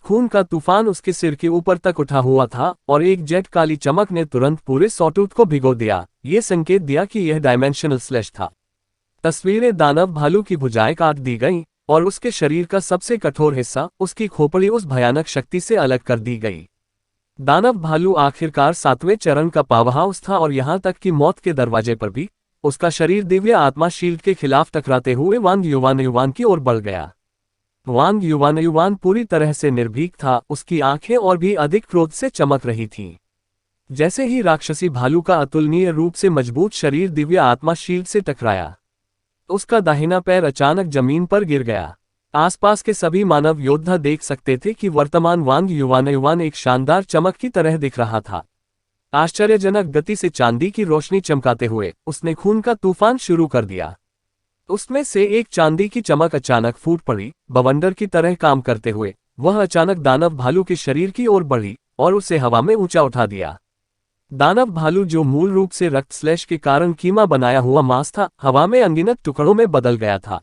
खून का तूफान उसके सिर के ऊपर तक उठा हुआ था और एक जेट काली चमक ने तुरंत पूरे सॉटूथ को भिगो दिया। ये संकेत दिया कि यह डायमेंशनल स्लैश था। तस्वीरें दानव भालू की भुजाएं काट दी गईं और उसके शरीर का सबसे कठोर हिस्सा उसकी खोपड़ी उस भयानक शक्ति से अलग कर दी गई। दानव भालू आखिरकार 7वें चरण का पावरहाउस था और यहां तक कि मौत के दरवाजे पर भी उसका शरीर दिव्य आत्मा शील्ड के खिलाफ टकराते हुए वांग युवान की ओर बढ़ गया। वांग युवान पूरी तरह से निर्भीक था। उसकी आंखें और भी अधिक क्रोध से चमक रही थीं। जैसे ही राक्षसी भालू का अतुलनीय रूप से मजबूत शरीर दिव्य आत्मा शील्ड से टकराया उसका दाहिना पैर अचानक जमीन पर गिर गया। आसपास के सभी मानव योद्धा देख सकते थे कि वर्तमान वांग युवान एक शानदार चमक की तरह दिख रहा था। आश्चर्यजनक गति से चांदी की रोशनी चमकाते हुए उसने खून का तूफान शुरू कर दिया। उसमें से एक चांदी की चमक अचानक फूट पड़ी। बवंडर की तरह काम करते हुए वह अचानक दानव भालू के शरीर की ओर बढ़ी और उसे हवा में ऊंचा उठा दिया। दानव भालू जो मूल रूप से रक्त स्लैश के कारण कीमा बनाया हुआ मांस था हवा में अनगिनत टुकड़ों में बदल गया था।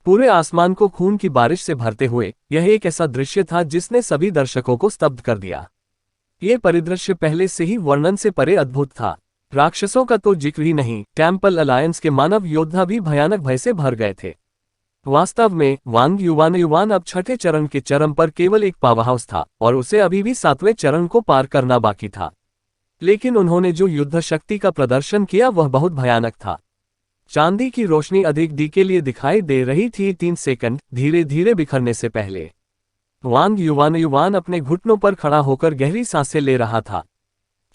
पूरे आसमान को खून की बारिश से भरते हुए यह एक ऐसा दृश्य था जिसने सभी दर्शकों को स्तब्ध कर दिया। ये परिदृश्य पहले से ही वर्णन से परे अद्भुत था। राक्षसों का तो जिक्र ही नहीं, टेम्पल अलायंस के मानव योद्धा भी भयानक भय से भर गए थे। वास्तव में वांग युवान अब 6ठे चरण के चरम पर केवल एक पावरहाउस था और उसे अभी भी 7वें चरण को पार करना बाकी था। लेकिन उन्होंने जो युद्ध शक्ति का प्रदर्शन किया वह बहुत भयानक था। चांदी की रोशनी अधिक डी के लिए दिखाई दे रही थी। 3 सेकंड धीरे धीरे बिखरने से पहले वांग युवान अपने घुटनों पर खड़ा होकर गहरी सांसें ले रहा था।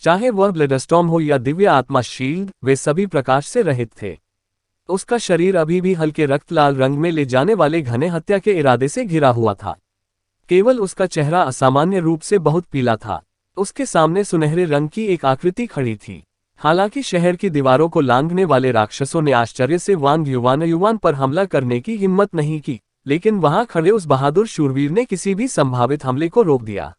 चाहे वह ब्लडस्टॉर्म हो या दिव्य आत्मा शील्ड, वे सभी प्रकाश से रहित थे। उसका शरीर अभी भी हल्के रक्त लाल रंग में ले जाने वाले घने हत्या के इरादे से घिरा हुआ था। केवल उसका चेहरा असामान्य रूप से बहुत पीला था। उसके सामने सुनहरे रंग की एक आकृति खड़ी थी। हालांकि शहर की दीवारों को लांघने वाले राक्षसों ने आश्चर्य से वांग युवान पर हमला करने की हिम्मत नहीं की, लेकिन वहां खड़े उस बहादुर शूरवीर ने किसी भी संभावित हमले को रोक दिया।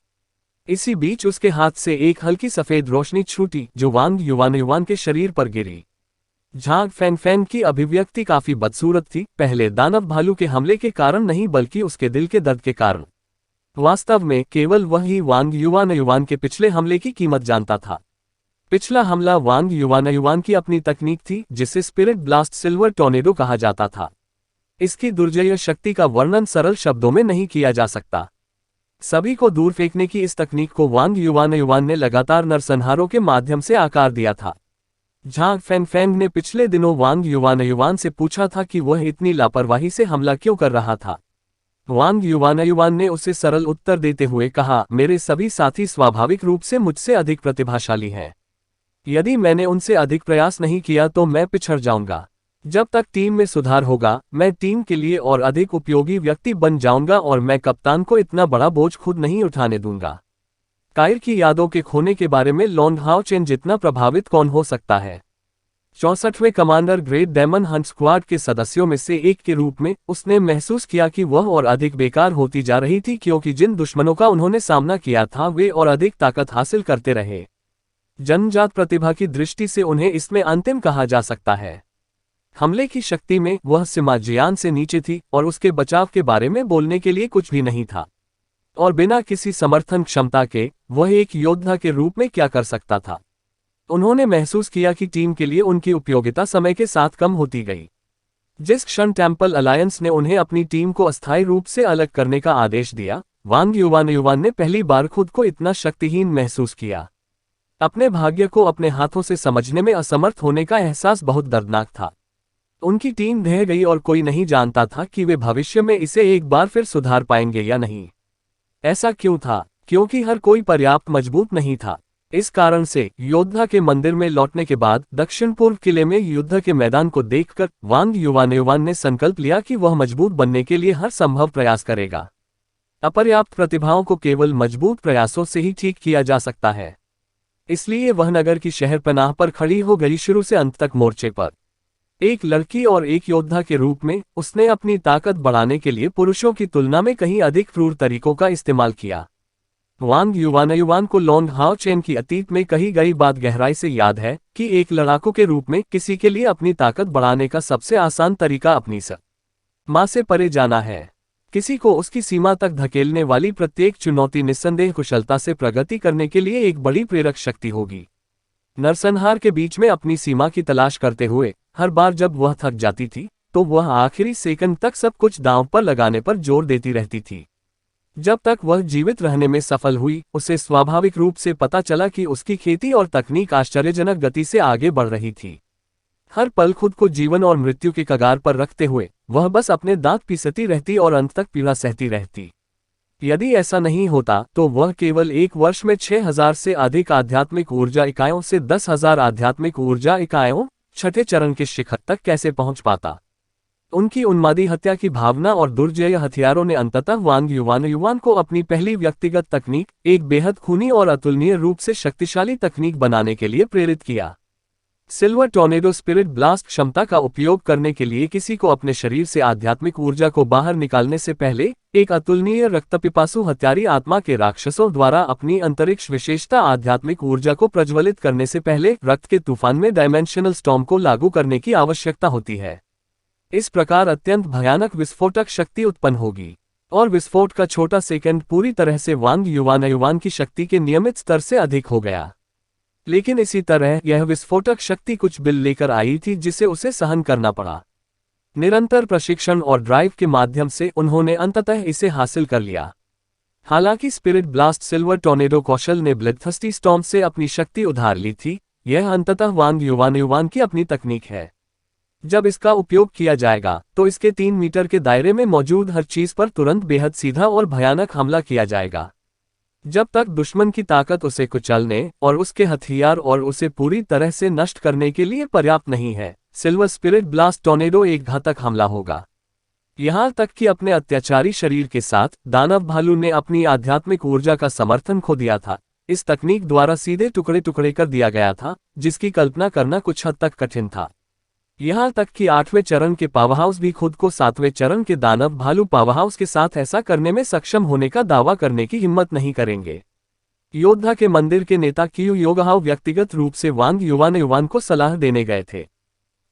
इसी बीच उसके हाथ से एक हल्की सफेद रोशनी छूटी जो वांग युवान के शरीर पर गिरी। झाग फैन की अभिव्यक्ति काफी बदसूरत थी, पहले दानव भालू के हमले के कारण नहीं बल्कि उसके दिल के दर्द के कारण। वास्तव में केवल वही वांग युवान के पिछले हमले की कीमत जानता था। पिछला हमला वांग युवान की अपनी तकनीक थी जिसे स्पिरिट ब्लास्ट सिल्वर टॉर्नेडो कहा जाता था। इसकी दुर्जय शक्ति का वर्णन सरल शब्दों में नहीं किया जा सकता। सभी को दूर फेंकने की इस तकनीक को वांग युवान ने लगातार नरसंहारों के माध्यम से आकार दिया था। झांग फैंग ने पिछले दिनों वांग युवान से पूछा था कि वह इतनी लापरवाही से हमला क्यों कर रहा था। वांग युवान ने उसे सरल उत्तर देते हुए कहा, मेरे सभी साथी स्वाभाविक रूप से मुझसे अधिक प्रतिभाशाली हैं। यदि मैंने उनसे अधिक प्रयास नहीं किया तो मैं पिछड़ जाऊंगा। जब तक टीम में सुधार होगा, मैं टीम के लिए और अधिक उपयोगी व्यक्ति बन जाऊंगा और मैं कप्तान को इतना बड़ा बोझ खुद नहीं उठाने दूंगा। कायर की यादों के खोने के बारे में लॉन्ग हाउ चेन जितना प्रभावित कौन हो सकता है। 64वें commander great demon hunt squad के सदस्यों में से एक के रूप में उसने महसूस किया कि वह और अधिक बेकार होती जा रही थी, क्योंकि जिन दुश्मनों का उन्होंने सामना किया था वे और अधिक ताकत हासिल करते रहे। जन्मजात प्रतिभा की दृष्टि से उन्हें इसमें अंतिम कहा जा सकता है। हमले की शक्ति में वह सिमाजियान से नीचे थी और उसके बचाव के बारे में बोलने के लिए कुछ भी नहीं था। और बिना किसी समर्थन क्षमता के वह एक योद्धा के रूप में क्या कर सकता था। उन्होंने महसूस किया कि टीम के लिए उनकी उपयोगिता समय के साथ कम होती गई। जिस क्षण टेम्पल अलायंस ने उन्हें अपनी टीम को अस्थायी रूप से अलग करने का आदेश दिया, वांग युवान ने पहली बार खुद को इतना शक्तिहीन महसूस किया। अपने भाग्य को अपने हाथों से समझने में असमर्थ होने का एहसास बहुत दर्दनाक था। उनकी टीम ढह गई और कोई नहीं जानता था कि वे भविष्य में इसे एक बार फिर सुधार पाएंगे या नहीं। ऐसा क्यों था? क्योंकि हर कोई पर्याप्त मजबूत नहीं था। इस कारण से योद्धा के मंदिर में लौटने के बाद दक्षिण पूर्व किले में युद्ध के मैदान को देखकर वांग युवान ने संकल्प लिया कि वह मजबूत बनने के लिए हर संभव प्रयास करेगा। अपर्याप्त प्रतिभाओं को केवल मजबूत प्रयासों से ही ठीक किया जा सकता है। इसलिए वह नगर की शहरपनाह पर खड़ी हो गई, शुरू से अंत तक मोर्चे पर। एक लड़की और एक योद्धा के रूप में उसने अपनी ताकत बढ़ाने के लिए पुरुषों की तुलना में कहीं अधिक क्रूर तरीकों का इस्तेमाल किया। वांग युवान को लॉन्ग हाउ चेन की अतीत में कही गई बात गहराई से याद है कि एक लड़ाकू के रूप में किसी के लिए अपनी ताकत बढ़ाने का सबसे आसान तरीका अपनी सीमा से परे जाना है। किसी को उसकी सीमा तक धकेलने वाली प्रत्येक चुनौती निस्संदेह कुशलता से प्रगति करने के लिए एक बड़ी प्रेरक शक्ति होगी। नरसंहार के बीच में अपनी सीमा की तलाश करते हुए हर बार जब वह थक जाती थी तो वह आखिरी सेकंड तक सब कुछ दांव पर लगाने पर जोर देती रहती थी। जब तक वह जीवित रहने में सफल हुई, उसे स्वाभाविक रूप से पता चला कि उसकी खेती और तकनीक आश्चर्यजनक गति से आगे बढ़ रही थी। हर पल खुद को जीवन और मृत्यु के कगार पर रखते हुए वह बस अपने दांत पीसती रहती और अंत तक पीड़ा सहती रहती। यदि ऐसा नहीं होता तो वह केवल एक वर्ष में 6000 से अधिक आध्यात्मिक ऊर्जा इकाइयों से 10,000 आध्यात्मिक ऊर्जा इकाइयों छठे चरण के शिखर तक कैसे पहुंच पाता। उनकी उन्मादी हत्या की भावना और दुर्जय हथियारों ने अंततः वांग युवान को अपनी पहली व्यक्तिगत तकनीक, एक बेहद खूनी और अतुलनीय रूप से शक्तिशाली तकनीक बनाने के लिए प्रेरित किया। सिल्वर टॉर्नेडो स्पिरिट ब्लास्ट क्षमता का उपयोग करने के लिए किसी को अपने शरीर से आध्यात्मिक ऊर्जा को बाहर निकालने से पहले एक अतुलनीय रक्तपिपासु हत्यारी आत्मा के राक्षसों द्वारा अपनी अंतरिक्ष विशेषता आध्यात्मिक ऊर्जा को प्रज्वलित करने से पहले रक्त के तूफान में डायमेंशनल स्टॉर्म को लागू करने की आवश्यकता होती है। इस प्रकार अत्यंत भयानक विस्फोटक शक्ति उत्पन्न होगी और विस्फोट का छोटा सेकंड पूरी तरह से वांग युवान की शक्ति के नियमित स्तर से अधिक हो गया। लेकिन इसी तरह यह विस्फोटक शक्ति कुछ बिल लेकर आई थी जिसे उसे सहन करना पड़ा। निरंतर प्रशिक्षण और ड्राइव के माध्यम से उन्होंने अंततः इसे हासिल कर लिया। हालांकि स्पिरिट ब्लास्ट सिल्वर टॉर्नेडो कौशल ने ब्लडथर्स्टी स्टॉर्म से अपनी शक्ति उधार ली थी, यह अंततः वांग युवान की अपनी तकनीक है। जब इसका उपयोग किया जाएगा तो इसके 3 मीटर के दायरे में मौजूद हर चीज पर तुरंत बेहद सीधा और भयानक हमला किया जाएगा। जब तक दुश्मन की ताकत उसे कुचलने और उसके हथियार और उसे पूरी तरह से नष्ट करने के लिए पर्याप्त नहीं है, सिल्वर स्पिरिट ब्लास्ट टॉर्नेडो एक घातक हमला होगा। यहां तक कि अपने अत्याचारी शरीर के साथ दानव भालू ने अपनी आध्यात्मिक ऊर्जा का समर्थन खो दिया था। इस तकनीक द्वारा सीधे टुकड़े टुकड़े कर दिया गया था, जिसकी कल्पना करना कुछ हद तक कठिन था। यहां तक कि 8वें चरण के पावरहाउस भी खुद को 7वें चरण के दानव भालू पावरहाउस के साथ ऐसा करने में सक्षम होने का दावा करने की हिम्मत नहीं करेंगे। योद्धा के मंदिर के नेता क्यू योगहाव व्यक्तिगत रूप से वांग युवान को सलाह देने गए थे।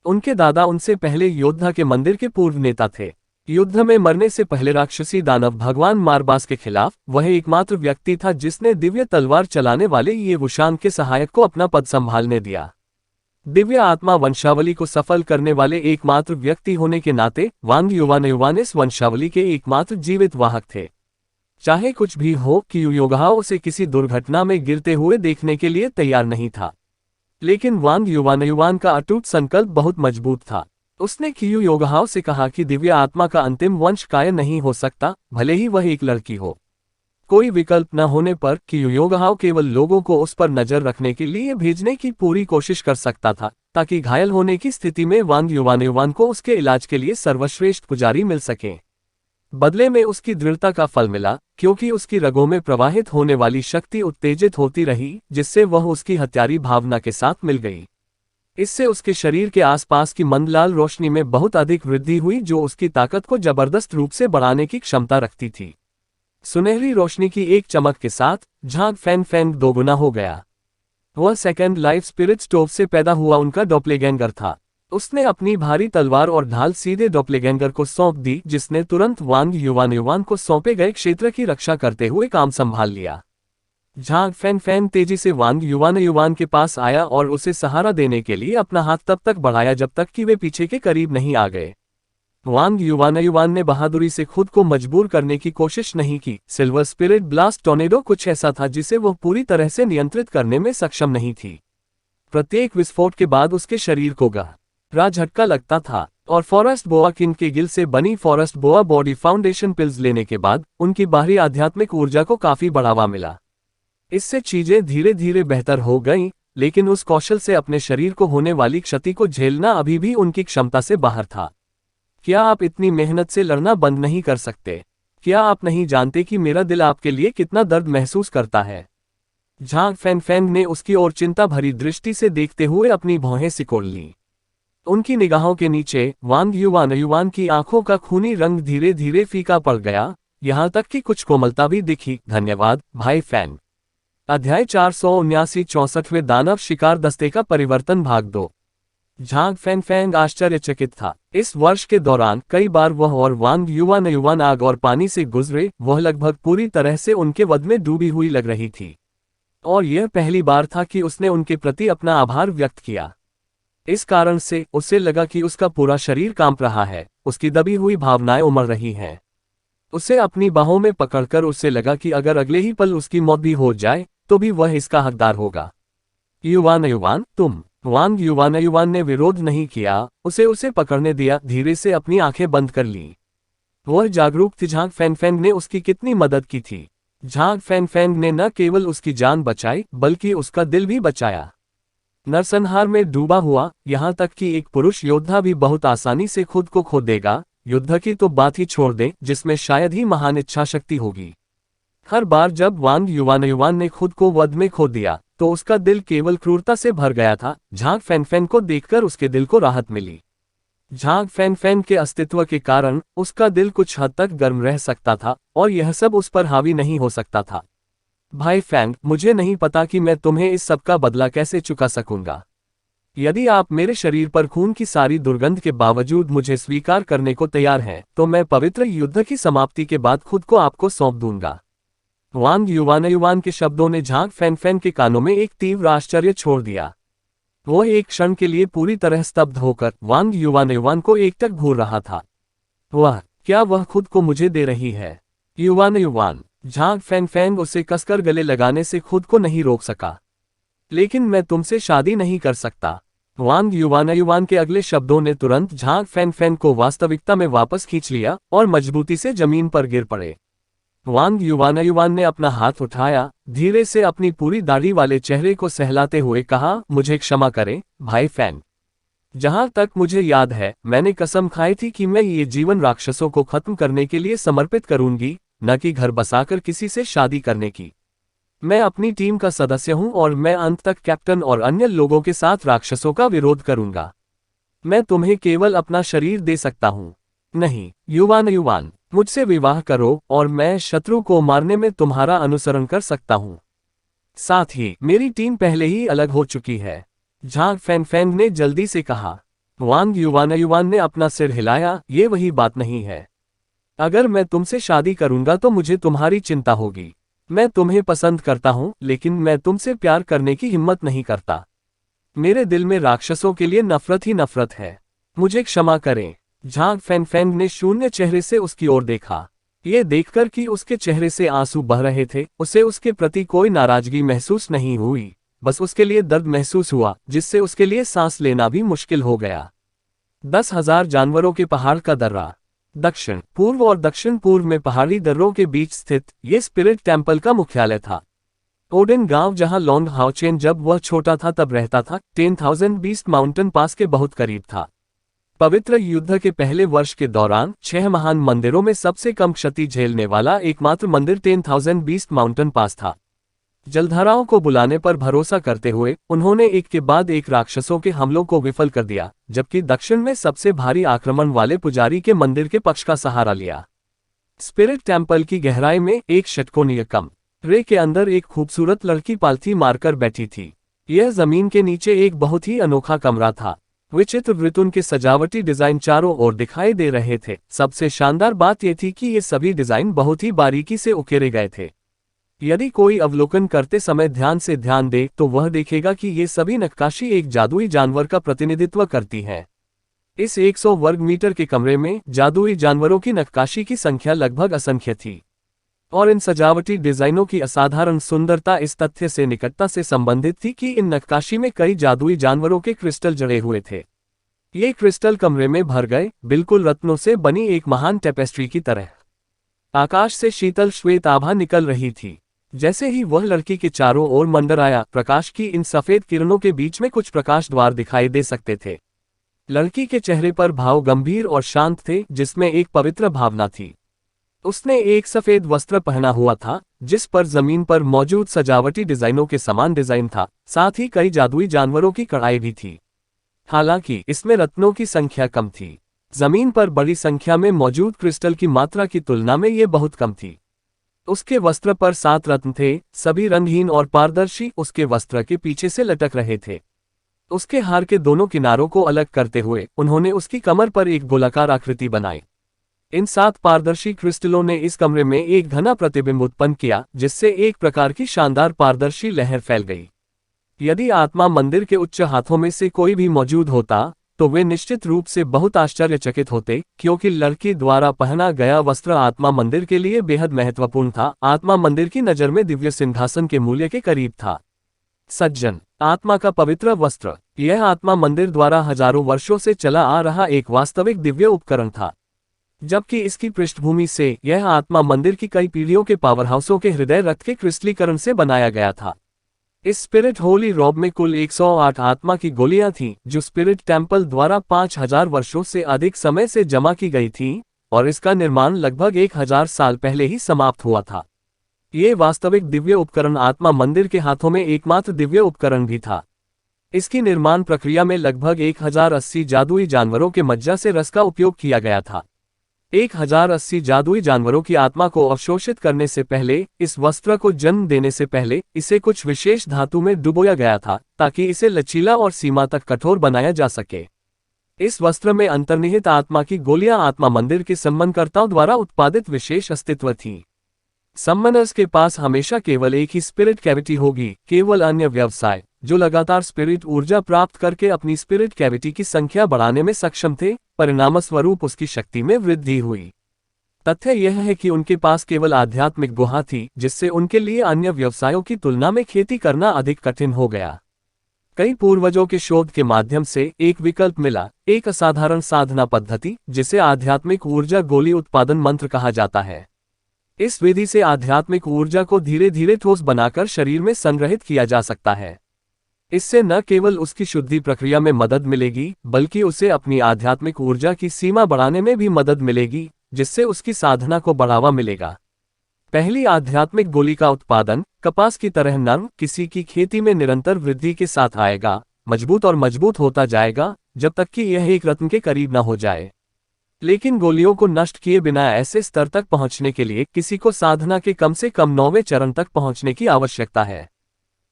उनके दादा उनसे पहले योद्धा के मंदिर के पूर्व नेता थे। युद्ध में मरने से पहले राक्षसी दानव भगवान मारबास के खिलाफ वह एकमात्र व्यक्ति था जिसने दिव्य तलवार चलाने वाले ये वुशान के सहायक को अपना पद संभालने दिया। दिव्य आत्मा वंशावली को सफल करने वाले एकमात्र व्यक्ति होने के नाते वांग युवान इस वंशावली के एकमात्र जीवित वाहक थे। चाहे कुछ भी हो, कि योगहाव उसे किसी दुर्घटना में गिरते हुए देखने के लिए तैयार नहीं था। लेकिन वांग युवान का अटूट संकल्प बहुत मजबूत था। उसने कियू योगहाओ से कहा कि दिव्य आत्मा का अंतिम वंश कायम नहीं हो सकता, भले ही वह एक लड़की हो। कोई विकल्प न होने पर कियू योगहाओ केवल लोगों को उस पर नजर रखने के लिए भेजने की पूरी कोशिश कर सकता था, ताकि घायल होने की स्थिति में वांग युवान को उसके इलाज के लिए सर्वश्रेष्ठ पुजारी मिल सके। बदले में उसकी दृढ़ता का फल मिला, क्योंकि उसकी रगों में प्रवाहित होने वाली शक्ति उत्तेजित होती रही, जिससे वह उसकी हत्यारी भावना के साथ मिल गई। इससे उसके शरीर के आसपास की मंदलाल रोशनी में बहुत अधिक वृद्धि हुई, जो उसकी ताकत को जबरदस्त रूप से बढ़ाने की क्षमता रखती थी। सुनहरी रोशनी की एक चमक के साथ झांग फैन दोगुना हो गया। वह सेकंड लाइफ स्पिरिट स्टोव से पैदा हुआ उनका डॉपलेगैंगर था। उसने अपनी भारी तलवार और ढाल सीधे डॉपलेगैंगर को सौंप दी, जिसने तुरंत वांग युवान को सौंपे गए क्षेत्र की रक्षा करते हुए काम संभाल लिया। झांग फैन तेजी से वांग युवान के पास आया और उसे सहारा देने के लिए अपना हाथ तब तक बढ़ाया जब तक कि वे पीछे के करीब नहीं आ गए। वांग युवान ने बहादुरी से खुद को मजबूर करने की कोशिश नहीं की। सिल्वर स्पिरिट ब्लास्ट टॉर्नेडो कुछ ऐसा था जिसे वह पूरी तरह से नियंत्रित करने में सक्षम नहीं थी। प्रत्येक विस्फोट के बाद उसके शरीर को गहरा झटका लगता था, और फॉरेस्ट बोआ किंग के गिल से बनी फॉरेस्ट बोआ बॉडी फाउंडेशन पिल्स लेने के बाद उनकी बाहरी आध्यात्मिक ऊर्जा को काफी बढ़ावा मिला। इससे चीजें धीरे धीरे बेहतर हो गईं, लेकिन उस कौशल से अपने शरीर को होने वाली क्षति को झेलना अभी भी उनकी क्षमता से बाहर था। क्या आप इतनी मेहनत से लड़ना बंद नहीं कर सकते? क्या आप नहीं जानते कि मेरा दिल आपके लिए कितना दर्द महसूस करता है? झांग फैन ने उसकी ओर चिंता भरी दृष्टि से देखते हुए अपनी भौहें सिकोड़ लीं। उनकी निगाहों के नीचे वांग युवान की आंखों का खूनी रंग धीरे धीरे फीका पड़ गया, यहां तक कि कुछ कोमलता भी दिखी। धन्यवाद भाई फैन। अध्याय 479 दानव शिकार दस्ते का परिवर्तन भाग 2। झांग फैन आश्चर्यचकित था। इस वर्ष के दौरान कई बार वह और वांग युवान आग और पानी से गुजरे। वह लगभग पूरी तरह से उनके वध में डूबी हुई लग रही थी, और यह पहली बार था कि उसने उनके प्रति अपना आभार व्यक्त किया। इस कारण से उसे लगा कि उसका पूरा शरीर कांप रहा है, उसकी दबी हुई भावनाएं उमड़ रही हैं। उसे अपनी बाहों में पकड़कर उसे लगा कि अगर अगले ही पल उसकी मौत भी हो जाए तो भी वह इसका हकदार होगा। युवान तुम। वांग युवान ने विरोध नहीं किया, उसे पकड़ने दिया, धीरे से अपनी आंखें बंद कर ली। वह जागरूक थी झांग फैन ने उसकी कितनी मदद की थी। झांग फैन ने न केवल उसकी जान बचाई बल्कि उसका दिल भी बचाया। नरसंहार में डूबा हुआ, यहां तक कि एक पुरुष योद्धा भी बहुत आसानी से खुद को खो देगा। युद्ध की तो बात ही छोड़ दें, जिसमें शायद ही महान इच्छा शक्ति होगी। हर बार जब वांग युवान ने खुद को वध में खो दिया तो उसका दिल केवल क्रूरता से भर गया था। झांग फैन को देखकर उसके दिल को राहत मिली। झांग फैन के अस्तित्व के कारण उसका दिल कुछ हद तक गर्म रह सकता था, और यह सब उस पर हावी नहीं हो सकता था। भाई फैंग, मुझे नहीं पता कि मैं तुम्हें इस सब का बदला कैसे चुका सकूंगा। यदि आप मेरे शरीर पर खून की सारी दुर्गंध के बावजूद मुझे स्वीकार करने को तैयार हैं, तो मैं पवित्र युद्ध की समाप्ति के बाद खुद को आपको सौंप दूंगा। वांग युवान के शब्दों ने झांग फैन के कानों में एक तीव्र आश्चर्य छोड़ दिया। वह एक क्षण के लिए पूरी तरह स्तब्ध होकर वांग युवान को एकटक घूर रहा था। क्या वह खुद को मुझे दे रही है? युवान। झांग फैन उसे कसकर गले लगाने से खुद को नहीं रोक सका। लेकिन मैं तुमसे शादी नहीं कर सकता। वांग युवान के अगले शब्दों ने तुरंत झांग फैन को वास्तविकता में वापस खींच लिया और मजबूती से जमीन पर गिर पड़े। वांग युवान ने अपना हाथ उठाया, धीरे से अपनी पूरी दाढ़ी वाले चेहरे को सहलाते हुए कहा, मुझे क्षमा करें भाई फैन। जहां तक मुझे याद है, मैंने कसम खाई थी कि मैं ये जीवन राक्षसों को खत्म करने के लिए समर्पित करूंगी, न कि घर बसाकर किसी से शादी करने की। मैं अपनी टीम का सदस्य हूं और मैं अंत तक कैप्टन और अन्य लोगों के साथ राक्षसों का विरोध करूंगा। मैं तुम्हें केवल अपना शरीर दे सकता हूं। नहीं युवान, मुझसे विवाह करो और मैं शत्रु को मारने में तुम्हारा अनुसरण कर सकता हूं। साथ ही मेरी टीम पहले ही अलग हो चुकी है। झांग फैन ने जल्दी से कहा। वांग युवान ने अपना सिर हिलाया, ये वही बात नहीं है। अगर मैं तुमसे शादी करूंगा तो मुझे तुम्हारी चिंता होगी। मैं तुम्हें पसंद करता हूं, लेकिन मैं तुमसे प्यार करने की हिम्मत नहीं करता। मेरे दिल में राक्षसों के लिए नफरत ही नफरत है। मुझे क्षमा करें। झांग फैन ने शून्य चेहरे से उसकी ओर देखा। ये देखकर कि उसके चेहरे से आंसू बह रहे थे, उसे उसके प्रति कोई नाराजगी महसूस नहीं हुई, बस उसके लिए दर्द महसूस हुआ, जिससे उसके लिए सांस लेना भी मुश्किल हो गया। 10,000 जानवरों के पहाड़ का दर्रा। दक्षिण पूर्व और दक्षिण पूर्व में पहाड़ी दर्रों के बीच स्थित ये स्पिरिट टेम्पल का मुख्यालय था। ओडेन गांव, जहां लॉन्ग हाउचेन जब वह छोटा था तब रहता था, 10,000 बीस्ट माउंटेन पास के बहुत करीब था। पवित्र युद्ध के पहले वर्ष के दौरान 6 महान मंदिरों में सबसे कम क्षति झेलने वाला एकमात्र मंदिर 10,000 बीस्ट माउंटेन पास था। जलधाराओं को बुलाने पर भरोसा करते हुए उन्होंने एक के बाद एक राक्षसों के हमलों को विफल कर दिया, जबकि दक्षिण में सबसे भारी आक्रमण वाले पुजारी के मंदिर के पक्ष का सहारा लिया। स्पिरिट टेम्पल की गहराई में एक षटकोणीय कमरे के अंदर एक खूबसूरत लड़की पालथी मारकर बैठी थी। यह जमीन के नीचे एक बहुत ही अनोखा कमरा था। विचित्र वृत्तों के सजावटी डिजाइन चारों ओर दिखाई दे रहे थे। सबसे शानदार बात यह थी कि ये सभी डिजाइन बहुत ही बारीकी से उकेरे गए थे। यदि कोई अवलोकन करते समय ध्यान दे तो वह देखेगा कि ये सभी नक्काशी एक जादुई जानवर का प्रतिनिधित्व करती है। इस 100 वर्ग मीटर के कमरे में जादुई जानवरों की नक्काशी की संख्या लगभग असंख्य थी, और इन सजावटी डिजाइनों की असाधारण सुंदरता इस तथ्य से निकटता से संबंधित थी कि इन नक्काशी में कई जादुई जानवरों के क्रिस्टल जड़े हुए थे। ये क्रिस्टल कमरे में भर गए, बिल्कुल रत्नों से बनी एक महान टेपेस्ट्री की तरह। आकाश से शीतल श्वेत आभा निकल रही थी। जैसे ही वह लड़की के चारों ओर मंडराया, प्रकाश की इन सफेद किरणों के बीच में कुछ प्रकाश द्वार दिखाई दे सकते थे। लड़की के चेहरे पर भाव गंभीर और शांत थे, जिसमें एक पवित्र भावना थी। उसने एक सफेद वस्त्र पहना हुआ था, जिस पर जमीन पर मौजूद सजावटी डिजाइनों के समान डिजाइन था। साथ ही कई जादुई जानवरों की कढ़ाई भी थी। हालांकि इसमें रत्नों की संख्या कम थी। जमीन पर बड़ी संख्या में मौजूद क्रिस्टल की मात्रा की तुलना में ये बहुत कम थी। उसके वस्त्र पर 7 रत्न थे, सभी रंगहीन और पारदर्शी उसके वस्त्र के पीछे से लटक रहे थे। उसके हार के दोनों किनारों को अलग करते हुए उन्होंने उसकी कमर पर एक गोलाकार आकृति बनाई। इन 7 पारदर्शी क्रिस्टलों ने इस कमरे में एक घना प्रतिबिंब उत्पन्न किया, जिससे एक प्रकार की शानदार पारदर्शी लहर फैल गई। यदि आत्मा मंदिर के उच्च हाथों में से कोई भी मौजूद होता तो वे निश्चित रूप से बहुत आश्चर्यचकित होते, क्योंकि लड़की द्वारा पहना गया वस्त्र आत्मा मंदिर के लिए बेहद महत्वपूर्ण था। आत्मा मंदिर की नज़र में दिव्य सिंहासन के मूल्य के करीब था। सज्जन, आत्मा का पवित्र वस्त्र। यह आत्मा मंदिर द्वारा हजारों वर्षों से चला आ रहा एक वास्तविक दिव्य उपकरण था, जबकि इसकी पृष्ठभूमि से यह आत्मा मंदिर की कई पीढ़ियों के पावरहाउसों के हृदय रथ के क्रिस्टलीकरण से बनाया गया था। इस स्पिरिट होली रॉब में कुल 108 आत्मा की गोलियां थीं, जो स्पिरिट टेम्पल द्वारा 5000 वर्षों से अधिक समय से जमा की गई थीं, और इसका निर्माण लगभग 1000 साल पहले ही समाप्त हुआ था। ये वास्तविक दिव्य उपकरण आत्मा मंदिर के हाथों में एकमात्र दिव्य उपकरण भी था। इसकी निर्माण प्रक्रिया में लगभग 1080 जादुई जानवरों के मज्जा से रस का उपयोग किया गया था। 1080 जादुई जानवरों की आत्मा को अवशोषित करने से पहले, इस वस्त्र को जन्म देने से पहले इसे कुछ विशेष धातु में डुबोया गया था, ताकि इसे लचीला और सीमा तक कठोर बनाया जा सके। इस वस्त्र में अंतर्निहित आत्मा की गोलियां आत्मा मंदिर के सम्मानकर्ताओं द्वारा उत्पादित विशेष अस्तित्व थीं। सम्मनर्स के पास हमेशा केवल एक ही स्पिरिट कैविटी होगी, केवल अन्य व्यवसाय जो लगातार स्पिरिट ऊर्जा प्राप्त करके अपनी स्पिरिट कैविटी की संख्या बढ़ाने में सक्षम थे, परिणामस्वरूप उसकी शक्ति में वृद्धि हुई। तथ्य यह है कि उनके पास केवल आध्यात्मिक गुहा थी, जिससे उनके लिए अन्य व्यवसायों की तुलना में खेती करना अधिक कठिन हो गया। कई पूर्वजों के शोध के माध्यम से एक विकल्प मिला, एक असाधारण साधना पद्धति जिसे आध्यात्मिक ऊर्जा गोली उत्पादन मंत्र कहा जाता है। इस विधि से आध्यात्मिक ऊर्जा को धीरे धीरे ठोस बनाकर शरीर में संग्रहित किया जा सकता है। इससे न केवल उसकी शुद्धि प्रक्रिया में मदद मिलेगी, बल्कि उसे अपनी आध्यात्मिक ऊर्जा की सीमा बढ़ाने में भी मदद मिलेगी, जिससे उसकी साधना को बढ़ावा मिलेगा। पहली आध्यात्मिक गोली का उत्पादन कपास की तरह नर्म किसी की खेती में निरंतर वृद्धि के साथ आएगा, मजबूत और मजबूत होता जाएगा, जब तक कि यह एक रत्न के करीब न हो जाए। लेकिन गोलियों को नष्ट किए बिना ऐसे स्तर तक पहुंचने के लिए किसी को साधना के कम से कम 9वें चरण तक पहुंचने की आवश्यकता है।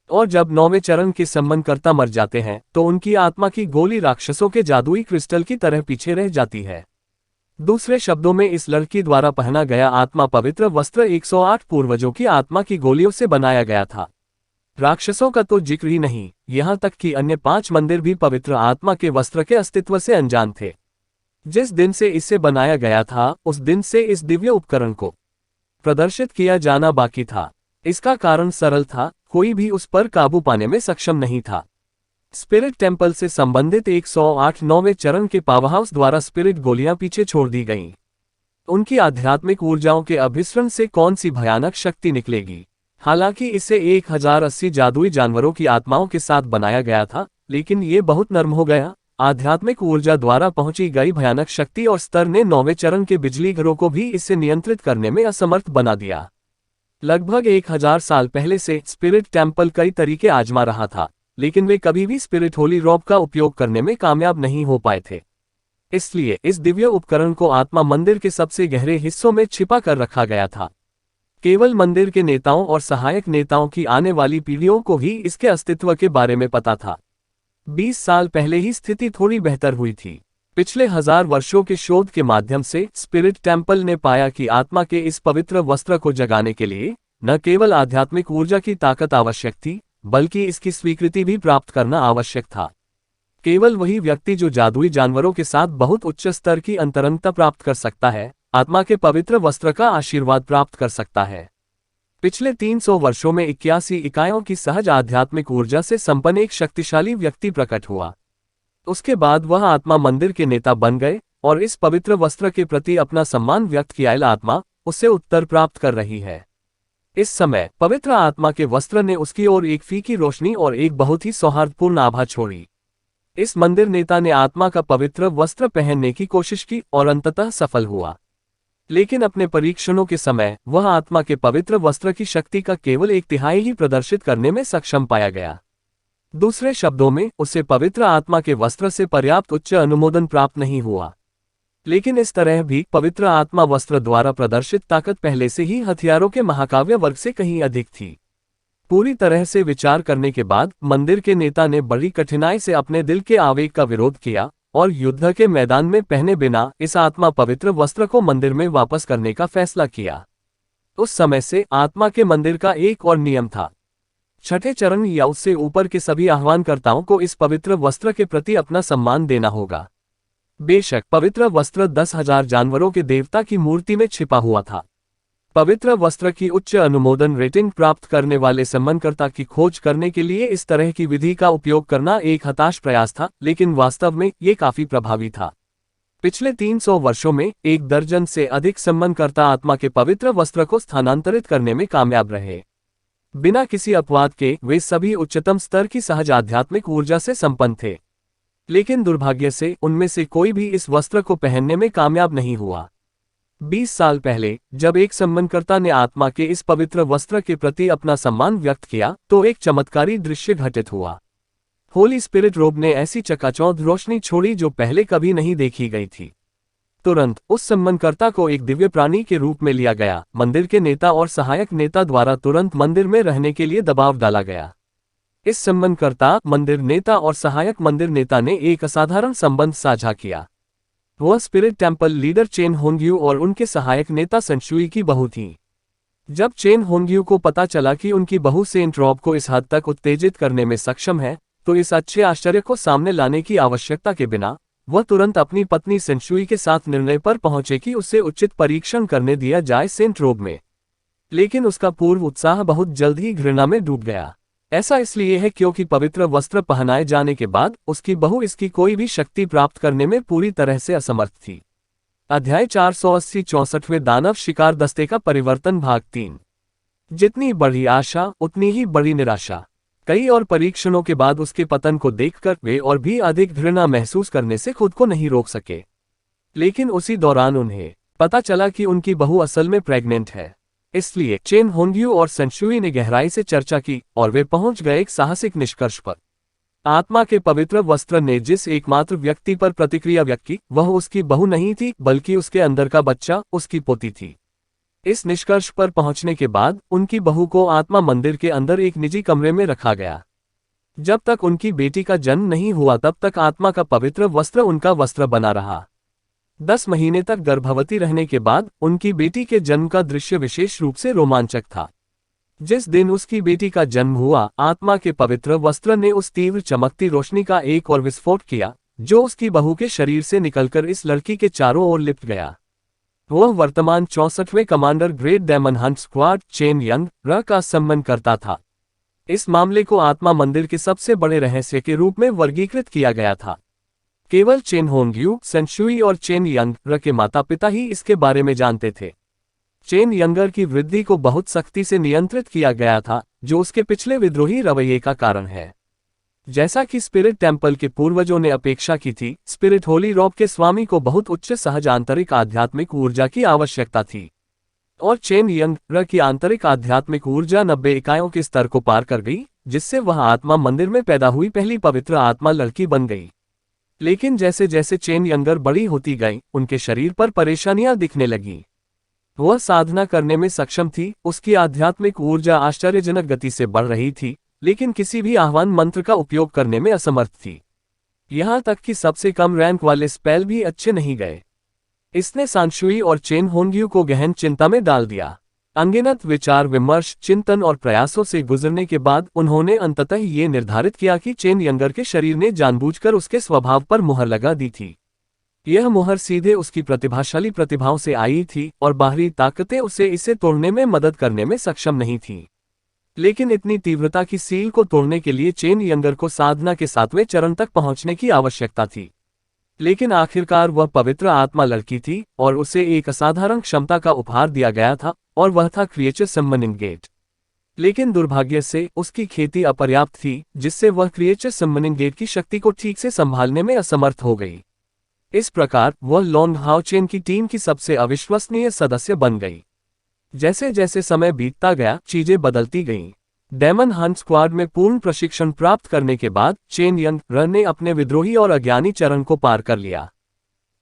और जब 9वें चरण के सम्मानकर्ता मर जाते हैं, तो उनकी आत्मा की गोली राक्षसों के जादुई क्रिस्टल की तरह पीछे रह जाती है। दूसरे शब्दों में, इस लड़की द्वारा पहना गया आत्मा पवित्र वस्त्र 108 पूर्वजों की आत्मा की गोलियों से बनाया गया था। राक्षसों का तो जिक्र ही नहीं, यहाँ तक कि अन्य 5 मंदिर भी पवित्र आत्मा के वस्त्र के अस्तित्व से अनजान थे। जिस दिन से इसे बनाया गया था, उस दिन से इस दिव्य उपकरण को प्रदर्शित किया जाना बाकी था। इसका कारण सरल था, कोई भी उस पर काबू पाने में सक्षम नहीं था। स्पिरिट टेम्पल से संबंधित 108वें चरण के पावरहाउस द्वारा स्पिरिट गोलियां पीछे छोड़ दी गईं। उनकी आध्यात्मिक ऊर्जाओं के अभिसरण से कौन सी भयानक शक्ति निकलेगी। हालांकि इसे 1080 जादुई जानवरों की आत्माओं के साथ बनाया गया था, लेकिन ये बहुत नर्म हो गया। आध्यात्मिक ऊर्जा द्वारा पहुंची गई भयानक शक्ति और स्तर ने 9वें चरण के बिजली घरों को भी इसे नियंत्रित करने में असमर्थ बना दिया। लगभग 1000 साल पहले से स्पिरिट टेम्पल कई तरीके आजमा रहा था, लेकिन वे कभी भी स्पिरिट होली रॉब का उपयोग करने में कामयाब नहीं हो पाए थे। इसलिए इस दिव्य उपकरण को आत्मा मंदिर के सबसे गहरे हिस्सों में छिपा कर रखा गया था। केवल मंदिर के नेताओं और सहायक नेताओं की आने वाली पीढ़ियों को ही इसके अस्तित्व के बारे में पता था। 20 साल पहले ही स्थिति थोड़ी बेहतर हुई थी। पिछले 1000 वर्षों के शोध के माध्यम से स्पिरिट टेम्पल ने पाया कि आत्मा के इस पवित्र वस्त्र को जगाने के लिए न केवल आध्यात्मिक ऊर्जा की ताकत आवश्यक थी, बल्कि इसकी स्वीकृति भी प्राप्त करना आवश्यक था। केवल वही व्यक्ति जो जादुई जानवरों के साथ बहुत उच्च स्तर की अंतरंगता प्राप्त कर सकता है, आत्मा के पवित्र वस्त्र का आशीर्वाद प्राप्त कर सकता है। पिछले 300 वर्षों में 81 इकाइयों की सहज आध्यात्मिक ऊर्जा से संपन्न एक शक्तिशाली व्यक्ति प्रकट हुआ। उसके बाद वह आत्मा मंदिर के नेता बन गए और इस पवित्र वस्त्र के प्रति अपना सम्मान व्यक्त किया। आत्मा उससे उत्तर प्राप्त कर रही है। इस समय पवित्र आत्मा के वस्त्र ने उसकी ओर एक फीकी रोशनी और एक बहुत ही सौहार्दपूर्ण आभा छोड़ी। इस मंदिर नेता ने आत्मा का पवित्र वस्त्र पहनने की कोशिश की और अंततः सफल हुआ। लेकिन अपने परीक्षणों के समय वह आत्मा के पवित्र वस्त्र की शक्ति का केवल 1/3 ही प्रदर्शित करने में सक्षम पाया गया। दूसरे शब्दों में, उसे पवित्र आत्मा के वस्त्र से पर्याप्त उच्च अनुमोदन प्राप्त नहीं हुआ। लेकिन इस तरह भी पवित्र आत्मा वस्त्र द्वारा प्रदर्शित ताकत पहले से ही हथियारों के महाकाव्य वर्ग से कहीं अधिक थी। पूरी तरह से विचार करने के बाद मंदिर के नेता ने बड़ी कठिनाई से अपने दिल के आवेग का विरोध किया और युद्ध के मैदान में पहने बिना इस आत्मा पवित्र वस्त्र को मंदिर में वापस करने का फैसला किया। उस समय से आत्मा के मंदिर का एक और नियम था। छठे चरण या उससे ऊपर के सभी आह्वानकर्ताओं को इस पवित्र वस्त्र के प्रति अपना सम्मान देना होगा। बेशक पवित्र वस्त्र 10,000 जानवरों के देवता की मूर्ति में छिपा हुआ था। पवित्र वस्त्र की उच्च अनुमोदन रेटिंग प्राप्त करने वाले सम्मानकर्ता की खोज करने के लिए इस तरह की विधि का उपयोग करना एक हताश प्रयास था, लेकिन वास्तव में ये काफी प्रभावी था। पिछले 300 वर्षों में 1 दर्जन से अधिक सम्मानकर्ता आत्मा के पवित्र वस्त्र को स्थानांतरित करने में कामयाब रहे। बिना किसी अपवाद के वे सभी उच्चतम स्तर की सहज आध्यात्मिक ऊर्जा से संपन्न थे। लेकिन दुर्भाग्य से उनमें से कोई भी इस वस्त्र को पहनने में कामयाब नहीं हुआ। 20 साल पहले जब एक सम्मानकर्ता ने आत्मा के इस पवित्र वस्त्र के प्रति अपना सम्मान व्यक्त किया, तो एक चमत्कारी दृश्य घटित हुआ। होली स्पिरिट रोब ने ऐसी चकाचौंध रोशनी छोड़ी जो पहले कभी नहीं देखी गई थी। तुरंत उस सम्मानकर्ता को एक दिव्य प्राणी के रूप में लिया गया। मंदिर के नेता और सहायक नेता द्वारा तुरंत मंदिर में रहने के लिए दबाव डाला गया। इस सम्मानकर्ता, मंदिर नेता और सहायक मंदिर नेता ने एक असाधारण संबंध साझा किया। वह स्पिरिट टेम्पल लीडर चेन होंग्यू और उनके सहायक नेता सेंशुई की बहू थी। जब चेन होंग्यू को पता चला कि उनकी बहू सेंट रॉब को इस हद तक उत्तेजित करने में सक्षम है, तो इस अच्छे आश्चर्य को सामने लाने की आवश्यकता के बिना वह तुरंत अपनी पत्नी सेंशुई के साथ निर्णय पर पहुंचे कि उसे उचित परीक्षण करने दिया जाए सेंट रोब में। लेकिन उसका पूर्व उत्साह बहुत जल्द ही घृणा में डूब गया। ऐसा इसलिए है क्योंकि पवित्र वस्त्र पहनाए जाने के बाद उसकी बहू इसकी कोई भी शक्ति प्राप्त करने में पूरी तरह से असमर्थ थी। अध्याय 480 64वें दानव शिकार दस्ते का परिवर्तन भाग 3। जितनी बड़ी आशा उतनी ही बड़ी निराशा। कई और परीक्षणों के बाद उसके पतन को देखकर वे और भी अधिक घृणा महसूस करने से खुद को नहीं रोक सके। लेकिन उसी दौरान उन्हें पता चला कि उनकी बहू असल में प्रेग्नेंट है। इसलिए चेन होंग्यू और सेंशुई ने गहराई से चर्चा की और वे पहुंच गए एक साहसिक निष्कर्ष पर। आत्मा के पवित्र वस्त्र ने जिस एकमात्र व्यक्ति पर प्रतिक्रिया व्यक्त की, वह उसकी बहू नहीं थी, बल्कि उसके अंदर का बच्चा, उसकी पोती थी। इस निष्कर्ष पर पहुंचने के बाद उनकी बहू को आत्मा मंदिर के अंदर एक निजी कमरे में रखा गया। जब तक उनकी बेटी का जन्म नहीं हुआ तब तक आत्मा का पवित्र वस्त्र उनका वस्त्र बना रहा। 10 महीने तक गर्भवती रहने के बाद उनकी बेटी के जन्म का दृश्य विशेष रूप से रोमांचक था। जिस दिन उसकी बेटी का जन्म हुआ, आत्मा के पवित्र वस्त्र ने उस तीव्र चमकती रोशनी का एक और विस्फोट किया, जो उसकी बहू के शरीर से निकलकर इस लड़की के चारों ओर लिपट गया। वह वर्तमान 64वें commander great demon hunt squad Chen Yang र का सम्मान करता था। इस मामले को आत्मा मंदिर के सबसे बड़े रहस्य के रूप में वर्गीकृत किया गया था। केवल चेन होंगयू, सेंशुई और चेन यंगर के माता पिता ही इसके बारे में जानते थे। चेन यंगर की वृद्धि को बहुत सख्ती से नियंत्रित किया गया था, जो उसके पिछले विद्रोही रवैये का कारण है। जैसा कि स्पिरिट टेम्पल के पूर्वजों ने अपेक्षा की थी, स्पिरिट होली रॉब के स्वामी को बहुत उच्च सहज आंतरिक आध्यात्मिक ऊर्जा की आवश्यकता थी, और चेन यंगर की आंतरिक आध्यात्मिक ऊर्जा 90 इकाइयों के स्तर को पार कर गई, जिससे वह आत्मा मंदिर में पैदा हुई पहली पवित्र आत्मा लड़की बन गई। लेकिन जैसे जैसे चेन यंगर बड़ी होती गई, उनके शरीर पर परेशानियां दिखने लगीं। वह साधना करने में सक्षम थी, उसकी आध्यात्मिक ऊर्जा आश्चर्यजनक गति से बढ़ रही थी, लेकिन किसी भी आह्वान मंत्र का उपयोग करने में असमर्थ थी। यहां तक कि सबसे कम रैंक वाले स्पेल भी अच्छे नहीं गए। इसने सांशुई और चेन होंगयू को गहन चिंता में डाल दिया। अनगिनत विचार विमर्श, चिंतन और प्रयासों से गुजरने के बाद उन्होंने अंततः ये निर्धारित किया कि चेन यंगर के शरीर ने जानबूझकर उसके स्वभाव पर मुहर लगा दी थी। यह मुहर सीधे उसकी प्रतिभाशाली प्रतिभाओं से आई थी, और बाहरी ताकतें उसे इसे तोड़ने में मदद करने में सक्षम नहीं थीं। लेकिन इतनी तीव्रता की सील को तोड़ने के लिए चेन यंगर को साधना के 7वें चरण तक पहुंचने की आवश्यकता थी। लेकिन आखिरकार वह पवित्र आत्मा लड़की थी, और उसे एक असाधारण क्षमता का उपहार दिया गया था, और वह था क्रिएचर समनिंग गेट। लेकिन दुर्भाग्य से उसकी खेती अपर्याप्त थी, जिससे वह क्रिएचर समनिंग गेट की शक्ति को ठीक से संभालने में असमर्थ हो गई। इस प्रकार वह लॉन्ग हाउ चेन की टीम की सबसे अविश्वसनीय सदस्य बन गई। जैसे जैसे समय बीतता गया, चीजें बदलती गईं। डेमन हंट स्क्वाड में पूर्ण प्रशिक्षण प्राप्त करने के बाद चेन यंगर ने अपने विद्रोही और अज्ञानी चरण को पार कर लिया।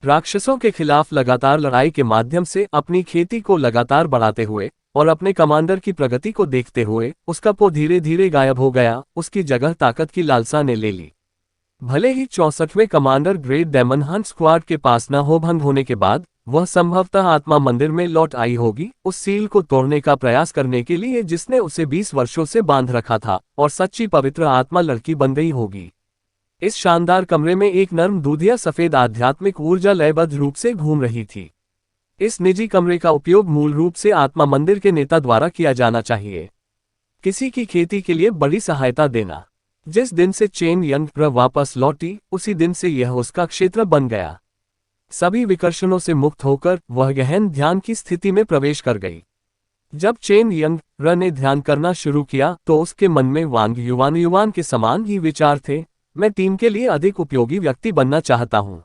राक्षसों के खिलाफ लगातार लड़ाई के माध्यम से अपनी खेती को लगातार बढ़ाते हुए और अपने कमांडर की प्रगति को देखते हुए उसका पो धीरे धीरे गायब हो गया। उसकी जगह ताकत की लालसा ने ले ली। भले ही 64वें commander great demon hunt squad के पास न हो भंग होने के बाद वह संभवतः आत्मा मंदिर में लौट आई होगी, उस सील को तोड़ने का प्रयास करने के लिए जिसने उसे 20 वर्षों से बांध रखा था, और सच्ची पवित्र आत्मा लड़की बन गई होगी। इस शानदार कमरे में एक नर्म दूधिया सफेद आध्यात्मिक ऊर्जा लयबद्ध रूप से घूम रही थी। इस निजी कमरे का उपयोग मूल रूप से आत्मा मंदिर के नेता द्वारा किया जाना चाहिए। किसी की खेती के लिए बड़ी सहायता देना। जिस दिन से चेन यंगर वापस लौटी, उसी दिन से यह उसका क्षेत्र बन गया। सभी विकर्षणों से मुक्त होकर वह गहन ध्यान की स्थिति में प्रवेश कर गई। जब चेन यंगर ने ध्यान करना शुरू किया तो उसके मन में वांग युवान के समान ही विचार थे। मैं टीम के लिए अधिक उपयोगी व्यक्ति बनना चाहता हूँ।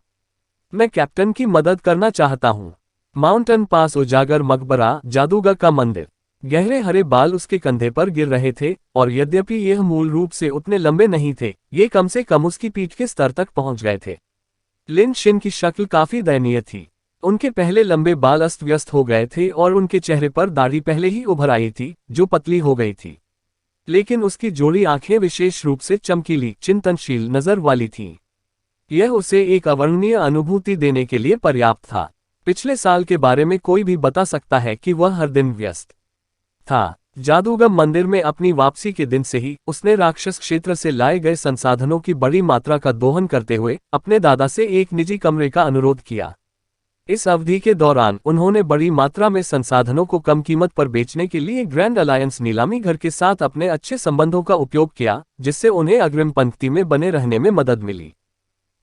मैं कैप्टन की मदद करना चाहता हूँ। माउंटेन पास उजागर मकबरा, जादूगर का मंदिर। गहरे हरे बाल उसके कंधे पर गिर रहे थे, और यद्यपि यह मूल रूप से उतने लंबे नहीं थे, ये कम से कम उसकी पीठ के स्तर तक पहुंच गए थे। लिन शिन की शक्ल काफी दयनीय थी। उनके पहले लंबे बाल अस्त व्यस्त हो गए थे और उनके चेहरे पर दाढ़ी पहले ही उभर आई थी, जो पतली हो गई थी। लेकिन उसकी जोड़ी आंखें विशेष रूप से चमकीली, चिंतनशील नजर वाली थीं। यह उसे एक अवर्णनीय अनुभूति देने के लिए पर्याप्त था। पिछले साल के बारे में कोई भी बता सकता है कि वह हर दिन व्यस्त था। जादूगर मंदिर में अपनी वापसी के दिन से ही उसने राक्षस क्षेत्र से लाए गए संसाधनों की बड़ी मात्रा का दोहन करते हुए अपने दादा से एक निजी कमरे का अनुरोध किया। इस अवधि के दौरान उन्होंने बड़ी मात्रा में संसाधनों को कम कीमत पर बेचने के लिए ग्रैंड अलायंस नीलामी घर के साथ अपने अच्छे संबंधों का उपयोग किया, जिससे उन्हें अग्रिम पंक्ति में बने रहने में मदद मिली।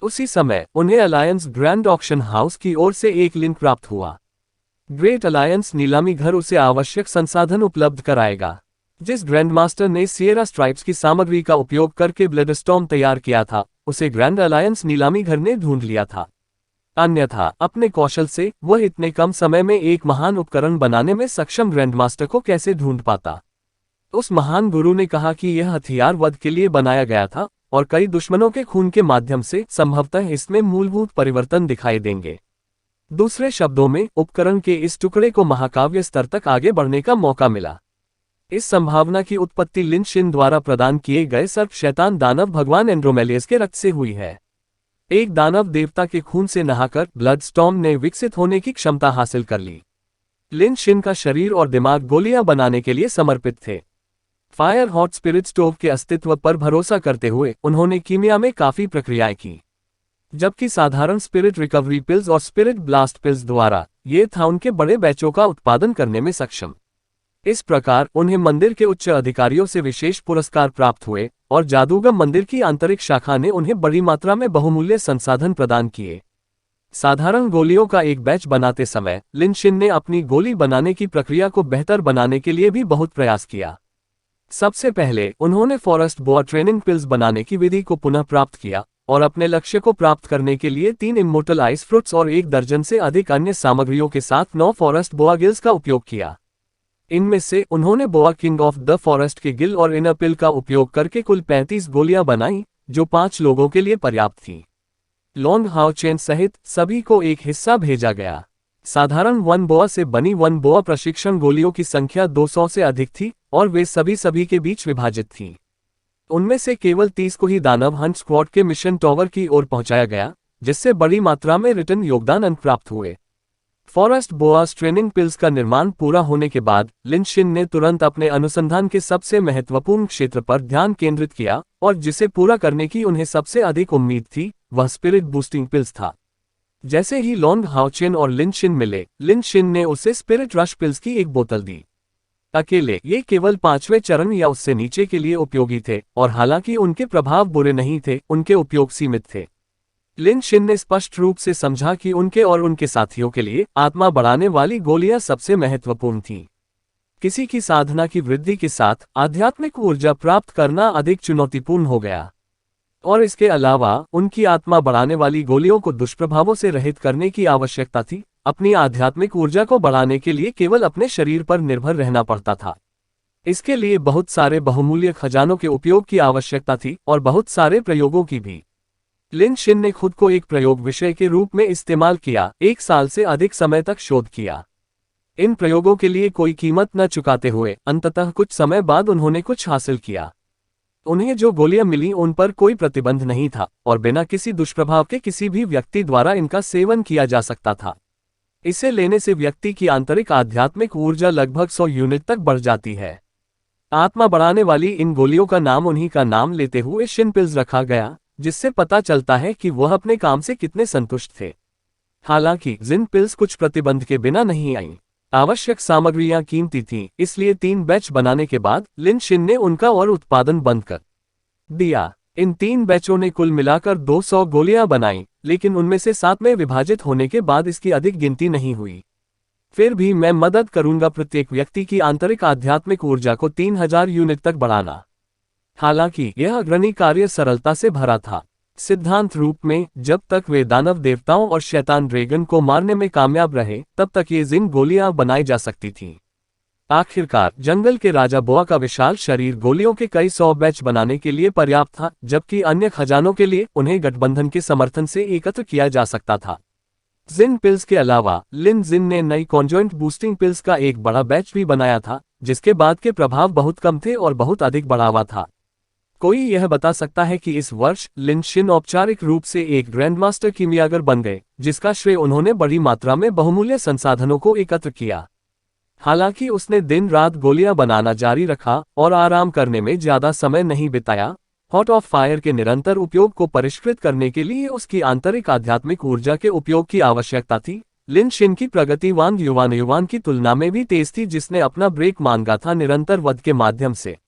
उसी समय उन्हें अलायंस ग्रैंड ऑक्शन हाउस की ओर से एक लिंक प्राप्त हुआ। ग्रेट अलायंस नीलामी घर उसे आवश्यक संसाधन उपलब्ध कराएगा। जिस ग्रैंडमास्टर ने सिएरा स्ट्राइप्स की सामग्री का उपयोग करके ब्लडस्टॉर्म तैयार किया था, उसे ग्रैंड अलायंस नीलामी घर ने ढूंढ लिया था। अन्यथा अपने कौशल से वह इतने कम समय में एक महान उपकरण बनाने में सक्षम ग्रैंडमास्टर को कैसे ढूंढ पाता। उस महान गुरु ने कहा कि यह हथियार वध के लिए बनाया गया था, और कई दुश्मनों के खून के माध्यम से संभवतः इसमें मूलभूत परिवर्तन दिखाई देंगे। दूसरे शब्दों में, उपकरण के इस टुकड़े को महाकाव्य स्तर तक आगे बढ़ने का मौका मिला। इस संभावना की उत्पत्ति लिन शिन द्वारा प्रदान किए गए सर्प शैतान दानव भगवान एंड्रोमेलियस के रक्त से हुई है। एक दानव देवता के खून से नहाकर ब्लडस्टॉर्म ने विकसित होने की क्षमता हासिल कर ली। लिन शिन का शरीर और दिमाग गोलियां बनाने के लिए समर्पित थे। फायर हॉट स्पिरिट स्टोव के अस्तित्व पर भरोसा करते हुए उन्होंने कीमिया में काफी प्रक्रियाएं की, जबकि साधारण स्पिरिट रिकवरी पिल्स और स्पिरिट ब्लास्ट पिल्स द्वारा ये था उनके बड़े बैचों का उत्पादन करने में सक्षम। इस प्रकार उन्हें मंदिर के उच्च अधिकारियों से विशेष पुरस्कार प्राप्त हुए और जादूगर मंदिर की आंतरिक शाखा ने उन्हें बड़ी मात्रा में बहुमूल्य संसाधन प्रदान किए। साधारण गोलियों का एक बैच बनाते समय लिन शिन ने अपनी गोली बनाने की प्रक्रिया को बेहतर बनाने के लिए भी बहुत प्रयास किया। सबसे पहले उन्होंने फॉरेस्ट बोआ ट्रेनिंग पिल्स बनाने की विधि को पुनः प्राप्त किया और अपने लक्ष्य को प्राप्त करने के लिए 3 इम्मोर्टल आइस फ्रूट्स और 1 दर्जन से अधिक अन्य सामग्रियों के साथ 9 फॉरेस्ट बोआ गिल्स का उपयोग किया। इनमें से उन्होंने बोआ किंग ऑफ द फॉरेस्ट के गिल और इनर पिल का उपयोग करके कुल 35 गोलियां बनाई, जो 5 लोगों के लिए पर्याप्त थी। लॉन्ग हाउ चेन सहित सभी को एक हिस्सा भेजा गया। साधारण वन बोआ से बनी वन बोआ प्रशिक्षण गोलियों की संख्या 200 से अधिक थी और वे सभी के बीच विभाजित थीं। उनमें से केवल 30 को ही दानव हंट स्क्वाड के मिशन टॉवर की ओर पहुंचाया गया, जिससे बड़ी मात्रा में रिटर्न योगदान अंक प्राप्त हुए। फॉरेस्ट बोआस ट्रेनिंग पिल्स का निर्माण पूरा होने के बाद लिन शिन ने तुरंत अपने अनुसंधान के सबसे महत्वपूर्ण क्षेत्र पर ध्यान केंद्रित किया और जिसे पूरा करने की उन्हें सबसे अधिक उम्मीद थी, वह स्पिरिट बूस्टिंग पिल्स था। जैसे ही लॉन्ग हाउचेन और लिन शिन मिले, लिन शिन ने उसे स्पिरिट रश पिल्स की एक बोतल दी। अकेले ये केवल 5वें चरण या उससे नीचे के लिए उपयोगी थे और हालांकि उनके प्रभाव बुरे नहीं थे, उनके उपयोग सीमित थे। लिन शिन ने स्पष्ट रूप से समझा कि उनके और उनके साथियों के लिए आत्मा बढ़ाने वाली गोलियां सबसे महत्वपूर्ण थीं। किसी की साधना की वृद्धि के साथ आध्यात्मिक ऊर्जा प्राप्त करना अधिक चुनौतीपूर्ण हो गया और इसके अलावा उनकी आत्मा बढ़ाने वाली गोलियों को दुष्प्रभावों से रहित करने की आवश्यकता थी। अपनी आध्यात्मिक ऊर्जा को बढ़ाने के लिए केवल अपने शरीर पर निर्भर रहना पड़ता था। इसके लिए बहुत सारे बहुमूल्य खजानों के उपयोग की आवश्यकता थी और बहुत सारे प्रयोगों की भी। लिन शिन ने खुद को एक प्रयोग विषय के रूप में इस्तेमाल किया, 1 साल से अधिक समय तक शोध किया। इन प्रयोगों के लिए कोई कीमत न चुकाते हुए अंततः कुछ समय बाद उन्होंने कुछ हासिल किया। उन्हें जो गोलियां मिली उन पर कोई प्रतिबंध नहीं था और बिना किसी दुष्प्रभाव के किसी भी व्यक्ति द्वारा इनका सेवन किया जा सकता था। इसे लेने से व्यक्ति की आंतरिक आध्यात्मिक ऊर्जा लगभग 100 यूनिट तक बढ़ जाती है। आत्मा बढ़ाने वाली इन गोलियों का नाम उन्हीं का नाम लेते हुए शिन पिल्स रखा गया, जिससे पता चलता है कि वह अपने काम से कितने संतुष्ट थे। हालांकि जिन पिल्स कुछ प्रतिबंध के बिना नहीं आईं। आवश्यक सामग्रियां कीमती थीं, इसलिए 3 बैच बनाने के बाद लिन शिन ने उनका और उत्पादन बंद कर दिया। इन 3 बैचों ने कुल मिलाकर 200 गोलियां बनाई, लेकिन उनमें से 7 में विभाजित होने के बाद इसकी अधिक गिनती नहीं हुई। फिर भी मैं मदद करूंगा प्रत्येक व्यक्ति की आंतरिक आध्यात्मिक ऊर्जा को 3000 यूनिट तक बढ़ाना। हालांकि यह अग्रणी कार्य सरलता से भरा था। सिद्धांत रूप में जब तक वे दानव देवताओं और शैतान ड्रैगन को मारने में कामयाब रहे, तब तक ये जिन गोलियां बनाई जा सकती थीं। आखिरकार जंगल के राजा बोआ का विशाल शरीर गोलियों के कई 100 बैच बनाने के लिए पर्याप्त था, जबकि अन्य खजानों के लिए उन्हें गठबंधन के समर्थन से एकत्र किया जा सकता था। जिन पिल्स के अलावा लिन जिन ने नई कॉन्जॉइंट बूस्टिंग पिल्स का एक बड़ा बैच भी बनाया था, जिसके बाद के प्रभाव बहुत कम थे और बहुत अधिक बढ़ावा था। कोई यह बता सकता है कि इस वर्ष लिन शिन औपचारिक रूप से एक ग्रैंडमास्टर कीमियागर बन गए, जिसका श्रेय उन्होंने बड़ी मात्रा में बहुमूल्य संसाधनों को एकत्र किया। हालांकि उसने दिन रात गोलियां बनाना जारी रखा और आराम करने में ज्यादा समय नहीं बिताया। हॉट ऑफ फायर के निरंतर उपयोग को परिष्कृत करने के लिए उसकी आंतरिक आध्यात्मिक ऊर्जा के उपयोग की आवश्यकता थी। लिन शिन की प्रगति वांग युवान की तुलना में भी तेज थी, जिसने अपना ब्रेक मांगा था निरंतर वध के माध्यम से।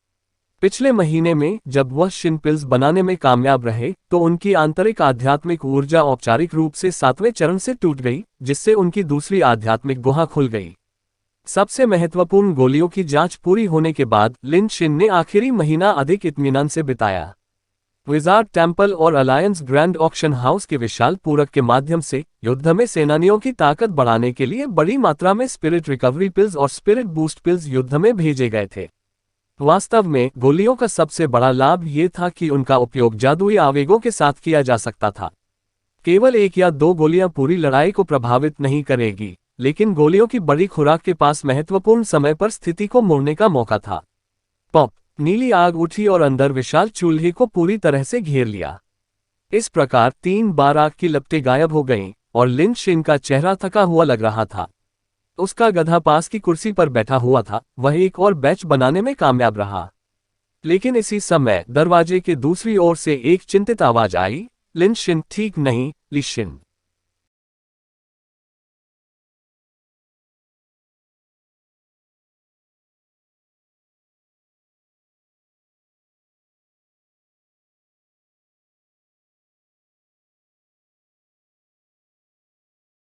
पिछले महीने में जब वह शिन पिल्स बनाने में कामयाब रहे, तो उनकी आंतरिक आध्यात्मिक ऊर्जा औपचारिक रूप से 7वें चरण से टूट गई, जिससे उनकी दूसरी आध्यात्मिक गुहा खुल गई। सबसे महत्वपूर्ण गोलियों की जांच पूरी होने के बाद लिन शिन ने आखिरी महीना अधिक इत्मीनान से बिताया। विजार्ड टेम्पल और अलायंस ग्रैंड ऑक्शन हाउस के विशाल पूरक के माध्यम से युद्ध में सेनानियों की ताकत बढ़ाने के लिए बड़ी मात्रा में स्पिरिट रिकवरी पिल्स और स्पिरिट बूस्ट पिल्स युद्ध में भेजे गए थे। वास्तव में गोलियों का सबसे बड़ा लाभ ये था कि उनका उपयोग जादुई आवेगों के साथ किया जा सकता था। केवल 1 या 2 गोलियां पूरी लड़ाई को प्रभावित नहीं करेगी, लेकिन गोलियों की बड़ी खुराक के पास महत्वपूर्ण समय पर स्थिति को मोड़ने का मौका था। पॉप! नीली आग उठी और अंदर विशाल चूल्हे को पूरी तरह से घेर लिया। इस प्रकार 3 बार आग की लपटें गायब हो गईं और लिन शिन का चेहरा थका हुआ लग रहा था। उसका गधा पास की कुर्सी पर बैठा हुआ था। वह एक और बैच बनाने में कामयाब रहा, लेकिन इसी समय दरवाजे के दूसरी ओर से एक चिंतित आवाज आई, लिन शिन ठीक नहीं, ली शिन।